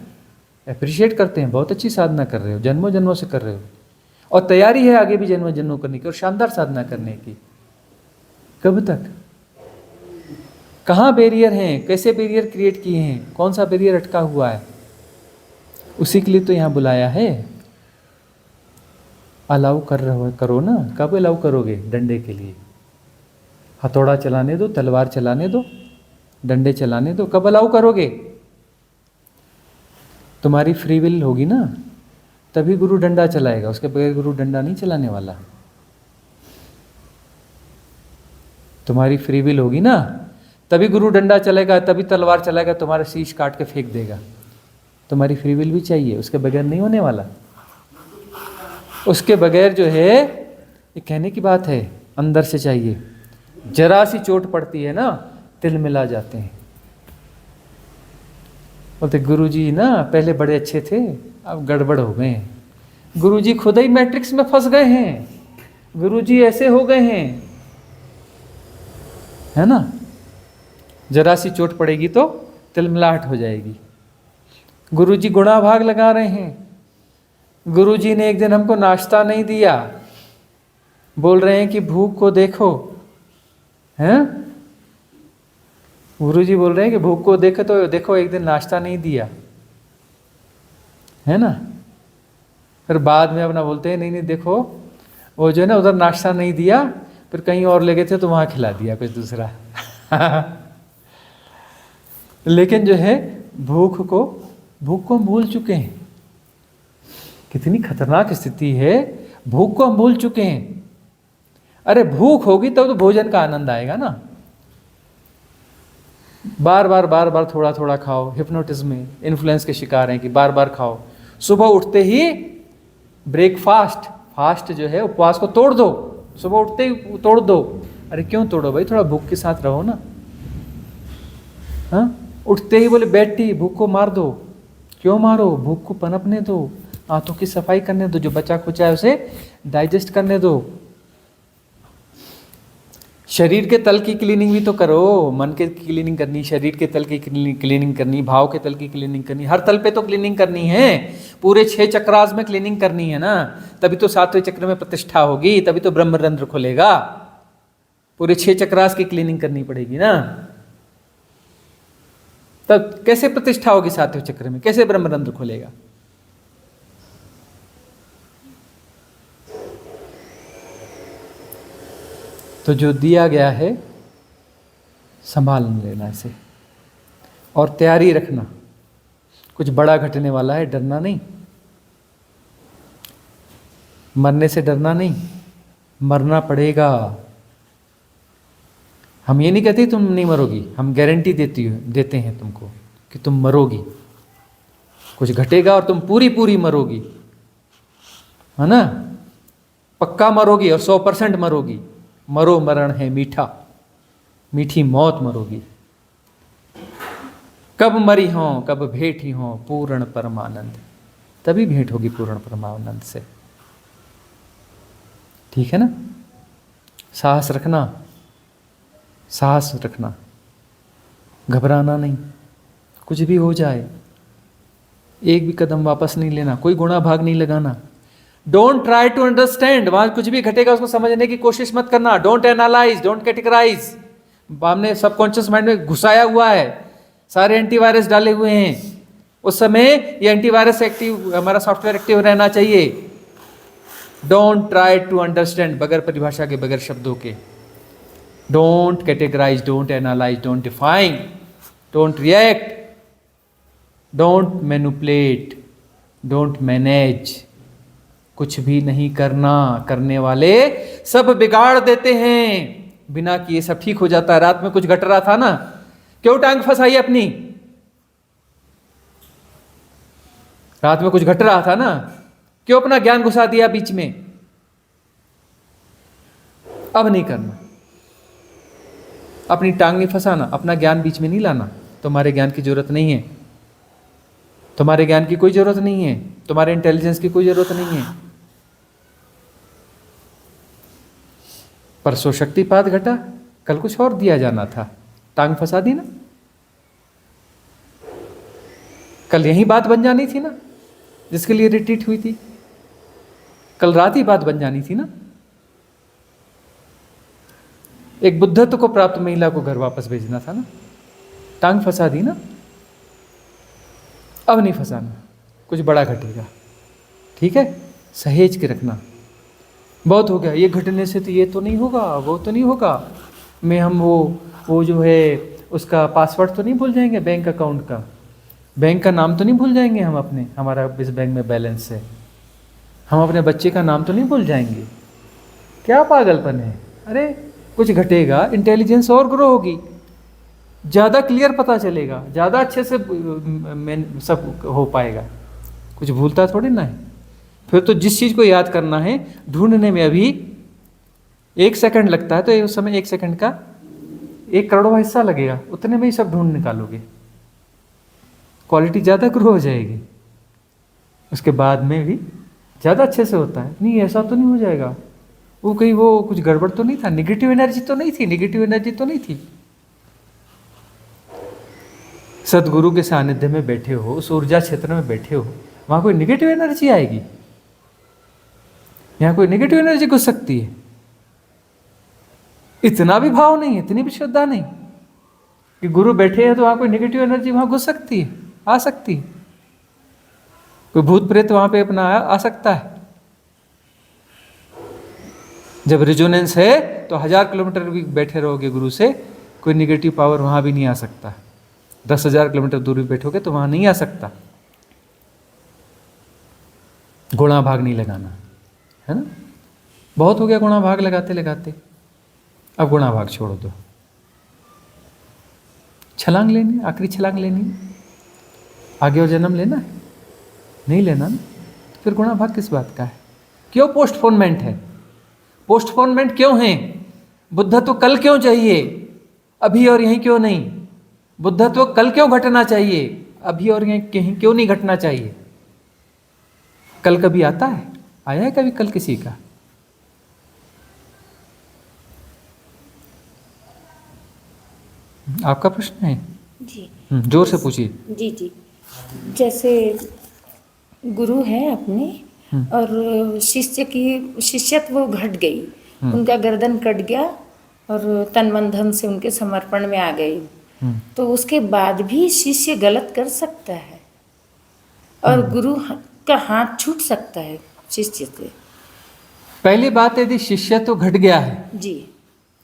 अप्रिशिएट करते हैं, बहुत अच्छी साधना कर रहे हो, जन्मों जन्मों से कर रहे हो, और तैयारी है आगे भी जन्मों जन्मों करने की और शानदार साधना करने की। कब तक? कहाँ बैरियर हैं? कैसे बैरियर क्रिएट किए हैं? कौन सा बैरियर अटका हुआ है? उसी के लिए तो यहाँ बुलाया है। अलाउ कर रहे हो, करो ना। कब अलाउ करोगे? डंडे के लिए। हथौड़ा चलाने दो, तलवार चलाने दो, डंडे चलाने दो, कब अलाउ करोगे? तुम्हारी फ्री विल होगी ना, तभी गुरु डंडा चलाएगा, उसके बगैर गुरु डंडा नहीं चलाने वाला। तुम्हारी फ्री विल होगी ना, तभी गुरु डंडा चलेगा, तभी तलवार चलाएगा, तुम्हारा शीश काट के फेंक देगा। तुम्हारी फ्री विल भी चाहिए, उसके बगैर नहीं होने वाला। उसके बगैर जो है, ये कहने की बात है, अंदर से चाहिए। जरा सी चोट पड़ती है ना, तिल मिला जाते हैं। बोलते गुरुजी ना पहले बड़े अच्छे थे, अब गड़बड़ हो गए हैं। गुरुजी खुद ही मैट्रिक्स में फंस गए हैं, गुरुजी ऐसे हो गए हैं, है ना। जरा सी चोट पड़ेगी तो तिलमिलाहट हो जाएगी। गुरुजी गुणा भाग लगा रहे हैं। गुरुजी ने एक दिन हमको नाश्ता नहीं दिया, बोल रहे हैं कि भूख को देखो, हैं। गुरुजी बोल रहे हैं कि भूख को देखो, तो देखो एक दिन नाश्ता नहीं दिया, है ना। फिर बाद में अपना बोलते हैं नहीं नहीं देखो, वो जो है ना उधर नाश्ता नहीं दिया, फिर कहीं और ले गए थे तो वहाँ खिला दिया कुछ दूसरा। लेकिन जो है भूख को हम भूल चुके हैं। कितनी खतरनाक स्थिति है, भूख को हम भूल चुके हैं। अरे भूख होगी तब तो भोजन का आनंद आएगा ना। बार बार थोड़ा थोड़ा खाओ। हिप्नोटिज्म में इन्फ्लुएंस के शिकार हैं कि बार बार खाओ। सुबह उठते ही ब्रेकफास्ट, फास्ट जो है उपवास को तोड़ दो, सुबह उठते ही तोड़ दो। अरे क्यों तोड़ो भाई, थोड़ा भूख के साथ रहो ना। हाँ, उठते ही बोले बैठी भूख को मार दो। क्यों मारो, भूख को पनपने दो, आंतों की सफाई करने दो, जो बचा खुचा है उसे डाइजेस्ट करने दो। शरीर के तल की क्लीनिंग भी तो करो, मन के क्लीनिंग करनी, शरीर के तल की क्लीनिंग करनी, भाव के तल की क्लीनिंग करनी, हर तल पे तो क्लीनिंग करनी है। पूरे 6 चक्रास में क्लीनिंग करनी है ना, तभी तो 7वें चक्र में प्रतिष्ठा होगी, तभी तो ब्रह्मरंध्र खुलेगा। पूरे 6 चक्रास की क्लीनिंग करनी पड़ेगी ना, तब कैसे प्रतिष्ठा होगी 7वें चक्र में, कैसे ब्रह्मरंध्र खुलेगा। तो जो दिया गया है संभाल लेना इसे, और तैयारी रखना। कुछ बड़ा घटने वाला है, डरना नहीं, मरने से डरना नहीं, मरना पड़ेगा। हम ये नहीं कहते तुम नहीं मरोगी, हम गारंटी देते हैं तुमको कि तुम मरोगी। कुछ घटेगा और तुम पूरी मरोगी, है ना। पक्का मरोगी और 100% मरोगी। मरो मरण है मीठा, मीठी मौत मरोगी। कब मरी हो, कब भेंट ही हो पूर्ण परमानंद, तभी भेंट होगी पूर्ण परमानंद से। ठीक है ना। साहस रखना, साहस रखना, घबराना नहीं। कुछ भी हो जाए, एक भी कदम वापस नहीं लेना, कोई गुणा भाग नहीं लगाना। डोंट ट्राई टू अंडरस्टैंड, वहां कुछ भी घटेगा उसको समझने की कोशिश मत करना। Don't analyse, don't categorise. हमने सबकॉन्शियस माइंड में घुसाया हुआ है, सारे एंटीवायरस डाले हुए हैं। उस समय ये एंटीवायरस एक्टिव, हमारा सॉफ्टवेयर एक्टिव रहना चाहिए। डोंट ट्राई टू अंडरस्टैंड, बगैर परिभाषा के, बगैर शब्दों के। Don't categorise, don't analyse, don't define, don't react, don't manipulate, don't manage. कुछ भी नहीं करना, करने वाले सब बिगाड़ देते हैं। बिना किए सब ठीक हो जाता है। रात में कुछ घट रहा था ना, क्यों टांग फंसाई अपनी। रात में कुछ घट रहा था ना, क्यों अपना ज्ञान घुसा दिया बीच में। अब नहीं करना, अपनी टांग नहीं फंसाना, अपना ज्ञान बीच में नहीं लाना। तुम्हारे ज्ञान की जरूरत नहीं है, तुम्हारे ज्ञान की कोई जरूरत नहीं है, तुम्हारे इंटेलिजेंस की कोई जरूरत नहीं है। परसों शक्तिपात घटा, कल कुछ और दिया जाना था, टांग फंसा दी ना। कल यही बात बन जानी थी ना, जिसके लिए रिट्रीट हुई थी, कल रात ही बात बन जानी थी ना। एक बुद्धत्व को प्राप्त महिला को घर वापस भेजना था ना, टांग फंसा दी ना। अब नहीं फंसाना, कुछ बड़ा घटेगा। ठीक है, सहेज के रखना। बहुत हो गया, ये घटने से तो ये तो नहीं होगा, वो तो नहीं होगा। हम वो जो है उसका पासवर्ड तो नहीं भूल जाएंगे बैंक अकाउंट का। बैंक का नाम तो नहीं भूल जाएंगे हम अपने, हमारा इस बैंक में बैलेंस है। हम अपने बच्चे का नाम तो नहीं भूल जाएंगे। क्या पागलपन है। अरे कुछ घटेगा, इंटेलिजेंस और ग्रो होगी, ज़्यादा क्लियर पता चलेगा, ज़्यादा अच्छे से सब हो पाएगा। कुछ भूलता थोड़ी ना है। फिर तो जिस चीज़ को याद करना है ढूंढने में अभी 1 सेकंड लगता है, तो उस समय 1 सेकंड का 1 करोड़वां हिस्सा लगेगा, उतने में ही सब ढूंढ निकालोगे। क्वालिटी ज़्यादा ग्रो हो जाएगी, उसके बाद में भी ज़्यादा अच्छे से होता है। नहीं ऐसा तो नहीं हो जाएगा, वो कहीं वो कुछ गड़बड़ तो नहीं था, निगेटिव एनर्जी तो नहीं थी, नेगेटिव एनर्जी तो नहीं थी। सदगुरु के सानिध्य में बैठे हो, उस ऊर्जा क्षेत्र में बैठे हो, वहाँ कोई निगेटिव एनर्जी आएगी? यहाँ कोई नेगेटिव एनर्जी घुस सकती है? इतना भी भाव नहीं है, इतनी भी श्रद्धा नहीं कि गुरु बैठे हैं तो वहाँ कोई नेगेटिव एनर्जी वहाँ घुस सकती है, आ सकती है। कोई भूत प्रेत वहाँ पे अपना आ सकता है। जब रेजोनेंस है तो 1000 किलोमीटर भी बैठे रहोगे गुरु से, कोई निगेटिव पावर वहाँ भी नहीं आ सकता। 10,000 किलोमीटर दूर भी बैठोगे तो वहाँ नहीं आ सकता। गुणा भाग नहीं लगाना है ना। बहुत हो गया गुणा भाग लगाते लगाते, अब गुणा भाग छोड़ दो। छलांग लेनी, आखिरी छलांग लेनी, आगे और जन्म लेना है? नहीं लेना ना, तो फिर गुणा भाग किस बात का है? क्यों पोस्टपोनमेंट है? पोस्टपोनमेंट क्यों है? बुद्धत्व कल क्यों चाहिए, अभी और यहीं क्यों नहीं? बुद्धत्व कल क्यों घटना चाहिए, अभी और यहीं कहीं क्यों नहीं घटना चाहिए? कल कभी आता है? आया है कभी कल किसी का? आपका प्रश्न है? जी जोर से पूछिए। जी जी। जैसे गुरु हैं अपने और शिष्य की शिष्यत्व घट गई, उनका गर्दन कट गया और तन मन धन से उनके समर्पण में आ गई, तो उसके बाद भी शिष्य गलत कर सकता है और गुरु का हाथ छूट सकता है शिष्य से। पहली बात यदि शिष्यत्व घट गया है, जी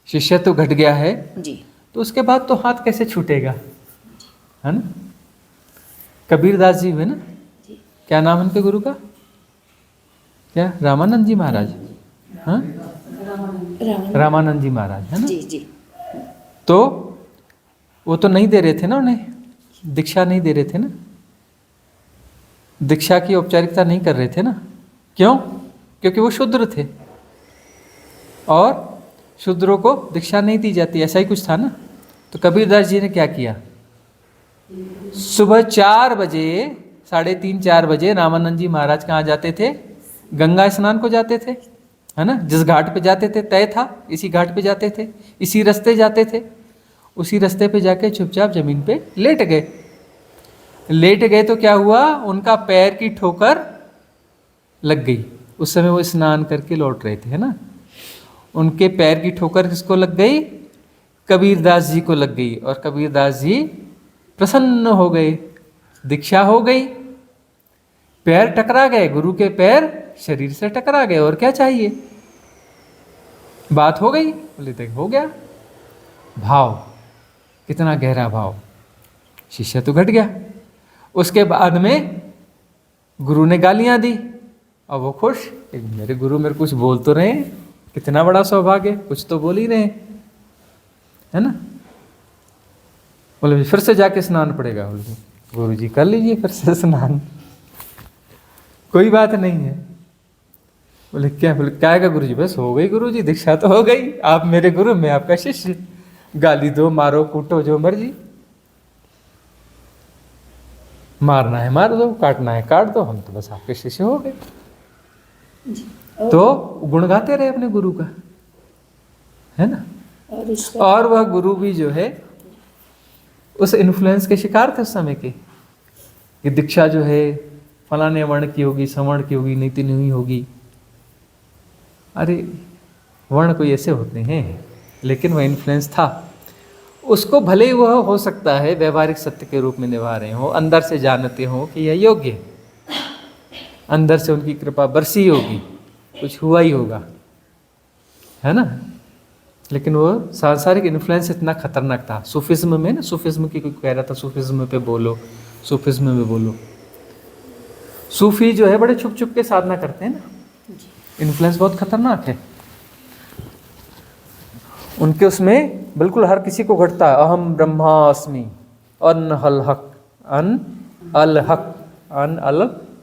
शिष्यत्व घट गया है जी, तो उसके बाद तो हाथ कैसे छूटेगा, है ना। कबीरदास जी हुए ना, क्या नाम उनके गुरु का? क्या? रामानंद जी महाराज? हाँ, रामानंद जी महाराज है ना। जी जी। तो वो तो नहीं दे रहे थे ना, उन्हें दीक्षा नहीं दे रहे थे ना, दीक्षा की औपचारिकता नहीं कर रहे थे ना। क्यों? क्योंकि वो शूद्र थे और शूद्रों को दीक्षा नहीं दी जाती, ऐसा ही कुछ था ना। तो कबीरदास जी ने क्या किया, सुबह 4 बजे, 3:30-4 बजे रामानंद जी महाराज कहाँ जाते थे? गंगा स्नान को जाते थे, है ना। जिस घाट पे जाते थे तय था, इसी घाट पे जाते थे, इसी रास्ते जाते थे। उसी रास्ते पे जाके चुपचाप जमीन पे लेट गए। लेट गए तो क्या हुआ, उनका पैर की ठोकर लग गई। उस समय वो स्नान करके लौट रहे थे, है ना। उनके पैर की ठोकर किसको लग गई? कबीरदास जी को लग गई और कबीरदास जी प्रसन्न हो गए, दीक्षा हो गई। पैर टकरा गए, गुरु के पैर शरीर से टकरा गए, और क्या चाहिए? बात हो गई। बोले देख हो गया। भाव कितना गहरा भाव, शिष्य तो घट गया। उसके बाद में गुरु ने गालियां दी और वो खुश, मेरे गुरु मेरे कुछ बोल तो रहे हैं, कितना बड़ा सौभाग्य, कुछ तो बोल ही रहे हैं, है ना। बोले फिर से जाके स्नान पड़ेगा। बोले गुरु जी कर लीजिए फिर से स्नान, कोई बात नहीं है। बोले क्या? बोले क्या है गुरु जी? बस हो गई गुरु जी, दीक्षा तो हो गई, आप मेरे गुरु, मैं आपका शिष्य, गाली दो, मारो, कूटो, जो मर्जी, मारना है मार दो, काटना है काट दो, हम तो बस आपके शिष्य हो गए। तो गुण गाते रहे अपने गुरु का, है ना। और वह गुरु भी जो है उस इन्फ्लुएंस के शिकार थे उस समय के, कि दीक्षा जो है फलाने वर्ण की होगी, सवर्ण की होगी, नीति नहीं होगी। अरे वर्ण कोई ऐसे होते हैं, लेकिन वह इन्फ्लुएंस था। उसको भले ही वह हो सकता है व्यवहारिक सत्य के रूप में निभा रहे हो, अंदर से जानते हो कि यह योग्य है, अंदर से उनकी कृपा बरसी होगी, कुछ हुआ ही होगा, है ना। लेकिन वो सांसारिक इन्फ्लुएंस इतना खतरनाक था। सूफिज्म में ना, सूफिज्म की कोई कह रहा था सूफिज्म पे बोलो, सूफिज्म में बोलो। सूफी जो है बड़े छुप छुप के साधना करते हैं ना, इन्फ्लुएंस बहुत खतरनाक है उनके, उसमें बिल्कुल हर किसी को घटता है अहम ब्रह्मास्मि अन अल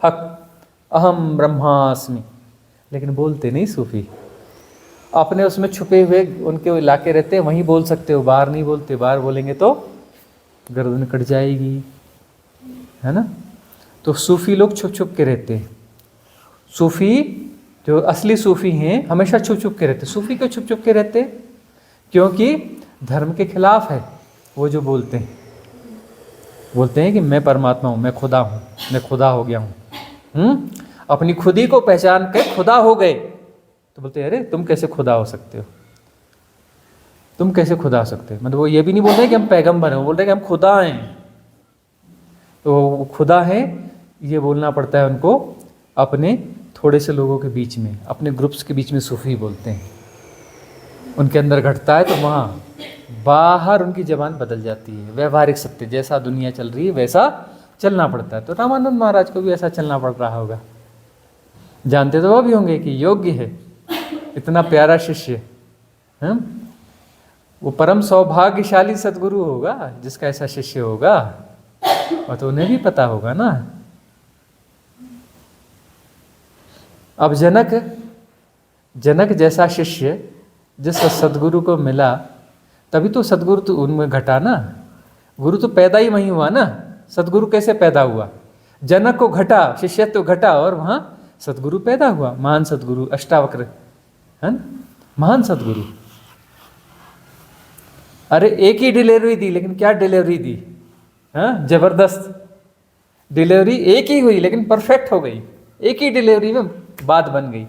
हक अहम ब्रह्मास्मि, लेकिन बोलते नहीं सूफी, अपने उसमें छुपे हुए उनके इलाके रहते हैं, वहीं बोल सकते हो, बाहर नहीं बोलते, बाहर बोलेंगे तो गर्दन कट जाएगी, है ना। तो सूफी लोग छुप छुप के रहते हैं। सूफी जो असली सूफी हैं हमेशा छुप छुप के रहते हैं। सूफी क्यों छुप छुप के रहते हैं? क्योंकि धर्म के खिलाफ है वो जो बोलते हैं कि मैं परमात्मा हूँ, मैं खुदा हूँ, मैं खुदा हो गया हूँ, अपनी खुदी को पहचान के खुदा हो गए। तो बोलते हैं अरे तुम कैसे खुदा हो सकते हो, तुम कैसे खुदा हो सकते हो। मतलब वो ये भी नहीं बोल रहे कि हम पैगंबर हैं, वो बोल रहे हैं कि हम खुदा हैं। तो खुदा है ये बोलना पड़ता है उनको अपने थोड़े से लोगों के बीच में, अपने ग्रुप्स के बीच में सूफी बोलते हैं। उनके अंदर घटता है तो वहाँ बाहर उनकी जबान बदल जाती है। व्यवहारिक सत्य, जैसा दुनिया चल रही है वैसा चलना पड़ता है। तो रामानंद महाराज को भी ऐसा चलना पड़ रहा होगा। जानते तो वो भी होंगे कि योग्य है, इतना प्यारा शिष्य, वो परम सौभाग्यशाली सद्गुरु होगा जिसका ऐसा शिष्य होगा, और तो उन्हें भी पता होगा ना। अब जनक जैसा शिष्य जिस सद्गुरु को मिला, तभी तो सद्गुरु तो उनमें घटा ना। गुरु तो पैदा ही वहीं हुआ ना, सद्गुरु कैसे पैदा हुआ? जनक को घटा, शिष्यत्व घटा और वहाँ सद्गुरु पैदा हुआ, महान सद्गुरु, अष्टावक्र, है ना, महान सद्गुरु। अरे एक ही डिलीवरी दी, लेकिन क्या डिलीवरी दी, हाँ, जबरदस्त डिलीवरी। एक ही हुई लेकिन परफेक्ट हो गई, एक ही डिलीवरी में बात बन गई।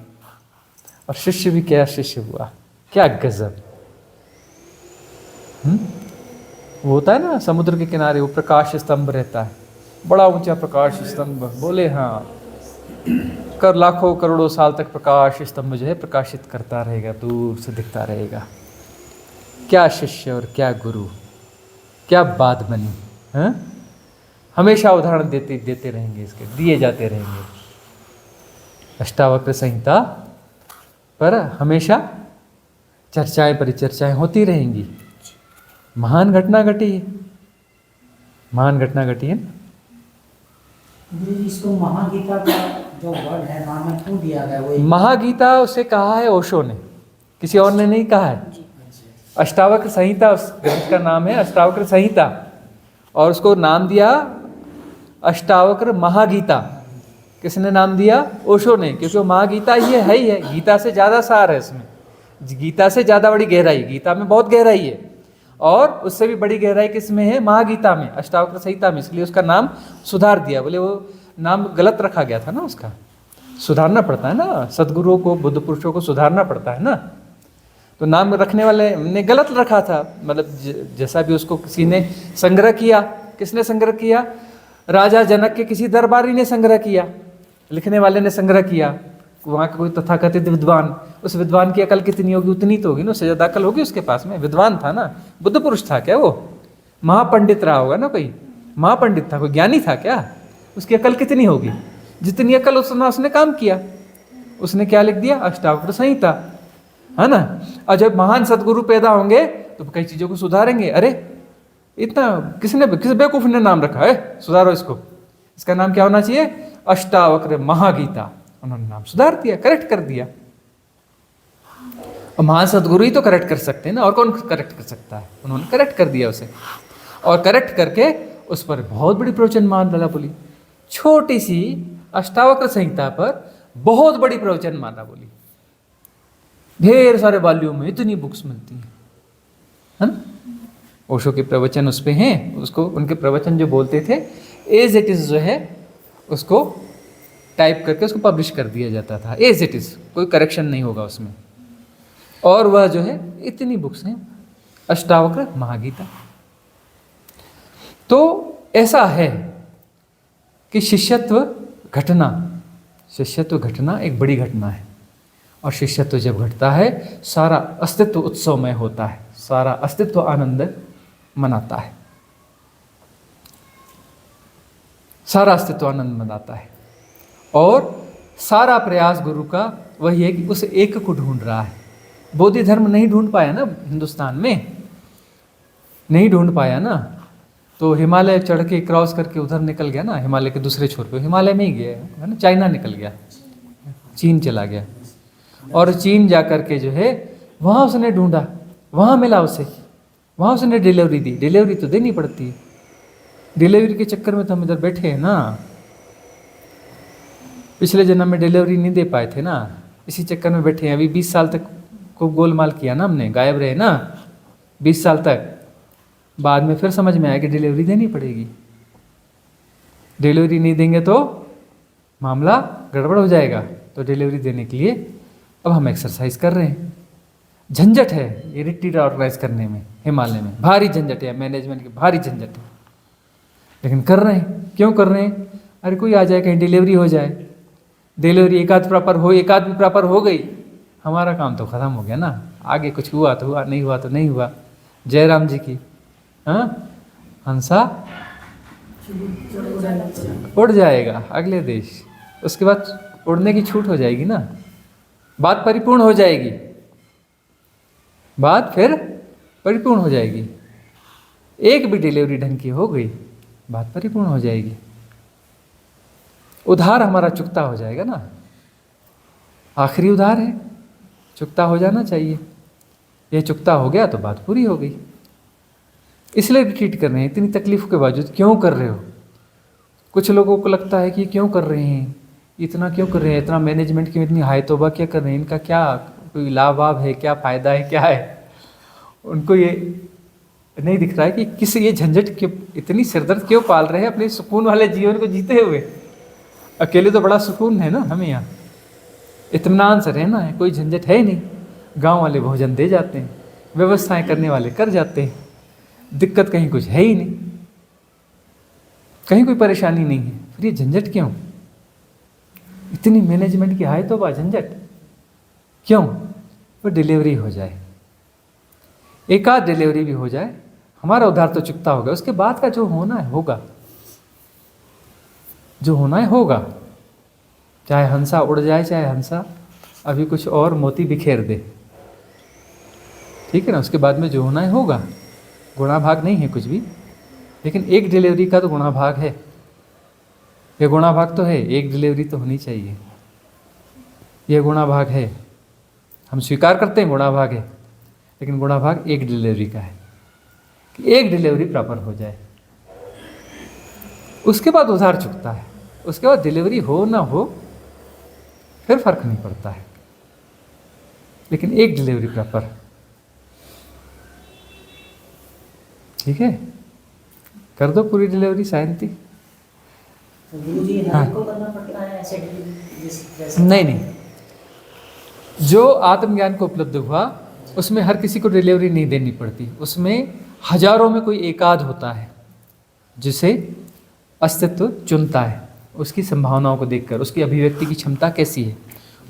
और शिष्य भी क्या शिष्य हुआ, क्या गजब। वो होता है ना समुद्र के किनारे वो प्रकाश स्तंभ रहता है, बड़ा ऊंचा प्रकाश स्तंभ, बोले हाँ कर लाखों करोड़ों साल तक प्रकाश स्तंभ जो है प्रकाशित करता रहेगा, दूर से दिखता रहेगा। क्या शिष्य और क्या गुरु, क्या बात बनी, हैं? हमेशा उदाहरण देते रहेंगे, इसके दिए जाते रहेंगे। अष्टावक्र संहिता पर हमेशा चर्चाएं परिचर्चाएं होती रहेंगी। महान घटना घटी है, महान घटना घटी है ना। इसको महागीता का जो वर्ड है नाम में क्यों दिया गया? वो महागीता उसे कहा है ओशो ने, किसी और ने नहीं कहा है। अष्टावक्र संहिता उस ग्रंथ का नाम है, अष्टावक्र संहिता, और उसको नाम दिया अष्टावक्र महागीता। किसने नाम दिया? ओशो ने, क्योंकि वो महागीता ये है ही है। गीता से ज़्यादा सार है इसमें, गीता से ज़्यादा बड़ी गहराई, गीता में बहुत गहराई है, और उससे भी बड़ी गहराई किसमें है? महागीता में, अष्टावक्र संहिता में। इसलिए उसका नाम सुधार दिया, बोले वो नाम गलत रखा गया था ना, उसका सुधारना पड़ता है ना, सद्गुरुओं को, बुद्ध पुरुषों को सुधारना पड़ता है ना। तो नाम रखने वाले ने गलत रखा था, मतलब जैसा भी उसको किसी ने संग्रह किया। किसने संग्रह किया? राजा जनक के किसी दरबारी ने संग्रह किया, लिखने वाले ने संग्रह किया, वहाँ का कोई तथाकथित विद्वान। उस विद्वान की अकल कितनी होगी? उतनी तो होगी ना, उससे ज़्यादा अकल होगी उसके पास में। विद्वान था ना, बुद्ध पुरुष था क्या? वो महापंडित रहा होगा ना, कोई महापंडित था, कोई ज्ञानी था क्या? उसकी अकल कितनी होगी? जितनी अकल उसने काम किया। उसने क्या लिख दिया? अष्टावक्र संहिता, है ना। और जब महान सद्गुरु पैदा होंगे तो कई चीज़ों को सुधारेंगे। अरे इतना किस बेवकूफ ने नाम रखा है, सुधारो इसको, इसका नाम क्या होना चाहिए? अष्टावक्र महागीता। उन्होंने नाम सुधार दिया, करेक्ट कर दिया। और महान सद्गुरु ही तो करेक्ट कर सकते हैं ना, और कौन करेक्ट कर सकता है? उन्होंने करेक्ट कर दिया उसे, और करेक्ट करके उस पर बहुत बड़ी प्रवचन डाला बोली। छोटी सी अष्टावक्र संहिता पर बहुत बड़ी प्रवचन माला बोली। ढेर सारे वॉल्यूम में इतनी बुक्स मिलती हैं, है ना। ओशो के प्रवचन उस पे हैं, उसको उनके प्रवचन जो बोलते थे एज इट इज जो है उसको टाइप करके उसको पब्लिश कर दिया जाता था, एज इट इज, कोई करेक्शन नहीं होगा उसमें। और वह जो है इतनी बुक्स हैं, अष्टावक्र महागीता। तो ऐसा है कि शिष्यत्व घटना एक बड़ी घटना है, और शिष्यत्व जब घटता है सारा अस्तित्व उत्सवमय होता है, सारा अस्तित्व आनंद मनाता है। सारा अस्तित्व आनंद आता है। और सारा प्रयास गुरु का वही है कि उस एक को ढूंढ रहा है। बोधि धर्म नहीं ढूंढ पाया ना हिंदुस्तान में, नहीं ढूंढ पाया ना, तो हिमालय चढ़ के क्रॉस करके उधर निकल गया ना, हिमालय के दूसरे छोर पे, हिमालय में ही गया है ना, चाइना निकल गया, चीन चला गया, और चीन जा कर के जो है वहाँ उसने ढूंढा, वहाँ मिला उसे, वहाँ उसने डिलीवरी दी। डिलीवरी तो देनी पड़ती है, डिलीवरी के चक्कर में तो हम इधर बैठे हैं ना, पिछले जन्म में डिलीवरी नहीं दे पाए थे ना, इसी चक्कर में बैठे हैं। अभी 20 साल तक खूब गोलमाल किया ना हमने, गायब रहे ना 20 साल तक, बाद में फिर समझ में आया कि डिलीवरी देनी पड़ेगी। डिलीवरी नहीं देंगे तो मामला गड़बड़ हो जाएगा, तो डिलीवरी देने के लिए अब हम एक्सरसाइज कर रहे हैं। झंझट है ये रिट्रीट ऑर्गेनाइज करने में, हिमालय में भारी झंझट है, मैनेजमेंट की भारी झंझट है, लेकिन कर रहे हैं। क्यों कर रहे हैं? अरे कोई आ जाए, कहीं डिलीवरी हो जाए, डिलीवरी एक आध भी प्रॉपर हो गई, हमारा काम तो ख़त्म हो गया ना। आगे कुछ हुआ तो हुआ, नहीं हुआ तो नहीं हुआ। जय राम जी की। हाँ, हंसा उड़ जाएगा अगले देश, उसके बाद उड़ने की छूट हो जाएगी ना, बात परिपूर्ण हो जाएगी, बात फिर परिपूर्ण हो जाएगी। एक भी डिलीवरी ढंग की हो गई, बात परिपूर्ण हो जाएगी, उधार हमारा चुकता हो जाएगा ना। आखिरी उधार है, चुकता हो जाना चाहिए। ये चुकता हो गया तो बात पूरी हो गई। इसलिए रिट्रीट कर रहे हैं, इतनी तकलीफ के बावजूद। क्यों कर रहे हो? कुछ लोगों को लगता है कि क्यों कर रहे हैं, इतना क्यों कर रहे हैं, इतना मैनेजमेंट की इतनी हाई तौबा क्या कर रहे हैं, इनका क्या कोई लाभ वाभ है, क्या फ़ायदा है, क्या है? उनको ये नहीं दिख रहा है कि किस ये झंझट क्यों, इतनी सिरदर्द क्यों पाल रहे हैं अपने सुकून वाले जीवन को जीते हुए। अकेले तो बड़ा सुकून है ना हमें यहाँ, इत्मीनान से रहना है, कोई झंझट है ही नहीं। गांव वाले भोजन दे जाते हैं, व्यवस्थाएं करने वाले कर जाते हैं, दिक्कत कहीं कुछ है ही नहीं, कहीं कोई परेशानी नहीं है। फिर ये झंझट क्यों? इतनी मैनेजमेंट की हाय तो बा झंझट क्यों? वो डिलीवरी हो जाए, एक आध डिलीवरी भी हो जाए, हमारा उधार तो चुकता होगा। उसके बाद का जो होना है होगा, जो होना है होगा। चाहे हंसा उड़ जाए, चाहे हंसा अभी कुछ और मोती बिखेर दे, ठीक है ना। उसके बाद में जो होना है होगा। गुणा भाग नहीं है कुछ भी, लेकिन एक डिलीवरी का तो गुणा भाग है। ये गुणा भाग तो है, एक डिलीवरी तो होनी चाहिए, ये गुणा भाग है। हम स्वीकार करते हैं गुणा भाग है, लेकिन गुणा भाग एक डिलीवरी का है कि एक डिलीवरी प्रॉपर हो जाए, उसके बाद उधार चुकता है। उसके बाद डिलीवरी हो ना हो फिर फर्क नहीं पड़ता है, लेकिन एक डिलीवरी प्रॉपर, ठीक है। कर दो पूरी डिलीवरी शांति। तो गुरुजी हर को करना पड़ता है ऐसे जैसे? नहीं, जो आत्मज्ञान को उपलब्ध हुआ उसमें हर किसी को डिलीवरी नहीं देनी पड़ती। उसमें हजारों में कोई एकाध होता है जिसे अस्तित्व चुनता है, उसकी संभावनाओं को देखकर, उसकी अभिव्यक्ति की क्षमता कैसी है,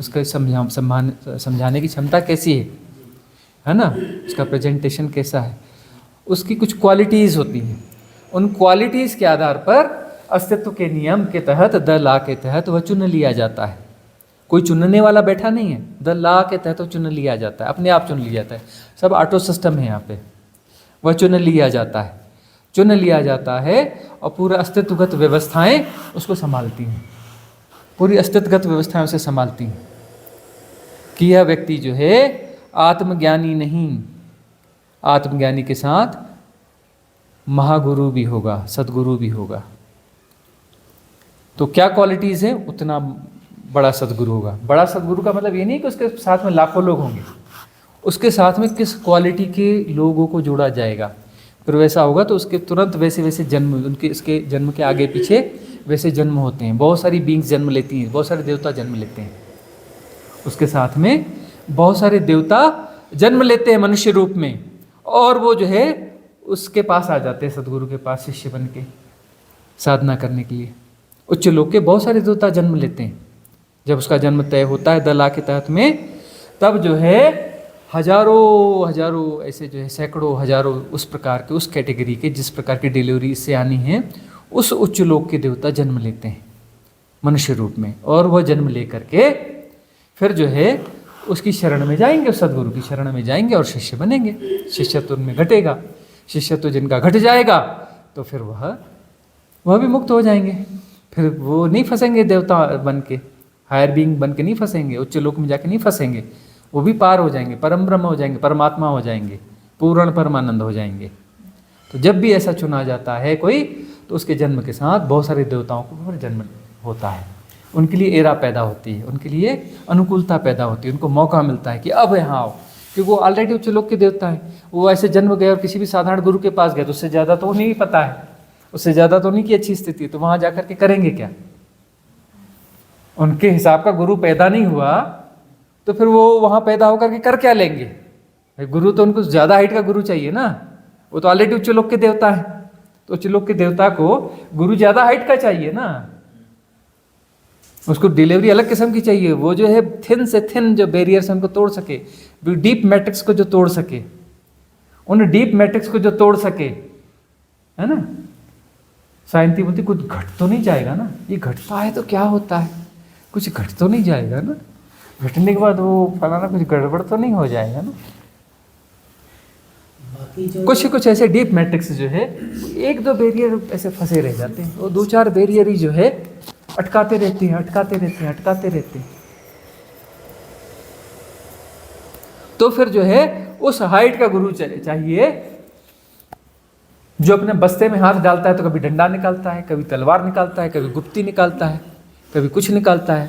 उसका समझाने की क्षमता कैसी है ना, उसका प्रेजेंटेशन कैसा है, उसकी कुछ क्वालिटीज़ होती हैं। उन क्वालिटीज़ के आधार पर अस्तित्व के नियम के तहत, द लॉ के तहत वह चुन लिया जाता है। कोई चुनने वाला बैठा नहीं है, द लॉ के तहत वो चुन लिया जाता है, अपने आप चुन लिया जाता है। सब ऑटो सिस्टम है यहाँ पे, वह चुन लिया जाता है, चुन लिया जाता है, और पूरा अस्तित्वगत व्यवस्थाएं उसको संभालती हैं, पूरी अस्तित्वगत व्यवस्थाएं उसे संभालती हैं कि यह व्यक्ति जो है आत्मज्ञानी नहीं, आत्मज्ञानी के साथ महागुरु भी होगा, सदगुरु भी होगा। तो क्या क्वालिटीज़ है, उतना बड़ा सदगुरु होगा। बड़ा सदगुरु का मतलब ये नहीं कि उसके साथ में लाखों लोग होंगे, उसके साथ में किस क्वालिटी के लोगों को जोड़ा जाएगा। फिर वैसा होगा तो उसके तुरंत वैसे वैसे जन्म, उनके इसके जन्म के आगे पीछे वैसे जन्म होते हैं। बहुत सारी बींग्स जन्म लेती हैं, बहुत सारे देवता जन्म लेते हैं, उसके साथ में बहुत सारे देवता जन्म लेते हैं मनुष्य रूप में, और वो जो है उसके पास आ जाते हैं, सदगुरु के पास शिष्य बन के साधना करने के लिए। उच्च लोक के बहुत सारे देवता जन्म लेते हैं। जब उसका जन्म तय होता है दला के तहत में, तब जो है हजारों ऐसे जो है सैकड़ों हजारों उस प्रकार के, उस कैटेगरी के, जिस प्रकार की डिलीवरी इससे आनी है उस उच्च लोक के देवता जन्म लेते हैं मनुष्य रूप में, और वह जन्म लेकर के फिर जो है उसकी शरण में जाएंगे, सदगुरु की शरण में जाएंगे और शिष्य बनेंगे। शिष्यत्व उनमें घटेगा, शिष्यत्व जिनका घट जाएगा तो फिर वह भी मुक्त हो जाएंगे, फिर वो नहीं फंसेंगे देवता बन के, हायर बीइंग बन के नहीं फंसेंगे, उच्च लोक में जाके नहीं फंसेंगे, वो भी पार हो जाएंगे, परम ब्रह्म हो जाएंगे, परमात्मा हो जाएंगे, पूर्ण परमानंद हो जाएंगे। तो जब भी ऐसा चुना जाता है कोई, तो उसके जन्म के साथ बहुत सारे देवताओं को फिर जन्म होता है, उनके लिए एरा पैदा होती है, उनके लिए अनुकूलता पैदा होती है, उनको मौका मिलता है कि अब यहाँ आओ, क्योंकि वो ऑलरेडी उच्च लोक के देवता है। वो ऐसे जन्म गए और किसी भी साधारण गुरु के पास गए तो उससे ज़्यादा तो नहीं पता है, उससे ज़्यादा तो उन्हीं की अच्छी स्थिति है, तो वहाँ जा कर के करेंगे क्या? उनके हिसाब का गुरु पैदा नहीं हुआ तो फिर वो वहाँ पैदा होकर के कर क्या लेंगे? भाई गुरु तो उनको ज़्यादा हाइट का गुरु चाहिए ना, वो तो ऑलरेडी उच्च लोक के देवता है, तो उच्च लोक के देवता को गुरु ज़्यादा हाइट का चाहिए ना, उसको डिलीवरी अलग किस्म की चाहिए, वो जो है थिन से थिन जो बैरियर्स उनको तोड़ सके, डीप मैट्रिक्स को जो तोड़ सके, उन डीप मैट्रिक्स को जो तोड़ सके, है ना। साइंती बोलती कुछ घट तो नहीं जाएगा ना, ये घटता है तो क्या होता है, कुछ घट तो नहीं जाएगा ना, घटने के बाद वो फलाना कुछ गड़बड़ तो नहीं हो जाएगा ना। बाकी जो कुछ ऐसे डीप मैट्रिक्स जो है एक दो बैरियर ऐसे फंसे रह जाते हैं, वो दो चार बैरियर ही जो है अटकाते रहते हैं। तो फिर जो है उस हाइट का गुरु चाहिए जो अपने बस्ते में हाथ डालता है तो कभी डंडा निकालता है, कभी तलवार निकालता है, कभी गुप्ती निकालता है, कभी कुछ निकालता है।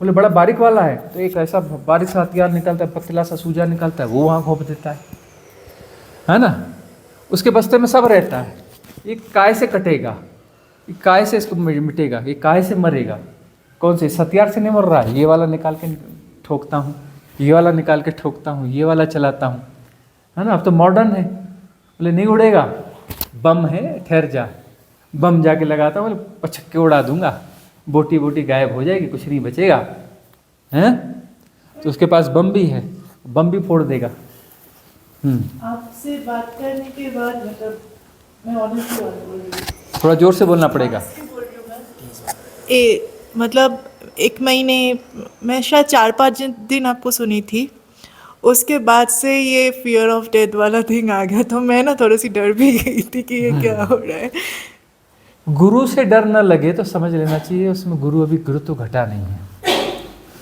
बोले बड़ा बारीक वाला है तो एक ऐसा बारीक सा हथियार निकालता है, पतला सा सूजा निकालता है, वो वहाँ घोंप देता है ना। उसके बस्ते में सब रहता है, ये काय से कटेगा, ये काय से इसको मिटेगा, ये काय से मरेगा, कौन से, इस हथियार से नहीं मर रहा है, ये वाला निकाल के ठोकता हूँ, ये वाला निकाल के ठोकता हूँ, ये वाला चलाता हूँ, है ना। अब तो मॉडर्न है, बोले नहीं उड़ेगा, बम है, ठहर जा, बम जाके लगाता हूँ, बोले पछक्के उड़ा दूंगा, बोटी बोटी गायब हो जाएगी, कुछ नहीं बचेगा, हैं। तो उसके पास बम भी है, बम भी फोड़ देगा। आपसे बात करने के बाद मतलब मैं ऑनेस्टली बात बोल रही हूँ, थोड़ा जोर से बोलना पड़ेगा। मतलब एक महीने, मैं शायद 4-5 दिन आपको सुनी थी, उसके बाद से ये फियर ऑफ डेथ वाला थिंग आ गया, तो मैं ना थोड़ी सी डर भी गई थी कि ये क्या हो रहा है। गुरु से डर न लगे तो समझ लेना चाहिए उसमें गुरु अभी गुरुत्व घटा नहीं है।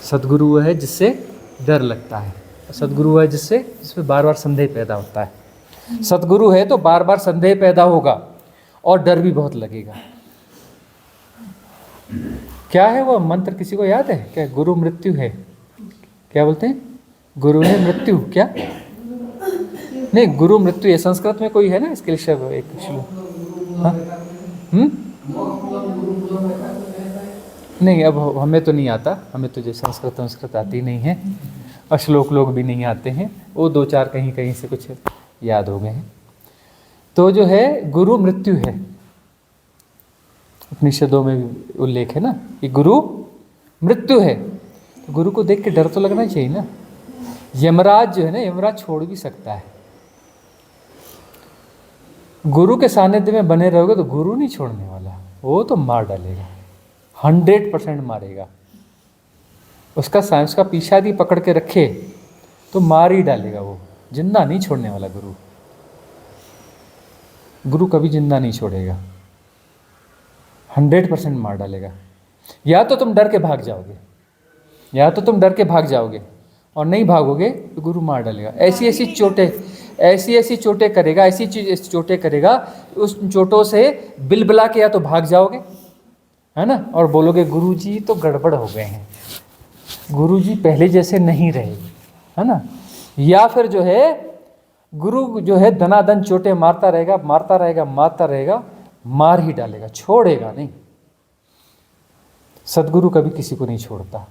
सदगुरु वो है जिससे डर लगता है, सदगुरु है जिसमें बार बार संदेह पैदा होता है। सदगुरु है तो बार बार संदेह पैदा होगा और डर भी बहुत लगेगा। क्या है वो मंत्र, किसी को याद है क्या? गुरु मृत्यु है, क्या बोलते हैं? गुरु है मृत्यु, क्या नहीं, गुरु मृत्यु है, संस्कृत में कोई है ना इसके लिए शब्द, एक श्लोक। हाँ, नहीं अब हमें तो नहीं आता, हमें तो जो संस्कृत आती नहीं है, और श्लोक लोग भी नहीं आते हैं, वो 2-4 कहीं से कुछ याद हो गए हैं। तो जो है गुरु मृत्यु है, उपनिषदों में भी उल्लेख है ना कि गुरु मृत्यु है। तो गुरु को देख के डर तो लगना चाहिए ना। यमराज जो है ना, यमराज छोड़ भी सकता है। गुरु के सानिध्य में बने रहोगे तो गुरु नहीं छोड़ने वाला, वो तो मार डालेगा, 100% मारेगा। उसका साइंस का पीछा यदि पकड़ के रखे तो मार ही डालेगा, वो जिंदा नहीं छोड़ने वाला गुरु। गुरु कभी जिंदा नहीं छोड़ेगा, 100% मार डालेगा। या तो तुम डर के भाग जाओगे, और नहीं भागोगे तो गुरु मार डालेगा। ऐसी चोटें करेगा, उस चोटों से बिलबिला के या तो भाग जाओगे, है ना, और बोलोगे गुरुजी तो गड़बड़ हो गए हैं, गुरुजी पहले जैसे नहीं रहे, है ना। या फिर जो है गुरु जो है दनादन चोटें मारता रहेगा, मार ही डालेगा, छोड़ेगा नहीं। सदगुरु कभी किसी को नहीं छोड़ता,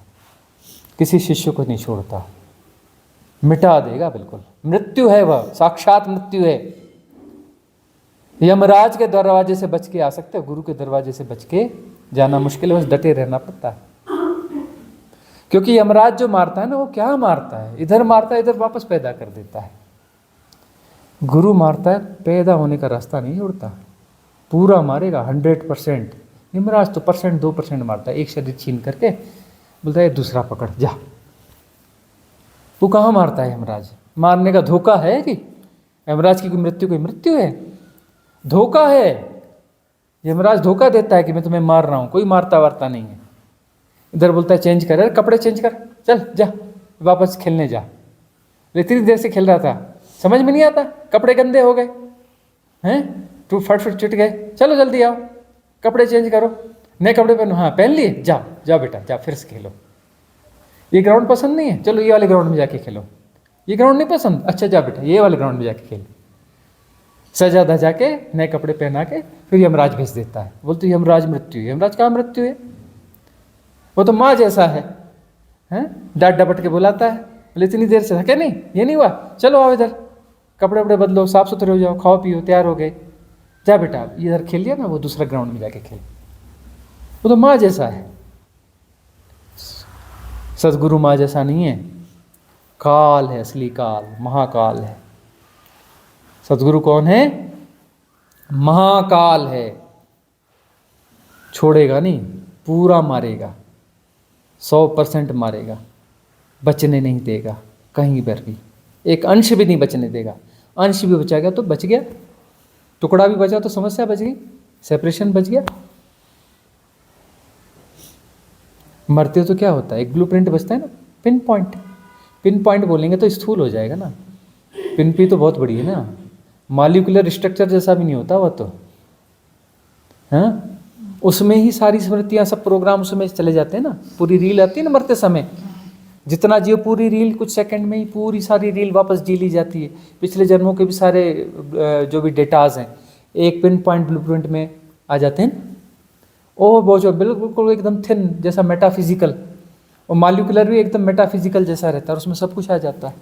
किसी शिष्य को नहीं छोड़ता, मिटा देगा बिल्कुल। मृत्यु है वह, साक्षात मृत्यु है। यमराज के दरवाजे से बच के आ सकते हो, गुरु के दरवाजे से बच के जाना मुश्किल है, बस डटे रहना पड़ता है। क्योंकि यमराज जो मारता है ना, वो क्या मारता है, इधर मारता है, इधर वापस पैदा कर देता है। गुरु मारता है, पैदा होने का रास्ता नहीं छोड़ता। पूरा मारेगा 100%। यमराज तो 2% मारता है, एक शरीर छीन करके बोलता है दूसरा पकड़ जा। वो कहाँ मारता है यमराज? मारने का धोखा है कि यमराज की मृत्यु कोई मृत्यु है? धोखा है। यमराज धोखा देता है कि मैं तुम्हें मार रहा हूँ, कोई मारता वारता नहीं है। इधर बोलता है चेंज कर, कपड़े चेंज कर, चल जा वापस खेलने जा। इतनी देर से खेल रहा था, समझ में नहीं आता, कपड़े गंदे हो गए हैं, तू फट चुट गए, चलो जल्दी आओ कपड़े चेंज करो, नए कपड़े पहनो, हाँ पहन लिए, जाओ जाओ बेटा जा फिर से खेलो। ये ग्राउंड पसंद नहीं है, चलो ये वाले ग्राउंड में जाके खेलो। ये ग्राउंड नहीं पसंद, अच्छा जा बेटा ये वाले ग्राउंड में जाके खेल। सजा धजा के नए कपड़े पहना के फिर यमराज भेज देता है। बोलते यमराज मृत्यु, यमराज कहाँ मृत्यु है? वो तो माँ जैसा है, हैं डांट डपट के बुलाता है, बोले इतनी देर से थके नहीं, ये नहीं हुआ, चलो आओ इधर कपड़े वपड़े बदलो, साफ सुथरे हो जाओ, खाओ पियो, तैयार हो गए, जा बेटा इधर खेल लिया ना, वो दूसरा ग्राउंड में जाके खेल। वो तो माँ जैसा है। सदगुरु माँ जैसा नहीं है, काल है, असली काल, महाकाल है। सदगुरु कौन है? महाकाल है। छोड़ेगा नहीं, पूरा मारेगा, 100% मारेगा, बचने नहीं देगा कहीं पर भी, एक अंश भी नहीं बचने देगा। अंश भी बचा गया तो बच गया, टुकड़ा भी बचा तो समस्या बच गई, सेपरेशन बच गया। मरते तो क्या होता है, एक ब्लूप्रिंट बचता है ना, पिन पॉइंट। पिन पॉइंट बोलेंगे तो स्थूल हो जाएगा ना, पिन भी तो बहुत बड़ी है ना, मॉलिक्यूलर स्ट्रक्चर जैसा भी नहीं होता वो तो, हाँ उसमें ही सारी स्मृतियाँ सब प्रोग्राम उसमें चले जाते हैं ना। पूरी रील आती है ना मरते समय, जितना जियो पूरी रील कुछ सेकंड में ही पूरी सारी रील वापस जी ली जाती है। पिछले जन्मों के भी सारे जो भी डेटाज हैं एक पिन पॉइंट ब्लूप्रिंट में आ जाते हैं। ओ वो जो बिल्कुल एकदम थिन जैसा मेटाफिजिकल, और मॉलिक्यूलर भी एकदम मेटाफिजिकल जैसा रहता है, और उसमें सब कुछ आ जाता है।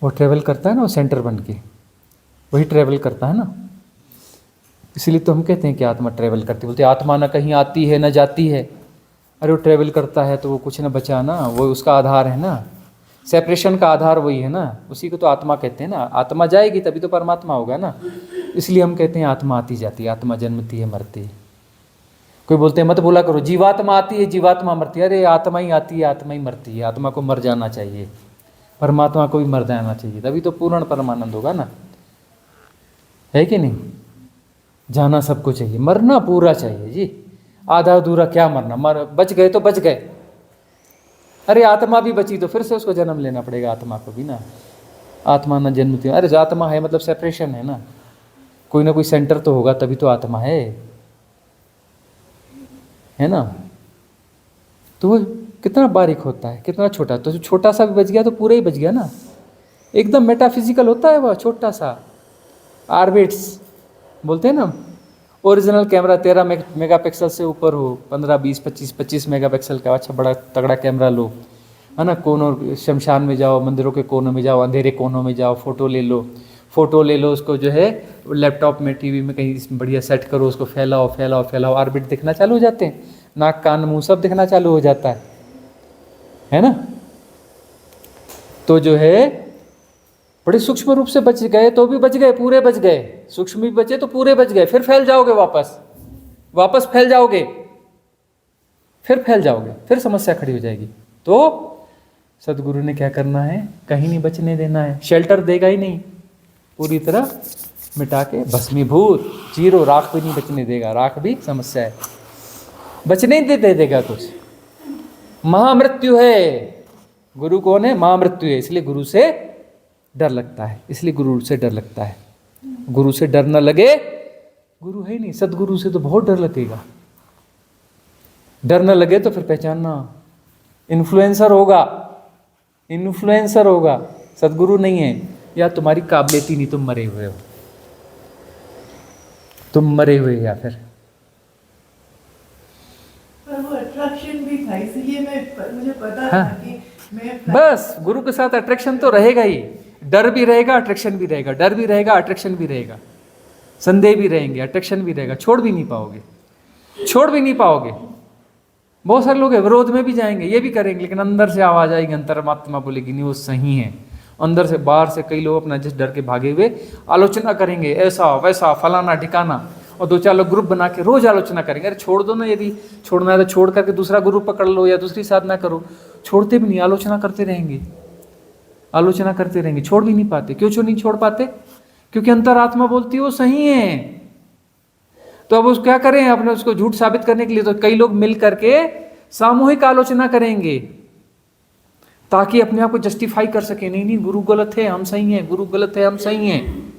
वो ट्रेवल करता है ना, वो सेंटर बन के वही ट्रेवल करता है ना। इसलिए तो हम कहते हैं कि आत्मा ट्रेवल करती, बोलते आत्मा न कहीं आती है न जाती है। अरे वो ट्रेवल करता है तो वो कुछ न बचा ना, वो उसका आधार है ना, सेपरेशन का आधार वही है ना, उसी को तो आत्मा कहते हैं ना। आत्मा जाएगी तभी तो परमात्मा होगा ना, इसलिए हम कहते हैं आत्मा आती जाती है, आत्मा जन्मती है मरती है। कोई बोलते हैं मत बोला करो जीवात्मा आती है जीवात्मा मरती है, अरे आत्मा ही आती है आत्मा ही मरती है। आत्मा को मर जाना चाहिए, परमात्मा को भी मर जाना चाहिए, तभी तो पूर्ण परमानंद होगा ना, है कि नहीं। जाना सबको चाहिए, मरना पूरा चाहिए जी, आधा अधूरा क्या मरना, मर बच गए तो बच गए। अरे आत्मा भी बची तो फिर से उसको जन्म लेना पड़ेगा, आत्मा को भी ना। आत्मा न जन्मती, अरे जो आत्मा है मतलब सेपरेशन है ना, कोई ना कोई सेंटर तो होगा तभी तो आत्मा है ना। तो वो कितना बारीक होता है, कितना छोटा, तो छोटा सा भी बच गया तो पूरा ही बच गया ना। एकदम मेटाफिजिकल होता है वह छोटा सा आर्बिट्स बोलते हैं ना। ओरिजिनल कैमरा 13 मेगापिक्सल से ऊपर हो, 15, 20, 25 मेगापिक्सल का अच्छा बड़ा तगड़ा कैमरा लो, है ना। कोनों शमशान में जाओ, मंदिरों के कोनों में जाओ, अंधेरे कोनों में जाओ, फ़ोटो ले लो, उसको जो है लैपटॉप में टीवी में कहीं बढ़िया सेट करो, उसको फैलाओ, ऑर्बिट दिखना चालू हो जाते हैं, नाक कान मुंह सब दिखना चालू हो जाता है ना। तो जो है बड़े सूक्ष्म रूप से बच गए तो भी बच गए, पूरे बच गए, सूक्ष्म भी बचे तो पूरे बच गए। फिर फैल जाओगे, वापस फैल जाओगे, फिर समस्या खड़ी हो जाएगी। तो सदगुरु ने क्या करना है, कहीं नहीं बचने देना है, शेल्टर देगा ही नहीं, पूरी तरह मिटा के भस्मीभूत, जीरो, राख भी नहीं बचने देगा, राख भी समस्या है, बचने ही दे देगा कुछ। महामृत्यु है, गुरु कौन है, महामृत्यु है, इसलिए गुरु से डर लगता है, गुरु से डर न लगे, गुरु है ही नहीं। सदगुरु से तो बहुत डर लगेगा, डर न लगे तो फिर पहचानना, इन्फ्लुएंसर होगा, सदगुरु नहीं है। या तुम्हारी काबिलियत ही नहीं, तुम मरे हुए या फिर पर वो अट्रैक्शन भी था, इसलिए मुझे पता हाँ। था कि मैं बस गुरु के साथ अट्रैक्शन तो रहेगा ही, डर भी रहेगा, अट्रैक्शन भी रहेगा, डर भी रहेगा, अट्रैक्शन भी रहेगा, संदेह भी रहेंगे, अट्रैक्शन भी रहेगा, छोड़ भी नहीं पाओगे। बहुत सारे लोग विरोध में भी जाएंगे, ये भी करेंगे, लेकिन अंदर से आवाज आएगी, अंतरात्मा बोलेगी नहीं वो सही है। अंदर से बाहर से कई लोग अपना जिस डर के भागे हुए आलोचना करेंगे, ऐसा वैसा फलाना ठिकाना, और 2-4 लोग ग्रुप बना के रोज आलोचना करेंगे। अरे छोड़ दो ना, यदि छोड़ना है तो छोड़ करके दूसरा गुरु पकड़ लो या दूसरी साधना करो। छोड़ते भी नहीं, आलोचना करते रहेंगे, आलोचना करते रहेंगे, छोड़ भी नहीं पाते। क्यों नहीं छोड़ पाते? क्योंकि अंतरात्मा बोलती है वो सही है। तो अब उस क्या करें, अपने उसको झूठ साबित करने के लिए तो कई लोग मिल करके सामूहिक आलोचना करेंगे ताकि अपने आप को जस्टिफाई कर सके। नहीं नहीं, गुरु गलत है, हम सही हैं, गुरु गलत है, हम सही हैं।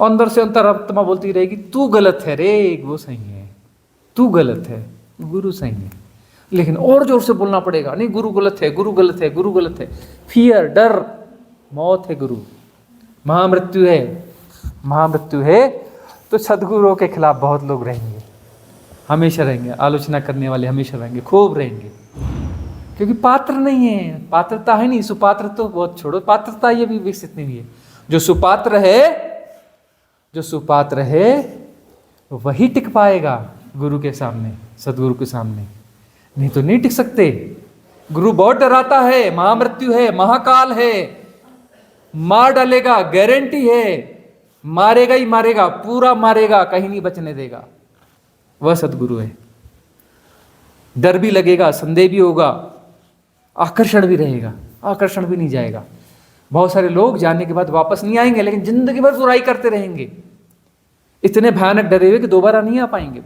अंदर से अंतरात्मा बोलती रहेगी तू गलत है रे, वो सही है, तू गलत है, गुरु सही है। लेकिन और जोर से बोलना पड़ेगा, नहीं गुरु गलत है, गुरु गलत है, गुरु गलत है। फियर, डर, मौत है गुरु, महामृत्यु है, महामृत्यु है। तो सदगुरुओं के खिलाफ बहुत लोग रहेंगे, हमेशा रहेंगे, आलोचना करने वाले हमेशा रहेंगे, खूब रहेंगे, क्योंकि पात्र नहीं है, पात्रता है नहीं। सुपात्र तो बहुत छोड़ो, पात्रता ये भी विकसित नहीं है। जो सुपात्र है, जो सुपात्र है वही टिक पाएगा गुरु के सामने, सदगुरु के सामने, नहीं तो नहीं टिक सकते। गुरु बहुत डराता है, महामृत्यु है, महाकाल है, मार डालेगा, गारंटी है, मारेगा ही मारेगा, पूरा मारेगा, कहीं नहीं बचने देगा। वह सदगुरु है। डर भी लगेगा, संदेह भी होगा, आकर्षण भी रहेगा, आकर्षण भी नहीं जाएगा। बहुत सारे लोग जाने के बाद वापस नहीं आएंगे, लेकिन जिंदगी भर बुराई करते रहेंगे, इतने भयानक डरे हुए कि दोबारा नहीं आ पाएंगे,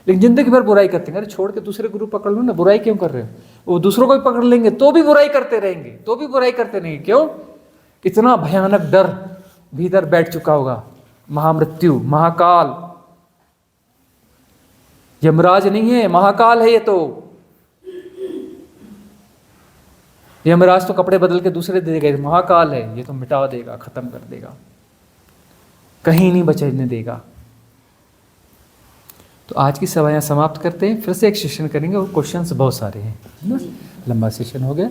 लेकिन जिंदगी भर बुराई करते हैं। अरे छोड़ के दूसरे गुरु पकड़ लो ना, बुराई क्यों कर रहे हो? वो दूसरों को भी पकड़ लेंगे तो भी बुराई करते रहेंगे, तो भी बुराई करते रहेंगे। क्यों? इतना भयानक डर भीतर बैठ चुका होगा। महामृत्यु, महाकाल, यमराज नहीं है, महाकाल है ये तो। यमराज तो कपड़े बदल के दूसरे दे देगा, महाकाल है ये तो मिटा देगा, खत्म कर देगा, कहीं नहीं बचने देगा। तो आज की सवायां समाप्त करते हैं, फिर से एक सेशन करेंगे और क्वेश्चंस बहुत सारे हैं, है ना? लंबा सेशन हो गया।